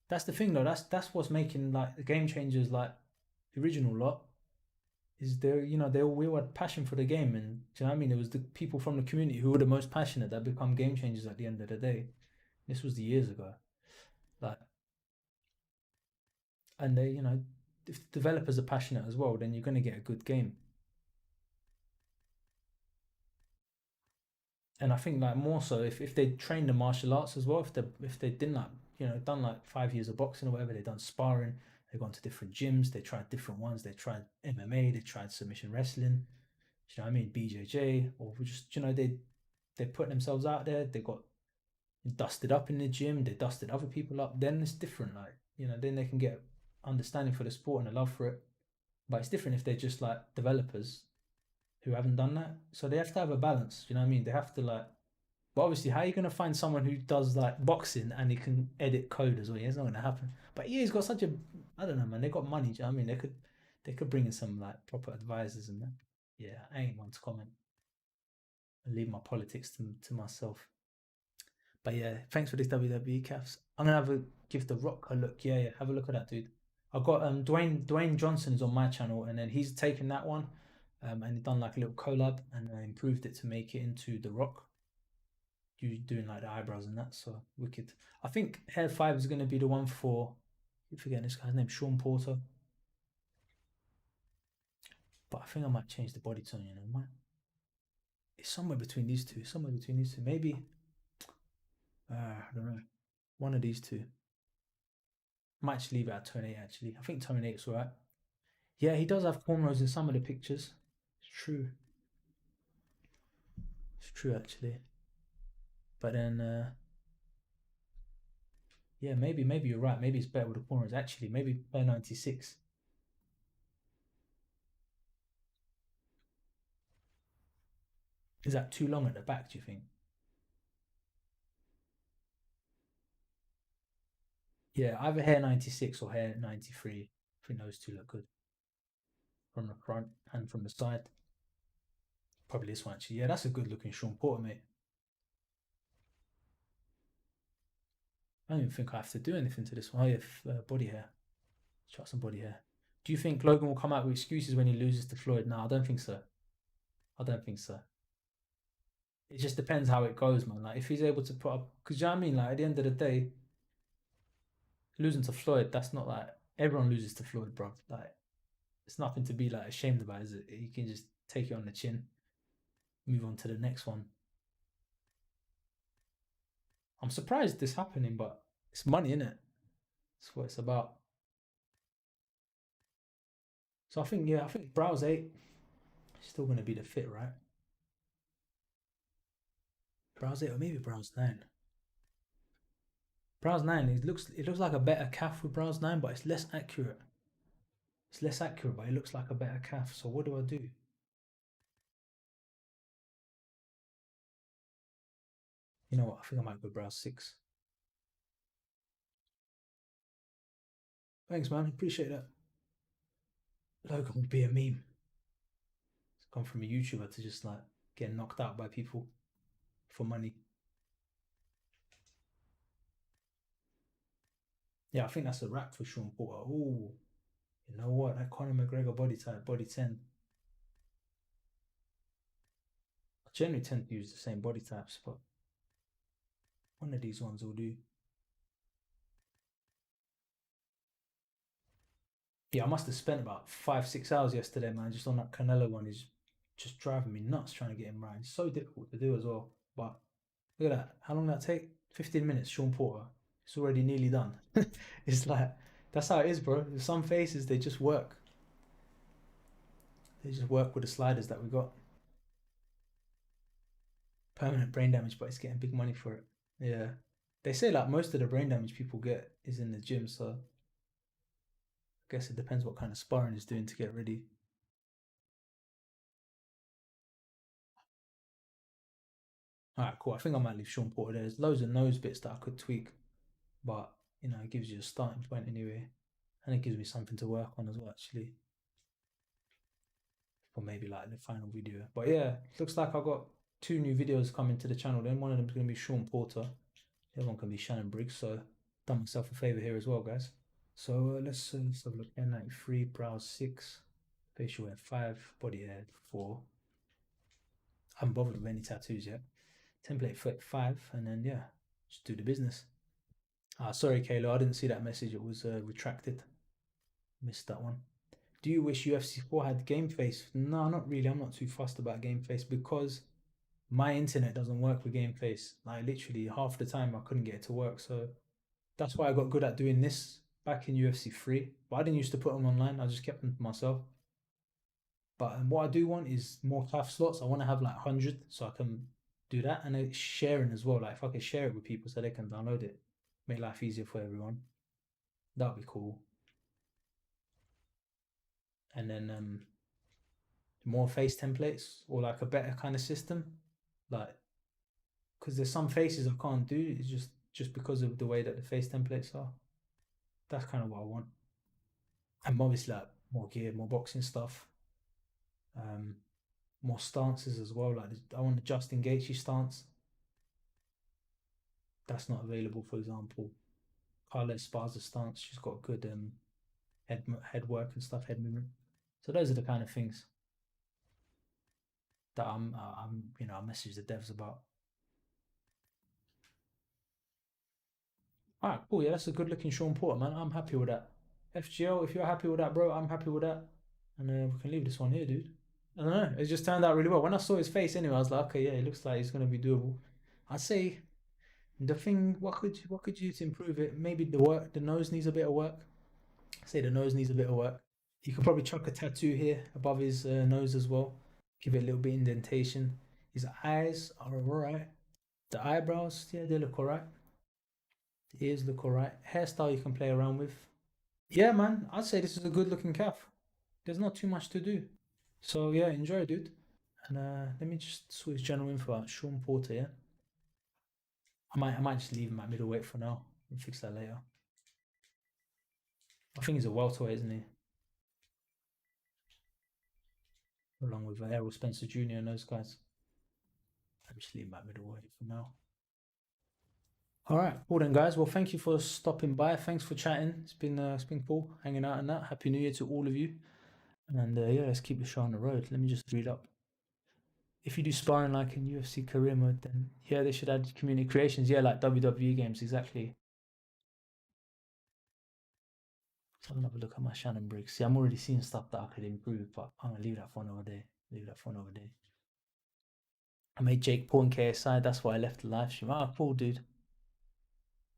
That's the thing though. That's what's making like the game changers like the original lot is they all had passion for the game, and do you know what I mean? It was the people from the community who were the most passionate that become game changers at the end of the day. This was the years ago. Like, and if the developers are passionate as well, then you're going to get a good game. And I think like more so if they train the martial arts as well, if they didn't like done like 5 years of boxing or whatever, they've done sparring, they've gone to different gyms, they tried different ones, they tried MMA, they tried submission wrestling, you know what I mean, BJJ, or just they put themselves out there, they got dusted up in the gym, they dusted other people up, then it's different, like then they can get understanding for the sport and a love for it. But it's different if they're just like developers who haven't done that, so they have to have a balance, you know what I mean, they have to like. But obviously, how are you going to find someone who does like boxing and he can edit code as well? Yeah, it's not going to happen. But yeah, he's got such a, I don't know, man. They got money. Do you know what I mean? They could bring in some like proper advisors and that. Yeah, I ain't one to comment. I leave my politics to myself. But yeah, thanks for this WWE caps. I'm gonna give the Rock a look. Yeah, yeah, have a look at that, dude. I've got Dwayne Johnson is on my channel, and then he's taken that one, and he done like a little collab and improved it to make it into the Rock. You doing like the eyebrows and that, so wicked. I think Hair 5 is going to be the one for, I forget this guy's name, Sean Porter. But I think I might change the body tone, it's somewhere between these two. Somewhere between these two. Maybe, I don't know. One of these two. Might just leave it at tone 8, actually. I think tone 8 is alright. Yeah, he does have cornrows in some of the pictures. It's true. It's true, actually. But then, yeah, maybe you're right. Maybe it's better with the cornrows. Actually, maybe Bear 96. Is that too long at the back, do you think? Yeah, either hair 96 or hair 93. I think those two look good from the front and from the side. Probably this one actually. Yeah, that's a good looking Sean Porter, mate. I don't even think I have to do anything to this one. Oh yeah, body hair. Try some body hair. Do you think Logan will come out with excuses when he loses to Floyd? No, I don't think so. I don't think so. it just depends how it goes, man. Like if he's able to put up, because you know what I mean. Like at the end of the day, losing to Floyd, that's not like everyone loses to Floyd, bro. Like it's nothing to be like ashamed about, is it? You can just take it on the chin, move on to the next one. I'm surprised this happening, but it's money, innit? That's what it's about. So I think, yeah, I think Browse 8 is still going to be the fit, right? Browse 8 or maybe Browse 9. Browse 9, it looks like a better calf with Browse 9, but it's less accurate. It's less accurate, but it looks like a better calf. So what do I do? You know what? I think I might go Browse 6. Thanks, man. Appreciate that. Logan would be a meme. It's come from a YouTuber to just like get knocked out by people for money. Yeah, I think that's a wrap for Sean Porter. Oh, you know what? That Conor McGregor body type, body 10. I generally tend to use the same body types, but one of these ones will do. Yeah, I must have spent about 5, 6 hours yesterday, man, just on that Canelo one. He's just driving me nuts trying to get him right. It's so difficult to do as well. But look at that. How long did that take? 15 minutes, Sean Porter. It's already nearly done. It's like, that's how it is, bro. There's some faces, they just work. They just work with the sliders that we got. Permanent brain damage, but it's getting big money for it. Yeah. They say like most of the brain damage people get is in the gym, so I guess it depends what kind of sparring he's doing to get ready. All right, cool. I think I might leave Sean Porter there. There's loads of nose bits that I could tweak, but it gives you a starting point anyway, and it gives me something to work on as well, actually, for maybe like the final video. But yeah, looks like I've got 2 new videos coming to the channel. Then one of them is going to be Sean Porter, the other one can be Shannon Briggs. So done myself a favor here as well, guys. So let's have a look. N93, brows 6, facial hair 5, body hair 4. I haven't bothered with any tattoos yet. Template foot 5, and then yeah, just do the business. Sorry, Kayla, I didn't see that message. It was retracted. Missed that one. Do you wish UFC 4 had game face? No, not really. I'm not too fussed about game face because my internet doesn't work with game face. Like literally half the time I couldn't get it to work. So that's why I got good at doing this back in UFC 3. But I didn't used to put them online. I just kept them to myself. But what I do want is more CAF slots. I want to have like 100 so I can do that. And it's sharing as well. Like if I could share it with people so they can download it, make life easier for everyone. That'd be cool. And then more face templates or like a better kind of system. Like because there's some faces I can't do. It's just because of the way that the face templates are. That's kind of what I want. And obviously like more gear, more boxing stuff. Um, more stances as well. Like I want the Justin Gaethje stance. That's not available, for example. Carla Esparza stance. She's got good head work and stuff, head movement. So those are the kind of things that I message the devs about. All right, cool. Yeah, that's a good looking Sean Porter, man. I'm happy with that. FGL, if you're happy with that, bro, I'm happy with that. And we can leave this one here, dude. I don't know. It just turned out really well. When I saw his face, anyway, I was like, okay, yeah, it looks like it's gonna be doable. I'd say the thing, what could you do to improve it? Maybe the nose needs a bit of work. I say the nose needs a bit of work. You could probably chuck a tattoo here above his nose as well. Give it a little bit indentation. His eyes are alright. The eyebrows, yeah, they look alright. The ears look alright. Hairstyle you can play around with. Yeah, man, I'd say this is a good looking calf. There's not too much to do. So yeah, enjoy, dude. And let me just sort his general info out. Sean Porter, yeah. I might just leave him at middleweight for now and fix that later. I think he's a welterweight, isn't he? Along with Errol Spencer Jr. and those guys. Let me just leave him at middleweight for now. All right, well then, guys. Well, thank you for stopping by. Thanks for chatting. It's been cool hanging out and that. Happy New Year to all of you. And yeah, let's keep the show on the road. Let me just read up. if you do sparring like in UFC career mode, then yeah, they should add community creations. Yeah, like WWE games, exactly. So I'm gonna have a look at my Shannon Briggs. See, I'm already seeing stuff that I could improve, but I'm gonna leave that for another day. Leave that for another day. I made Jake Paul and KSI. That's why I left the live stream. Ah, cool, dude.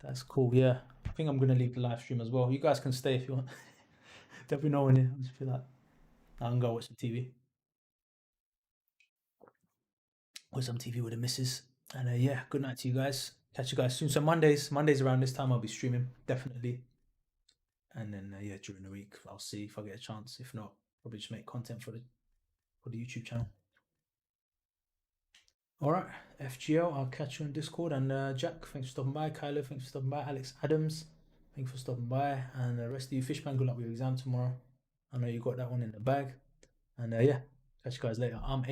That's cool. Yeah, I think I'm gonna leave the live stream as well. You guys can stay if you want. There'll be no one here. I just feel like I can go watch some TV. Watch some TV with the missus. And yeah, good night to you guys. Catch you guys soon. So Mondays around this time I'll be streaming definitely. And then yeah, during the week I'll see if I get a chance. If not, probably just make content for the YouTube channel. All right, FGL. I'll catch you on Discord. And Jack, thanks for stopping by. Kylo, thanks for stopping by. Alex Adams, thanks for stopping by. And the rest of you, Fishman, good luck with your exam tomorrow. I know you got that one in the bag. And yeah, catch you guys later. I'm